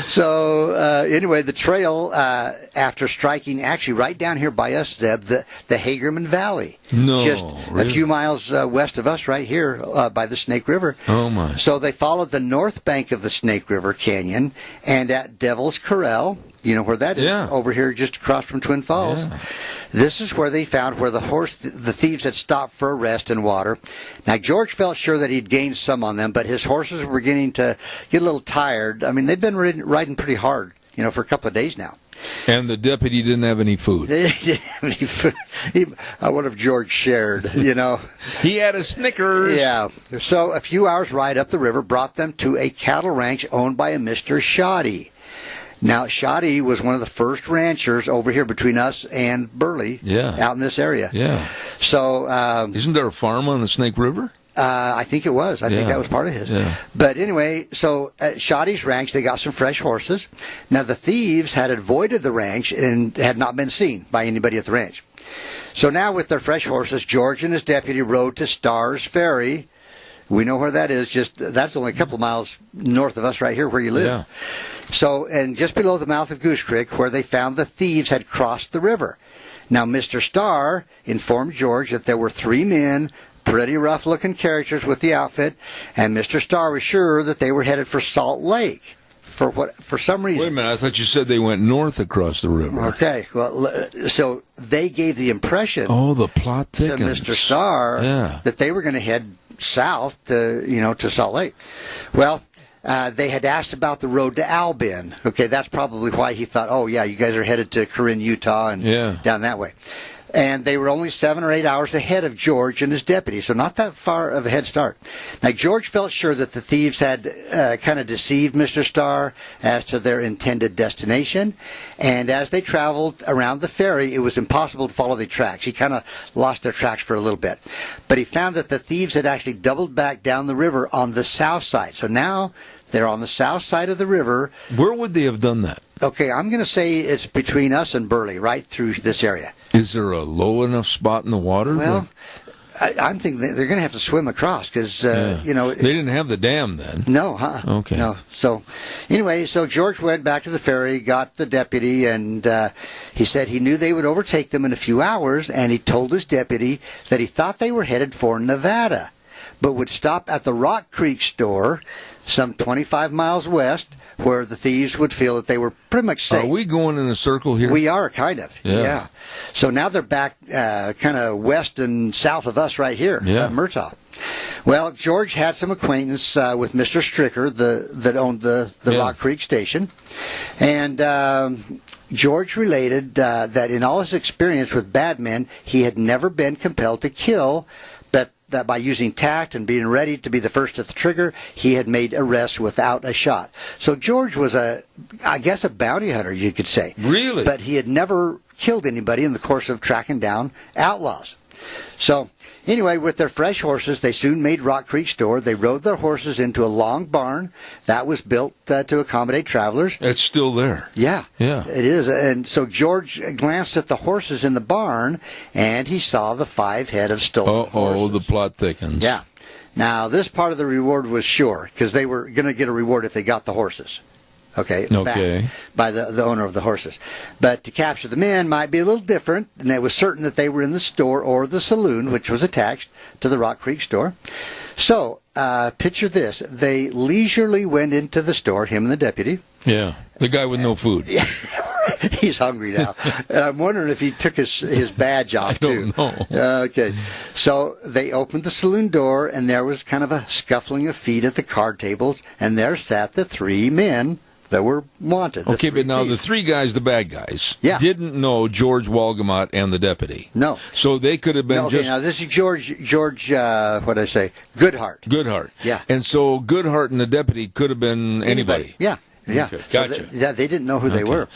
So, anyway, the trail, after striking, actually right down here by us, Zeb, the Hagerman Valley. No, just really? A few miles west of us right here by the Snake River. Oh, my. So they followed the north bank of the Snake River Canyon, and at Devil's Corral, you know where that is? Yeah. Over here just across from Twin Falls. Yeah. This is where they found where the thieves had stopped for a rest and water. Now, George felt sure that he'd gained some on them, but his horses were beginning to get a little tired. I mean, they'd been riding pretty hard, for a couple of days now. And the deputy didn't have any food. They didn't have any food. I wonder if George shared, He had a Snickers. Yeah. So a few hours' ride up the river brought them to a cattle ranch owned by a Mr. Shoddy. Now, Shoddy was one of the first ranchers over here between us and Burley, out in this area. Yeah. So, isn't there a farm on the Snake River? I think it was. I think that was part of his. Yeah. But anyway, so at Shoddy's ranch, they got some fresh horses. Now, the thieves had avoided the ranch and had not been seen by anybody at the ranch. So now, with their fresh horses, George and his deputy rode to Starr's Ferry. We know where that is. That's only a couple miles north of us right here where you live. Yeah. So, and just below the mouth of Goose Creek, where they found the thieves had crossed the river. Now, Mr. Starr informed George that there were three men, pretty rough-looking characters with the outfit, and Mr. Starr was sure that they were headed for Salt Lake. For some reason. Wait a minute, I thought you said they went north across the river. Okay, well, so they gave the impression. Oh, the plot thickens. To Mr. Starr that they were going to head south to Salt Lake. Well, they had asked about the road to Albin. Okay, that's probably why he thought, oh, yeah, you guys are headed to Corinne, Utah, and down that way. And they were only 7 or 8 hours ahead of George and his deputy, so not that far of a head start. Now, George felt sure that the thieves had kind of deceived Mr. Starr as to their intended destination, and as they traveled around the ferry, it was impossible to follow their tracks. He kind of lost their tracks for a little bit. But he found that the thieves had actually doubled back down the river on the south side. So now They're on the south side of the river. Where would they have done that? Okay, I'm going to say it's between us and Burley, right through this area. Is there a low enough spot in the water? Well, I'm thinking they're going to have to swim across because, they didn't have the dam then. No, huh? Okay. No. So, anyway, George went back to the ferry, got the deputy, and he said he knew they would overtake them in a few hours, and he told his deputy that he thought they were headed for Nevada, but would stop at the Rock Creek store some 25 miles west, where the thieves would feel that they were pretty much safe. Are we going in a circle here? We are, kind of. Yeah. So now they're back kind of west and south of us right here at Murtaugh. Well, George had some acquaintance with Mr. Stricker, that owned the Rock Creek station. And George related that in all his experience with bad men, he had never been compelled to kill, but that by using tact and being ready to be the first at the trigger, he had made arrests without a shot. So George was I guess a bounty hunter, you could say. Really? But he had never killed anybody in the course of tracking down outlaws. So, anyway, with their fresh horses, they soon made Rock Creek store. They rode their horses into a long barn that was built to accommodate travelers. It's still there. Yeah. Yeah. It is. And so George glanced at the horses in the barn, and he saw the 5 head of stolen horses. The plot thickens. Yeah. Now, this part of the reward was sure, because they were going to get a reward if they got the horses. Okay. Back by the owner of the horses. But to capture the men might be a little different, and it was certain that they were in the store or the saloon, which was attached to the Rock Creek store. So, picture this. They leisurely went into the store, him and the deputy. Yeah. The guy with no food. He's hungry now. And I'm wondering if he took his badge off, too. I don't know. Okay. So they opened the saloon door, and there was kind of a scuffling of feet at the card tables, and there sat the 3 men that were wanted. Okay, but now the 3 guys, the bad guys, didn't know George Walgamot and the deputy. No. So they could have been now this is George, what'd I say? Goodhart. Goodhart. Yeah. And so Goodhart and the deputy could have been anybody. Yeah. Yeah, okay. Gotcha. So they didn't know who they were.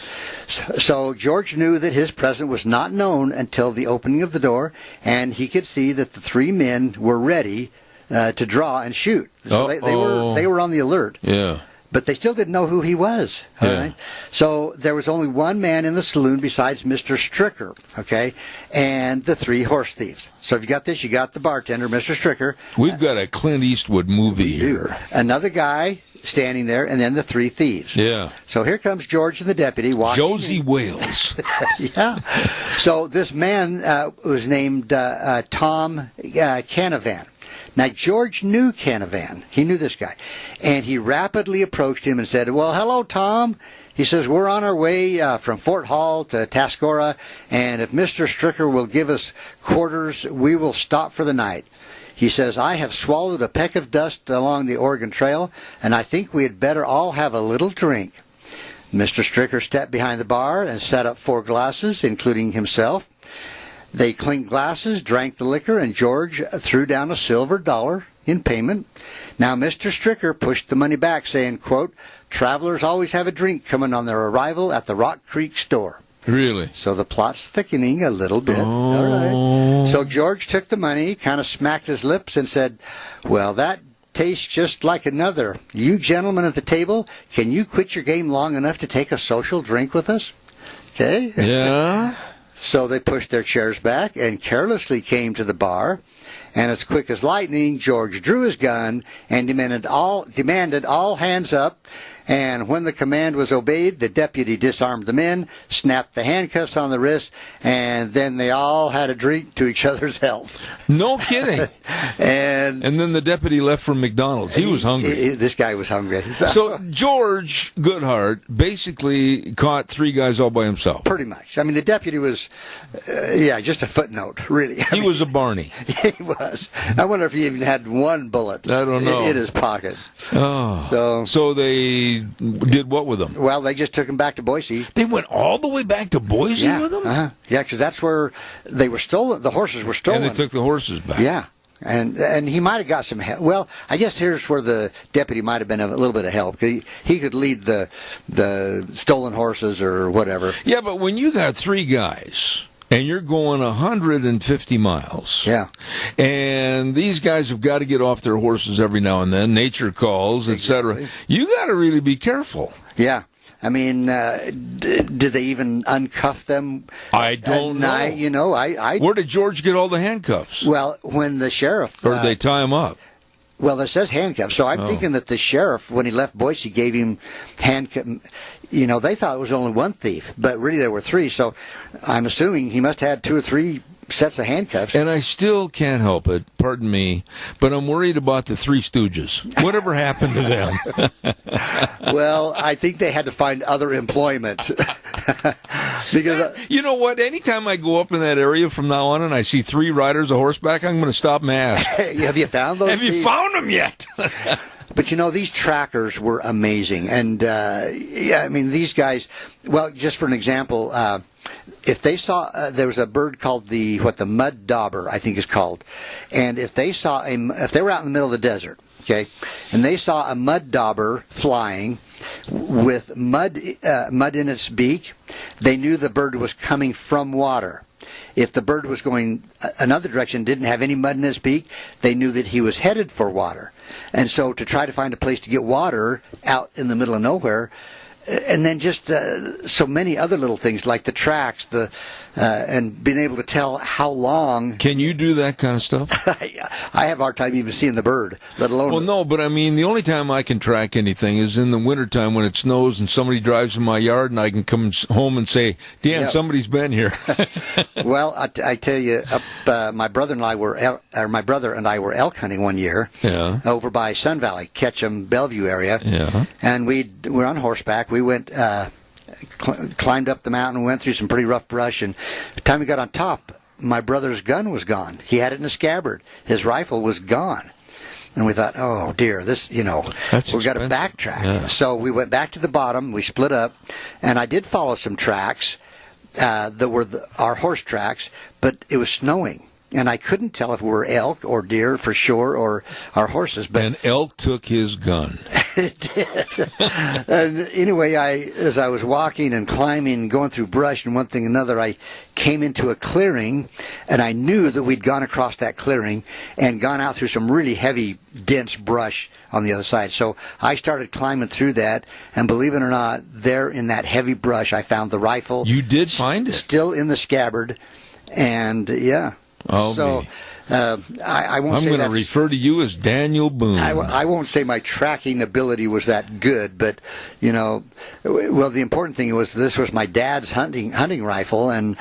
So George knew that his presence was not known until the opening of the door, and he could see that the 3 men were ready to draw and shoot. So they were on the alert. Yeah. But they still didn't know who he was. All right? So there was only one man in the saloon besides Mr. Stricker, okay, and the 3 horse thieves. So if you got this, you got the bartender, Mr. Stricker. We've got a Clint Eastwood movie here. Another guy standing there, and then the 3 thieves. Yeah. So here comes George and the deputy walking. Josie Wales. Yeah. So this man was named Tom Canavan. Now, George knew Canavan. He knew this guy. And he rapidly approached him and said, "Well, hello, Tom." He says, "We're on our way from Fort Hall to Tascora, and if Mr. Stricker will give us quarters, we will stop for the night." He says, "I have swallowed a peck of dust along the Oregon Trail, and I think we had better all have a little drink." Mr. Stricker stepped behind the bar and set up 4 glasses, including himself. They clinked glasses, drank the liquor, and George threw down a silver dollar in payment. Now, Mr. Stricker pushed the money back, saying, quote, "Travelers always have a drink coming on their arrival at the Rock Creek store." Really? So the plot's thickening a little bit. All right. So George took the money, kind of smacked his lips, and said, "Well, that tastes just like another. You gentlemen at the table, can you quit your game long enough to take a social drink with us?" Okay? Yeah. So they pushed their chairs back and carelessly came to the bar. And as quick as lightning, George drew his gun and demanded all hands up. And when the command was obeyed, the deputy disarmed the men, snapped the handcuffs on the wrists, and then they all had a drink to each other's health. No kidding. And then the deputy left from McDonald's. He was hungry. This guy was hungry. So George Goodhart basically caught 3 guys all by himself. Pretty much. I mean, the deputy was, just a footnote, really. He was a Barney. He was. I wonder if he even had 1 bullet. I don't know. In his pocket. Oh. So they did what with them? Well, they just took him back to Boise. They went all the way back to Boise with them? Yeah, because that's where they were stolen. The horses were stolen. And they took the horses back. Yeah. And he might have got some help. Well, I guess here's where the deputy might have been a little bit of help. He could lead the stolen horses or whatever. Yeah, but when you got 3 guys and you're going 150 miles. Yeah. And these guys have got to get off their horses every now and then. Nature calls, etc. You got to really be careful. Yeah. I mean, did they even uncuff them? I don't know. You know, Where did George get all the handcuffs? Well, when the sheriff... Or did they tie him up? Well, it says handcuffs, so I'm thinking that the sheriff, when he left Boise, gave him handcuffs. You know, they thought it was only one thief, but really there were three, so I'm assuming he must have had 2 or 3 sets of handcuffs. And I still can't help it, pardon me, but I'm worried about the Three Stooges. Whatever happened to them? Well, I think they had to find other employment. Because you know what? Anytime I go up in that area from now on and I see 3 riders of horseback, I'm going to stop and ask. Have you found those? Have you found them yet? But you know, these trackers were amazing. And, yeah, I mean, these guys, well, just for an example, if they saw, there was a bird called the mud dauber, I think is called. And if they were out in the middle of the desert, okay, and they saw a mud dauber flying with mud in its beak, they knew the bird was coming from water. If the bird was going another direction, didn't have any mud in his beak, they knew that he was headed for water. And so to try to find a place to get water out in the middle of nowhere, and then just so many other little things like the tracks, and being able to tell how long. Can you do that kind of stuff? I have a hard time even seeing the bird, let alone. Well, no, but I mean, the only time I can track anything is in the wintertime when it snows and somebody drives in my yard and I can come home and say, Dan, somebody's been here. Well, I tell you, my brother and I were elk hunting one year over by Sun Valley, Ketchum, Bellevue area. Yeah. And we were on horseback. We went, climbed up the mountain, went through some pretty rough brush, and by the time we got on top, my brother's gun was gone. He had it in a scabbard. His rifle was gone. And we thought, oh dear, this, we've got to backtrack. Yeah. So we went back to the bottom, we split up, and I did follow some tracks that were our horse tracks, but it was snowing. And I couldn't tell if we were elk or deer for sure, or our horses. But an elk took his gun. It did. And anyway, as I was walking and climbing, going through brush and one thing and another, I came into a clearing, and I knew that we'd gone across that clearing and gone out through some really heavy, dense brush on the other side. So I started climbing through that, and believe it or not, there in that heavy brush, I found the rifle. You did find it? Still in the scabbard, and yeah. Oh, so I won't I'm say going to refer to you as Daniel Boone. I won't say my tracking ability was that good, but well, the important thing was this was my dad's hunting rifle, and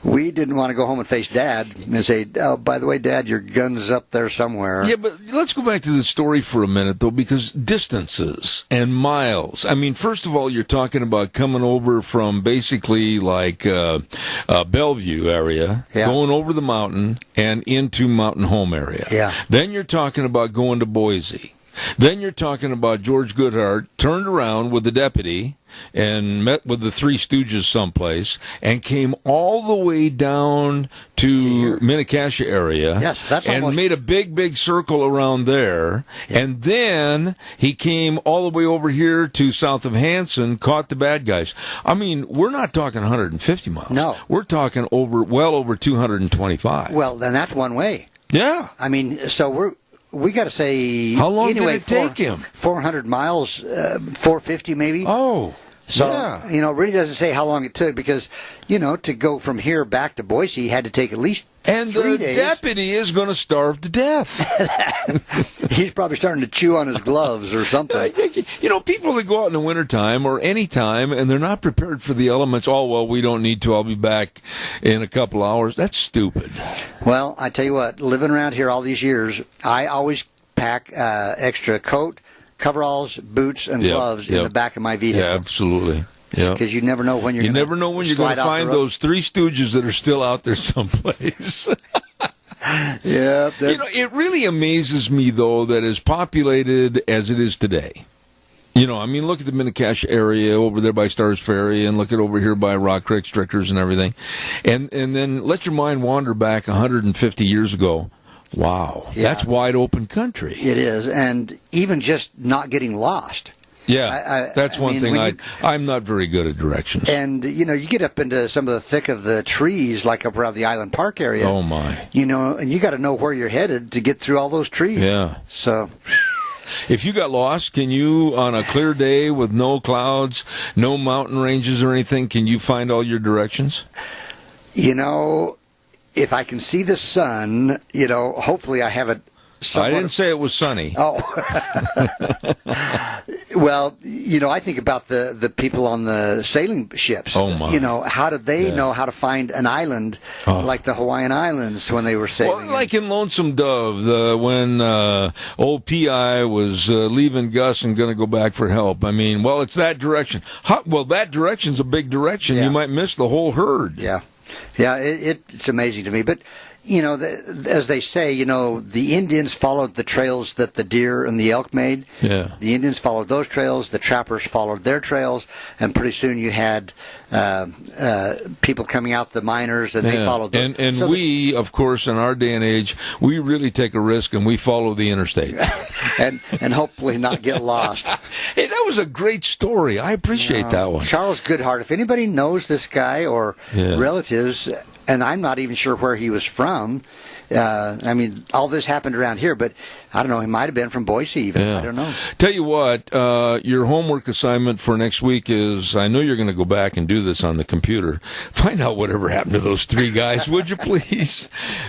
we didn't want to go home and face Dad and say, "Oh, by the way, Dad, your gun's up there somewhere." Yeah, but let's go back to the story for a minute, though, because distances and miles. I mean, first of all, you're talking about coming over from basically like Bellevue area, going over the mountain and into Mountain Home area. Yeah. Then you're talking about going to Boise. Then you're talking about George Goodhart turned around with the deputy and met with the Three Stooges someplace and came all the way down to Mini-Cassia area. Yes, that's and made a big circle around there. Yeah. And then he came all the way over here to south of Hanson, caught the bad guys. I mean, we're not talking 150 miles. No. We're talking well over 225. Well, then that's one way. Yeah. I mean, so we got to say, how long did it take him? 400 miles, 450 maybe. Oh, so yeah. It really doesn't say how long it took because to go from here back to Boise, he had to take at least 3 days. And the deputy is going to starve to death. He's probably starting to chew on his gloves or something. People that go out in the wintertime or any time and they're not prepared for the elements. Oh, well, we don't need to. I'll be back in a couple hours. That's stupid. Well, I tell you what, living around here all these years, I always pack extra coat, coveralls, boots, and gloves in the back of my vehicle. Yeah, absolutely. Yeah, because you never know when you're going to find those Three Stooges that are still out there someplace. Yeah. It really amazes me, though, that as populated as it is today, look at the Mini-Cassia area over there by Stars Ferry and look at over here by Rock Creek, Strickers and everything. And then let your mind wander back 150 years ago. Wow. Yeah. That's wide open country. It is. And even just not getting lost. Yeah, that's one thing. I'm not very good at directions. And, you get up into some of the thick of the trees, like up around the Island Park area. Oh, my. And you got to know where you're headed to get through all those trees. Yeah. So... If you got lost, can you, on a clear day with no clouds, no mountain ranges or anything, can you find all your directions? If I can see the sun, hopefully I have it somewhat... I didn't say it was sunny. Oh. Well, I think about the people on the sailing ships. Oh, my. How did they know how to find an island like the Hawaiian Islands when they were sailing? Well, like in Lonesome Dove, when old P.I. was leaving Gus and going to go back for help. I mean, it's that direction. That direction's a big direction. Yeah. You might miss the whole herd. Yeah. Yeah, it's amazing to me. But, as they say, the Indians followed the trails that the deer and the elk made. Yeah. The Indians followed those trails. The trappers followed their trails. And pretty soon you had people coming out, the miners, and they followed them. And we, of course, in our day and age, we really take a risk and we follow the interstate. and hopefully not get lost. Hey, that was a great story. I appreciate that one. Charles Goodhart, if anybody knows this guy or relatives... And I'm not even sure where he was from. All this happened around here, but I don't know. He might have been from Boise even. Yeah. I don't know. Tell you what, your homework assignment for next week is, I know you're going to go back and do this on the computer. Find out whatever happened to those three guys, would you please?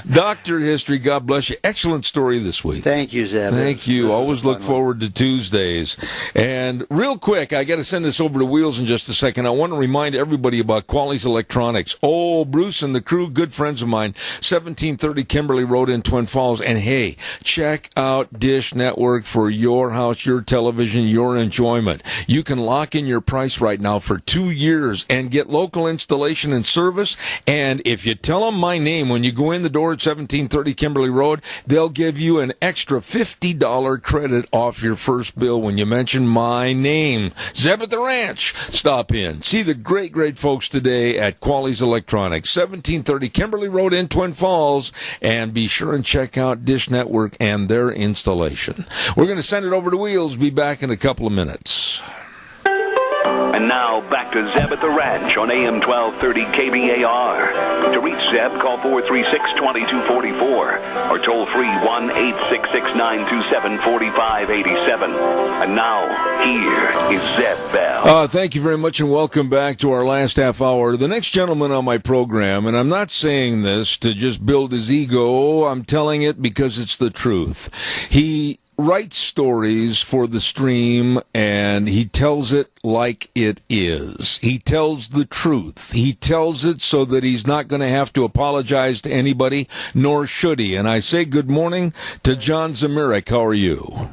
Doctor History, God bless you. Excellent story this week. Thank you, Zeb. Thank you. Always look forward to Tuesdays. And real quick, I got to send this over to Wheels in just a second. I want to remind everybody about Quality's Electronics. Oh, Bruce and the crew, good friends of mine, 1730 Kimberly Road in Twin Falls. And hey, check out Dish Network for your house, your television, your enjoyment. You can lock in your price right now for 2 years and get local installation and service. And if you tell them my name when you go in the door at 1730 Kimberly Road, they'll give you an extra $50 credit off your first bill when you mention my name. Zeb at the Ranch. Stop in. See the great, great folks today at Quality's Electronics, 1730 Kimberly Road in Twin Falls. And be sure and check out Dish Network and their installation. We're going to send it over to Wheels. Be back in a couple of minutes. And now, back to Zeb at the Ranch on AM 1230 KBAR. To reach Zeb, call 436-2244 or toll free 1-866-927-4587. And now, here is Zeb Bell. Thank you very much and welcome back to our last half hour. The next gentleman on my program, and I'm not saying this to just build his ego, I'm telling it because it's the truth. He writes stories for the stream, and he tells it like it is. He tells the truth. He tells it so that he's not going to have to apologize to anybody, nor should he. And I say good morning to John Zamirak. How are you?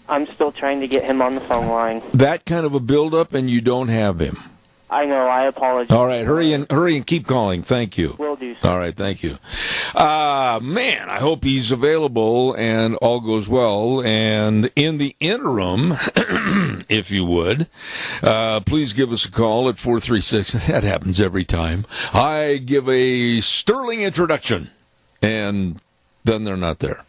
I'm still trying to get him on the phone line. That kind of a build-up, and you don't have him. I know. I apologize. All right, hurry and keep calling. Thank you. Will do, sir. All right, thank you. Man, I hope he's available and all goes well. And in the interim, if you would, please give us a call at 436. That happens every time. I give a sterling introduction, and then they're not there.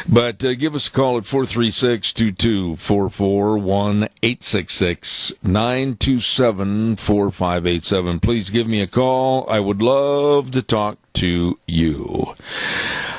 But give us a call at 436-2244, 1-866-927-4587. Please give me a call. I would love to talk to you.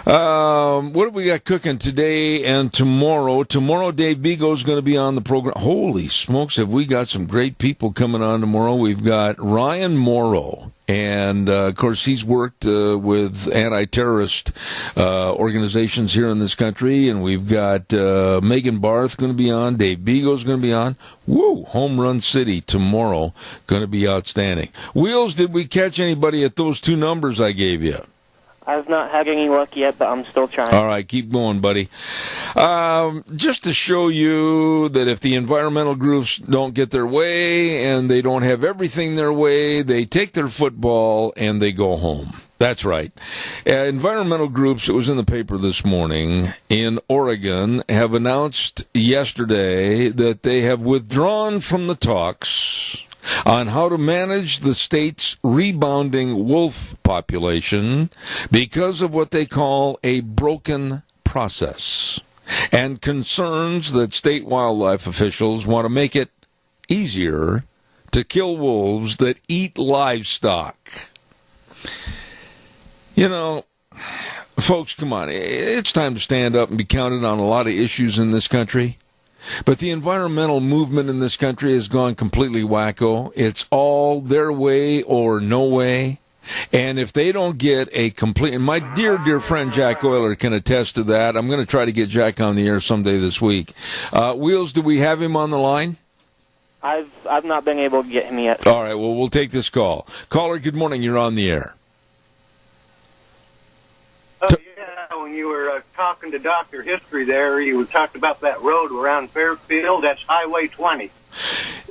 What have we got cooking today and tomorrow? Tomorrow, Dave Bego's going to be on the program. Holy smokes, have we got some great people coming on tomorrow. We've got Ryan Morrow. And, of course, he's worked with anti-terrorist organizations here in this country. And we've got Megan Barth going to be on. Dave Bego's going to be on. Woo! Home Run City tomorrow. Going to be outstanding. Wheels, did we catch anybody at those two numbers I gave you? I've not had any luck yet, but I'm still trying. All right, keep going, buddy. Just to show you that if the environmental groups don't get their way and they don't have everything their way, they take their football and they go home. That's right. Environmental groups, it was in the paper this morning, in Oregon, have announced yesterday that they have withdrawn from the talks on how to manage the state's rebounding wolf population because of what they call a broken process. and concerns that state wildlife officials want to make it easier to kill wolves that eat livestock. You know, folks, come on. It's time to stand up and be counted on a lot of issues in this country. But the environmental movement in this country has gone completely wacko. It's all their way or no way. And if they don't get a complete, and my dear, dear friend Jack Euler can attest to that. I'm going to try to get Jack on the air someday this week. Wheels, do we have him on the line? I've not been able to get him yet. All right, well, we'll take this call. Caller, good morning. You're on the air. Oh, yeah, when you were talking to Dr. History there, you talked about that road around Fairfield. That's Highway 20.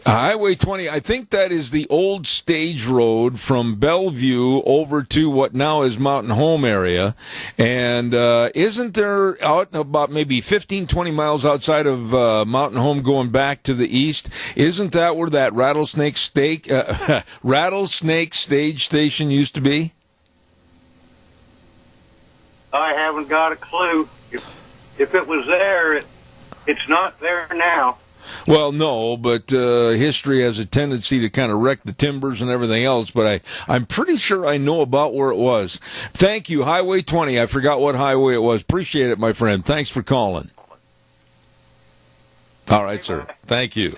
Highway 20, I think that is the old stage road from Bellevue over to what now is Mountain Home area. And isn't there out about maybe 15, 20 miles outside of Mountain Home going back to the east? Isn't that where that rattlesnake stage station used to be? I haven't got a clue. If it was there, it's not there now. Well, no, but history has a tendency to kind of wreck the timbers and everything else, but I'm pretty sure I know about where it was. Thank you, Highway 20. I forgot what highway it was. Appreciate it, my friend. Thanks for calling. All right, sir. Thank you.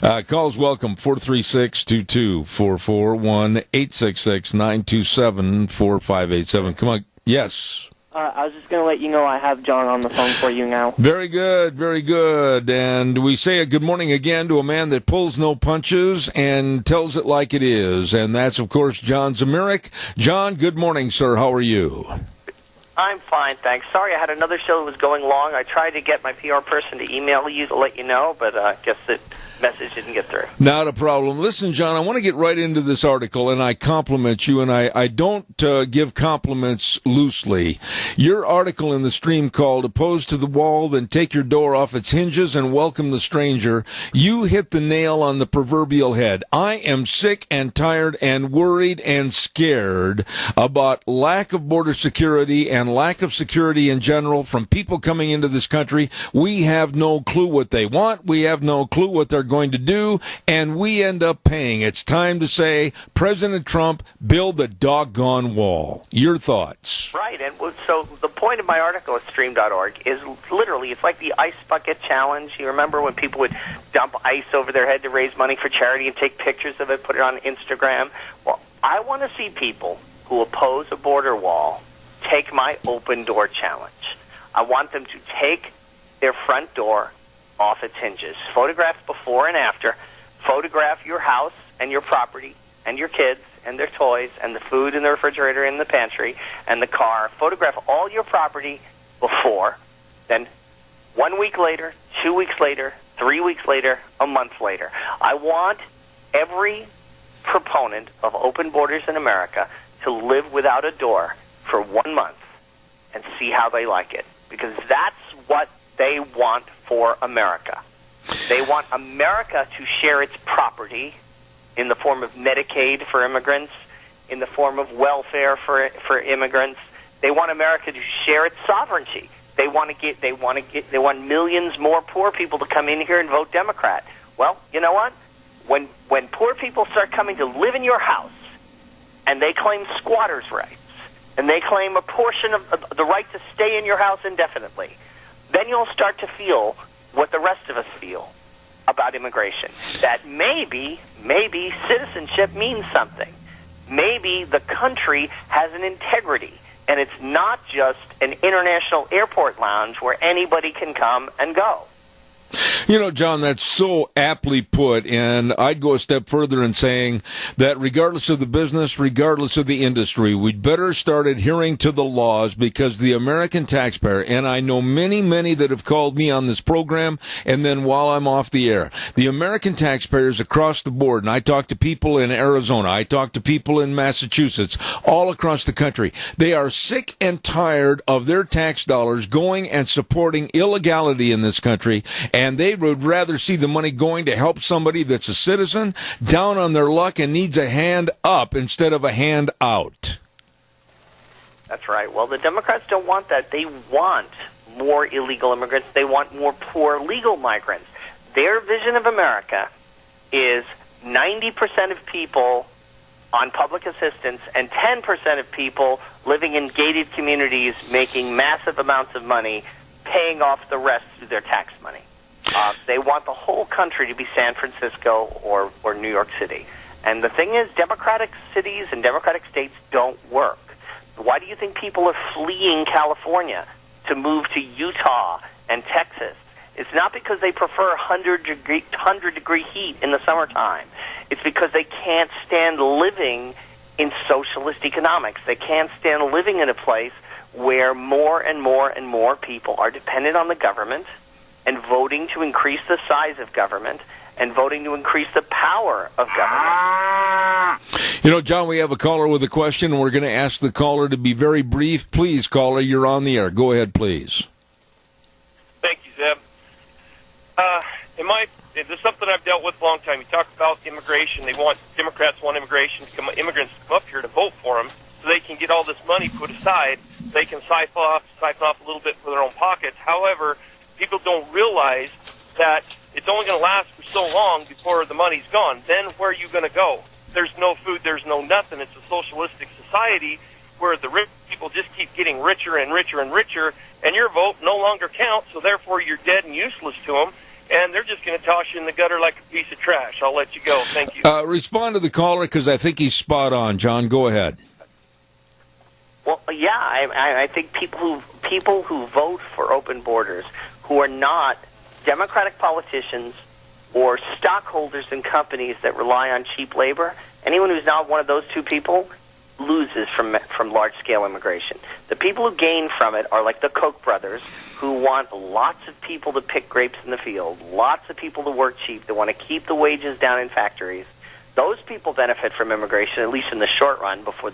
Calls welcome, 436-2244, 1-866-927-4587. Come on. Yes. I was just going to let you know I have John on the phone for you now. Very good, very good. And we say a good morning again to a man that pulls no punches and tells it like it is. And that's, of course, John Zemerick. John, good morning, sir. How are you? I'm fine, thanks. Sorry, I had another show that was going long. I tried to get my PR person to email you to let you know, but I guess the message didn't get through. Not a problem. Listen, John, I want to get right into this article, and I compliment you, and I don't give compliments loosely. Your article in the stream called Opposed to the Wall, Then Take Your Door Off Its Hinges and Welcome the Stranger. You hit the nail on the proverbial head. I am sick and tired and worried and scared about lack of border security and lack of security in general from people coming into this country. We have no clue what they want. We have no clue what they're going to do, and we end up paying. It's time to say, President Trump, build the doggone wall. Your thoughts? Right, and so the point of my article at stream.org is literally, it's like the ice bucket challenge. You remember when people would dump ice over their head to raise money for charity and take pictures of it, put it on Instagram? Well, I want to see people who oppose a border wall take my open door challenge. I want them to take their front door off its hinges. Photograph before and after. Photograph your house and your property and your kids and their toys and the food in the refrigerator in the pantry and the car. Photograph all your property before. Then 1 week later, 2 weeks later, 3 weeks later, a month later. I want every proponent of open borders in America to live without a door for 1 month and see how they like it. Because that's what they want for America. They want America to share its property in the form of Medicaid for immigrants, in the form of welfare for immigrants. They want America to share its sovereignty. They want millions more poor people to come in here and vote Democrat. Well, you know what? When poor people start coming to live in your house and they claim squatters' rights and they claim a portion of the right to stay in your house indefinitely, then you'll start to feel what the rest of us feel about immigration. That maybe citizenship means something. Maybe the country has an integrity, and it's not just an international airport lounge where anybody can come and go. You know, John, that's so aptly put, and I'd go a step further in saying that regardless of the business, regardless of the industry, we'd better start adhering to the laws, because the American taxpayer, and I know many, many that have called me on this program, and then while I'm off the air, the American taxpayers across the board, and I talk to people in Arizona, I talk to people in Massachusetts, all across the country, they are sick and tired of their tax dollars going and supporting illegality in this country, and they would rather see the money going to help somebody that's a citizen, down on their luck, and needs a hand up instead of a hand out. That's right. Well, the Democrats don't want that. They want more illegal immigrants. They want more poor legal migrants. Their vision of America is 90% of people on public assistance and 10% of people living in gated communities making massive amounts of money, paying off the rest through their tax money. They want the whole country to be San Francisco or New York City. And the thing is, democratic cities and democratic states don't work. Why do you think people are fleeing California to move to Utah and Texas? It's not because they prefer 100-degree heat in the summertime. It's because they can't stand living in socialist economics. They can't stand living in a place where more and more and more people are dependent on the government and voting to increase the size of government and voting to increase the power of government. You know, John, we have a caller with a question, and we're going to ask the caller to be very brief. Please, caller, you're on the air. Go ahead, please. Thank you, Zeb. This is something I've dealt with a long time. You talk about immigration. Democrats want immigrants to come up here to vote for them so they can get all this money put aside. They can siphon off a little bit for their own pockets. However, people don't realize that it's only going to last for so long before the money's gone. Then where are you going to go? There's no food. There's no nothing. It's a socialistic society where the rich people just keep getting richer and richer and richer, and your vote no longer counts, so therefore you're dead and useless to them, and they're just going to toss you in the gutter like a piece of trash. I'll let you go. Thank you. Respond to the caller, because I think he's spot on. John, go ahead. Well, yeah, I think people who vote for open borders, who are not Democratic politicians or stockholders in companies that rely on cheap labor, anyone who's not one of those two people loses from large-scale immigration. The people who gain from it are like the Koch brothers, who want lots of people to pick grapes in the field, lots of people to work cheap. They want to keep the wages down in factories. Those people benefit from immigration, at least in the short run, before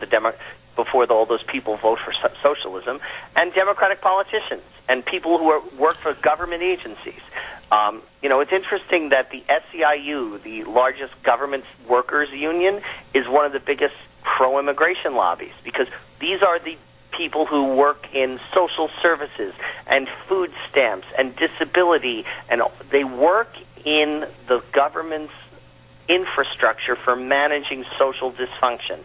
all those people vote for socialism, and Democratic politicians and people who work for government agencies. It's interesting that the SEIU, the largest government workers union, is one of the biggest pro-immigration lobbies, because these are the people who work in social services and food stamps and disability, and they work in the government's infrastructure for managing social dysfunction.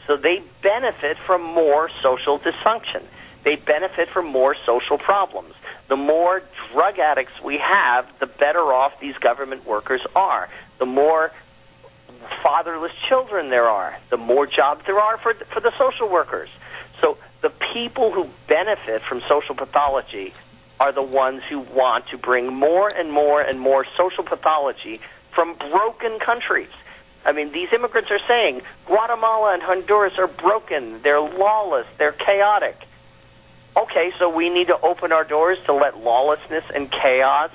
So they benefit from more social dysfunction. They benefit from more social problems. The more drug addicts we have, the better off these government workers are. The more fatherless children there are, the more jobs there are for the social workers. So the people who benefit from social pathology are the ones who want to bring more and more and more social pathology from broken countries. I mean, these immigrants are saying Guatemala and Honduras are broken, they're lawless, they're chaotic. Okay, so we need to open our doors to let lawlessness and chaos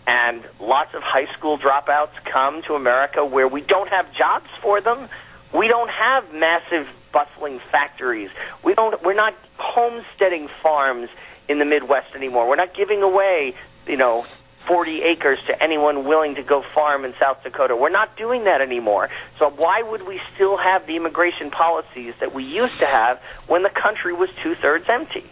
and lots of high school dropouts come to America where we don't have jobs for them. We don't have massive bustling factories. We're not homesteading farms in the Midwest anymore. We're not giving away, 40 acres to anyone willing to go farm in South Dakota. We're not doing that anymore. So why would we still have the immigration policies that we used to have when the country was two-thirds empty?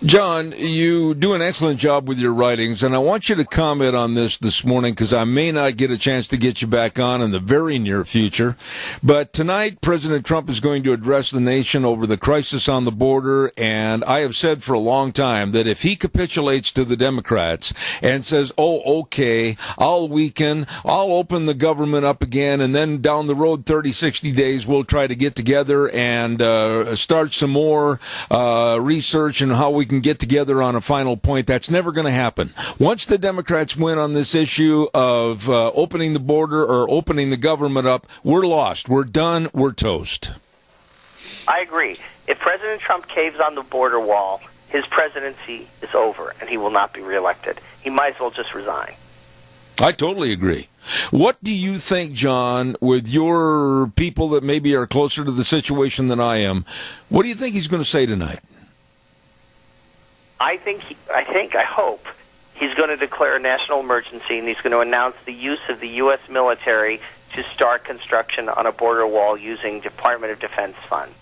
John, you do an excellent job with your writings, and I want you to comment on this morning, because I may not get a chance to get you back on in the very near future. But tonight, President Trump is going to address the nation over the crisis on the border, and I have said for a long time that if he capitulates to the Democrats and says, okay, I'll weaken, I'll open the government up again, and then down the road 30, 60 days, we'll try to get together and start some more research on how we can get together on a final point. That's never going to happen. Once the Democrats win on this issue of opening the border or opening the government up, we're lost. We're done. We're toast. I agree. If President Trump caves on the border wall, his presidency is over, and he will not be reelected. He might as well just resign. I totally agree. What do you think, John, with your people that maybe are closer to the situation than I am, what do you think he's going to say tonight? I hope he's going to declare a national emergency, and he's going to announce the use of the U.S. military to start construction on a border wall using Department of Defense funds.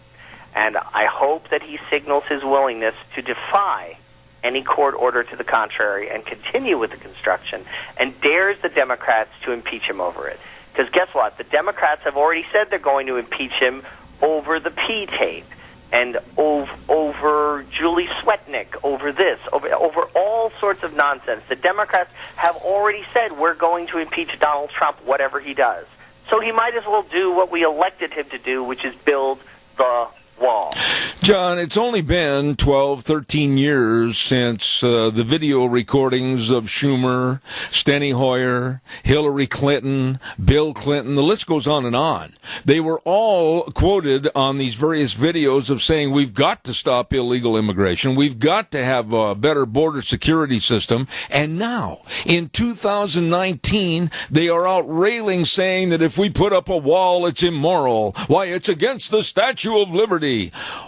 And I hope that he signals his willingness to defy any court order to the contrary and continue with the construction, and dares the Democrats to impeach him over it. Because guess what? The Democrats have already said they're going to impeach him over the P tape and over Julie Swetnick, over this, over all sorts of nonsense. The Democrats have already said we're going to impeach Donald Trump, whatever he does. So he might as well do what we elected him to do, which is build the wall. John, it's only been 12, 13 years since the video recordings of Schumer, Steny Hoyer, Hillary Clinton, Bill Clinton, the list goes on and on. They were all quoted on these various videos of saying we've got to stop illegal immigration, we've got to have a better border security system, and now, in 2019, they are out railing saying that if we put up a wall, it's immoral. Why, it's against the Statue of Liberty.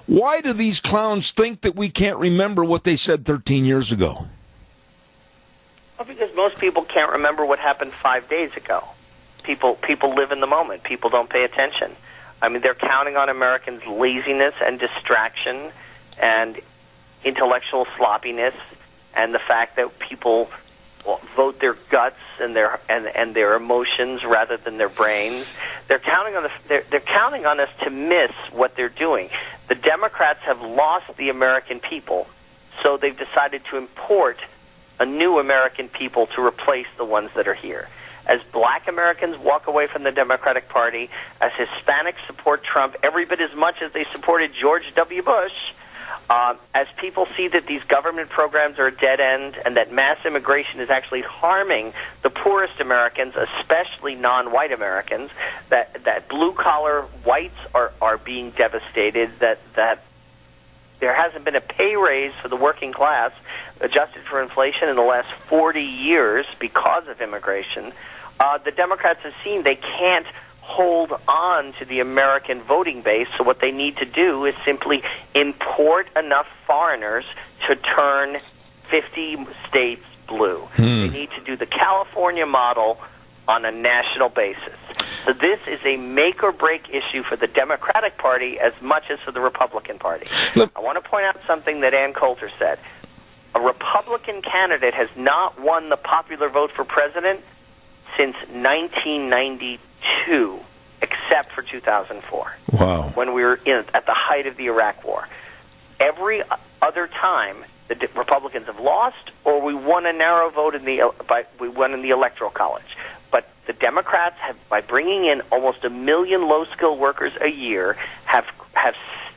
Why do these clowns think that we can't remember what they said 13 years ago? Well, because most people can't remember what happened 5 days ago. People live in the moment. People don't pay attention. I mean, they're counting on Americans' laziness and distraction and intellectual sloppiness and the fact that people vote their guts and their emotions rather than their brains. They're counting on us to miss what they're doing. The Democrats have lost the American people, so they've decided to import a new American people to replace the ones that are here. As black Americans walk away from the Democratic Party, as Hispanics support Trump every bit as much as they supported George W. Bush, as people see that these government programs are a dead end and that mass immigration is actually harming the poorest Americans, especially non-white Americans, that blue-collar whites are being devastated, that there hasn't been a pay raise for the working class adjusted for inflation in the last 40 years because of immigration, the Democrats have seen they can't hold on to the American voting base, so what they need to do is simply import enough foreigners to turn 50 states blue. They need to do the California model on a national basis. So this is a make-or-break issue for the Democratic Party as much as for the Republican Party. I want to point out something that Ann Coulter said. A Republican candidate has not won the popular vote for president since 1992, except for 2004. Wow. When we were at the height of the Iraq War. Every other time, the Republicans have lost, or we won a narrow vote we won in the Electoral College. But the Democrats have, by bringing in almost 1 million low-skilled workers a year, have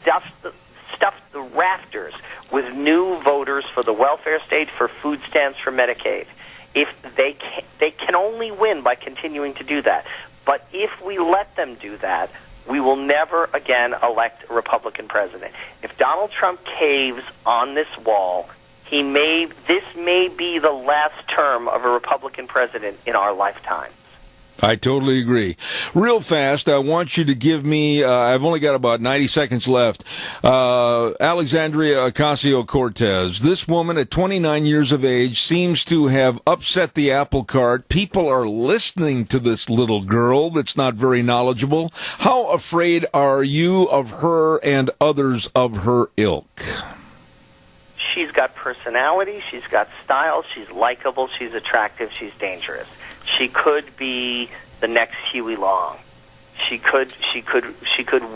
stuffed the rafters with new voters for the welfare state, for food stamps, for Medicaid. If they can only win by continuing to do that. But if we let them do that, we will never again elect a Republican president. If Donald Trump caves on this wall, this may be the last term of a Republican president in our lifetime. I totally agree. Real fast, I want you to give me, I've only got about 90 seconds left, Alexandria Ocasio-Cortez. This woman at 29 years of age seems to have upset the apple cart. People are listening to this little girl that's not very knowledgeable. How afraid are you of her and others of her ilk? She's got personality, she's got style, she's likable, she's attractive, she's dangerous. She could be the next Huey Long. She could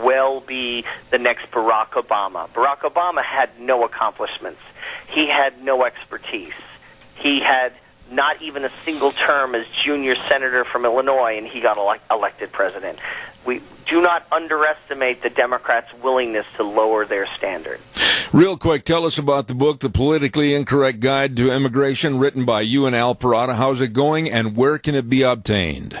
well be the next Barack Obama. Barack Obama had no accomplishments. He had no expertise. He had not even a single term as junior senator from Illinois, and he got elected president. We do not underestimate the Democrats' willingness to lower their standard. Real quick, tell us about the book, The Politically Incorrect Guide to Immigration, written by you and Al Parada. How's it going, and where can it be obtained?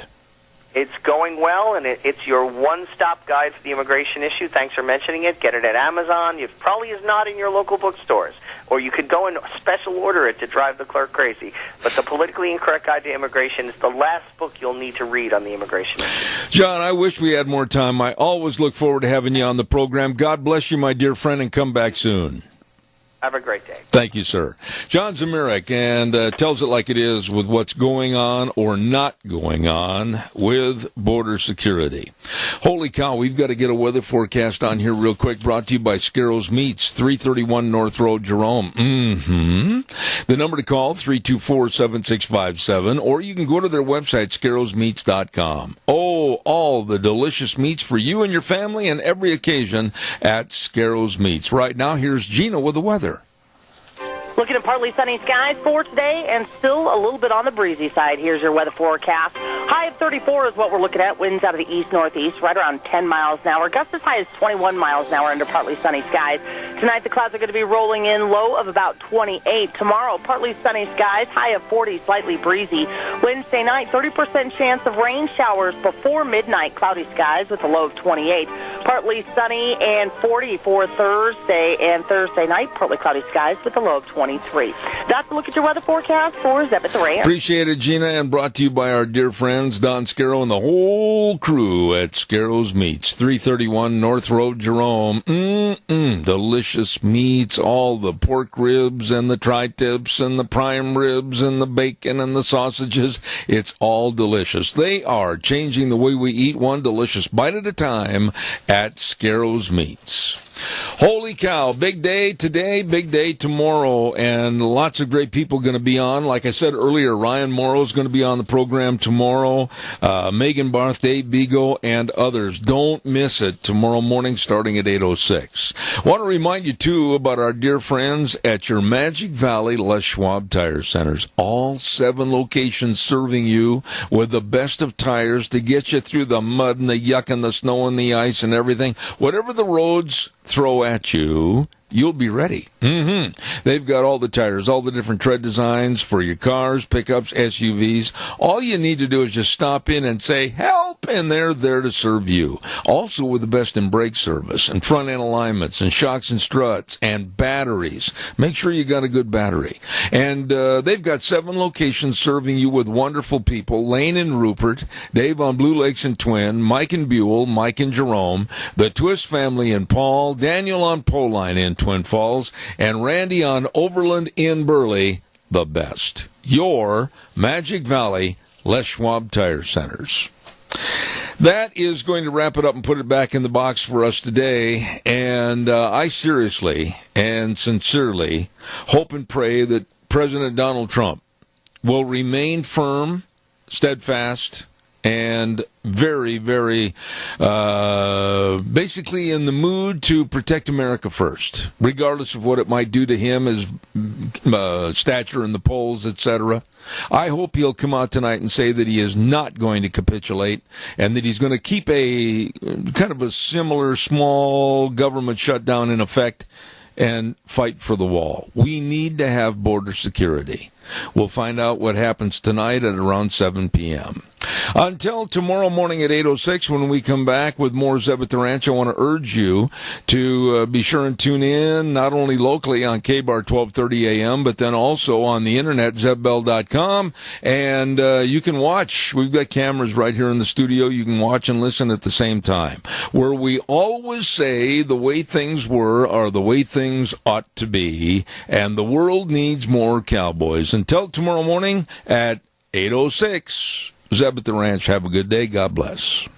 It's going well, and it's your one-stop guide for the immigration issue. Thanks for mentioning it. Get it at Amazon. It probably is not in your local bookstores. Or you could go and special order it to drive the clerk crazy. But The Politically Incorrect Guide to Immigration is the last book you'll need to read on the immigration issue. John, I wish we had more time. I always look forward to having you on the program. God bless you, my dear friend, and come back soon. Have a great day. Thank you, sir. John Zamirak, and tells it like it is with what's going on or not going on with border security. Holy cow, we've got to get a weather forecast on here real quick, brought to you by Scarrows Meats, 331 North Road, Jerome. The number to call, 324-7657, or you can go to their website, scarrowsmeats.com. Oh, all the delicious meats for you and your family and every occasion at Scarrows Meats. Right now, here's Gina with the weather. Looking at partly sunny skies for today and still a little bit on the breezy side. Here's your weather forecast. High of 34 is what we're looking at. Winds out of the east-northeast, right around 10 miles an hour. Gusts as high as 21 miles an hour under partly sunny skies. Tonight, the clouds are going to be rolling in, low of about 28. Tomorrow, partly sunny skies, high of 40, slightly breezy. Wednesday night, 30% chance of rain showers before midnight. Cloudy skies with a low of 28. Partly sunny and 40 for Thursday, and Thursday night, partly cloudy skies with a low of 23. That's a look at your weather forecast for Zeb at the Ranch. Appreciate it, Gina, and brought to you by our dear friends Don Scarrow and the whole crew at Scarrows Meats, 331 North Road, Jerome. Delicious meats, all the pork ribs and the tri-tips and the prime ribs and the bacon and the sausages. It's all delicious. They are changing the way we eat, one delicious bite at a time at Scarrows Meats. Holy cow, big day today, big day tomorrow, and lots of great people going to be on. Like I said earlier, Ryan Morrow's going to be on the program tomorrow, Megan Barth, Dave Bigo, and others. Don't miss it tomorrow morning starting at 8:06. Want to remind you, too, about our dear friends at your Magic Valley Les Schwab Tire Centers. All 7 locations serving you with the best of tires to get you through the mud and the yuck and the snow and the ice and everything. Whatever the roads throw at you, you'll be ready. They've got all the tires, all the different tread designs for your cars, pickups, SUVs. All you need to do is just stop in and say, help, and they're there to serve you. Also with the best in brake service and front-end alignments and shocks and struts and batteries. Make sure you got a good battery. And they've got 7 locations serving you with wonderful people. Lane and Rupert, Dave on Blue Lakes and Twin, Mike and Buell, Mike and Jerome, the Twist family in Paul, Daniel on Poline in Twin Falls, and Randy on Overland in Burley, the best. Your Magic Valley Les Schwab Tire Centers. That is going to wrap it up and put it back in the box for us today. And I seriously and sincerely hope and pray that President Donald Trump will remain firm, steadfast, and very, very basically in the mood to protect America first, regardless of what it might do to him, his stature in the polls, etc. I hope he'll come out tonight and say that he is not going to capitulate and that he's going to keep a kind of a similar small government shutdown in effect and fight for the wall. We need to have border security. We'll find out what happens tonight at around 7 p.m. Until tomorrow morning at 8:06 when we come back with more Zeb at the Ranch, I want to urge you to be sure and tune in not only locally on KBAR 1230 AM, but then also on the internet, zebbell.com, and you can watch. We've got cameras right here in the studio. You can watch and listen at the same time, where we always say the way things were are the way things ought to be, and the world needs more cowboys. Until tomorrow morning at 8:06. Zeb at the Ranch. Have a good day. God bless.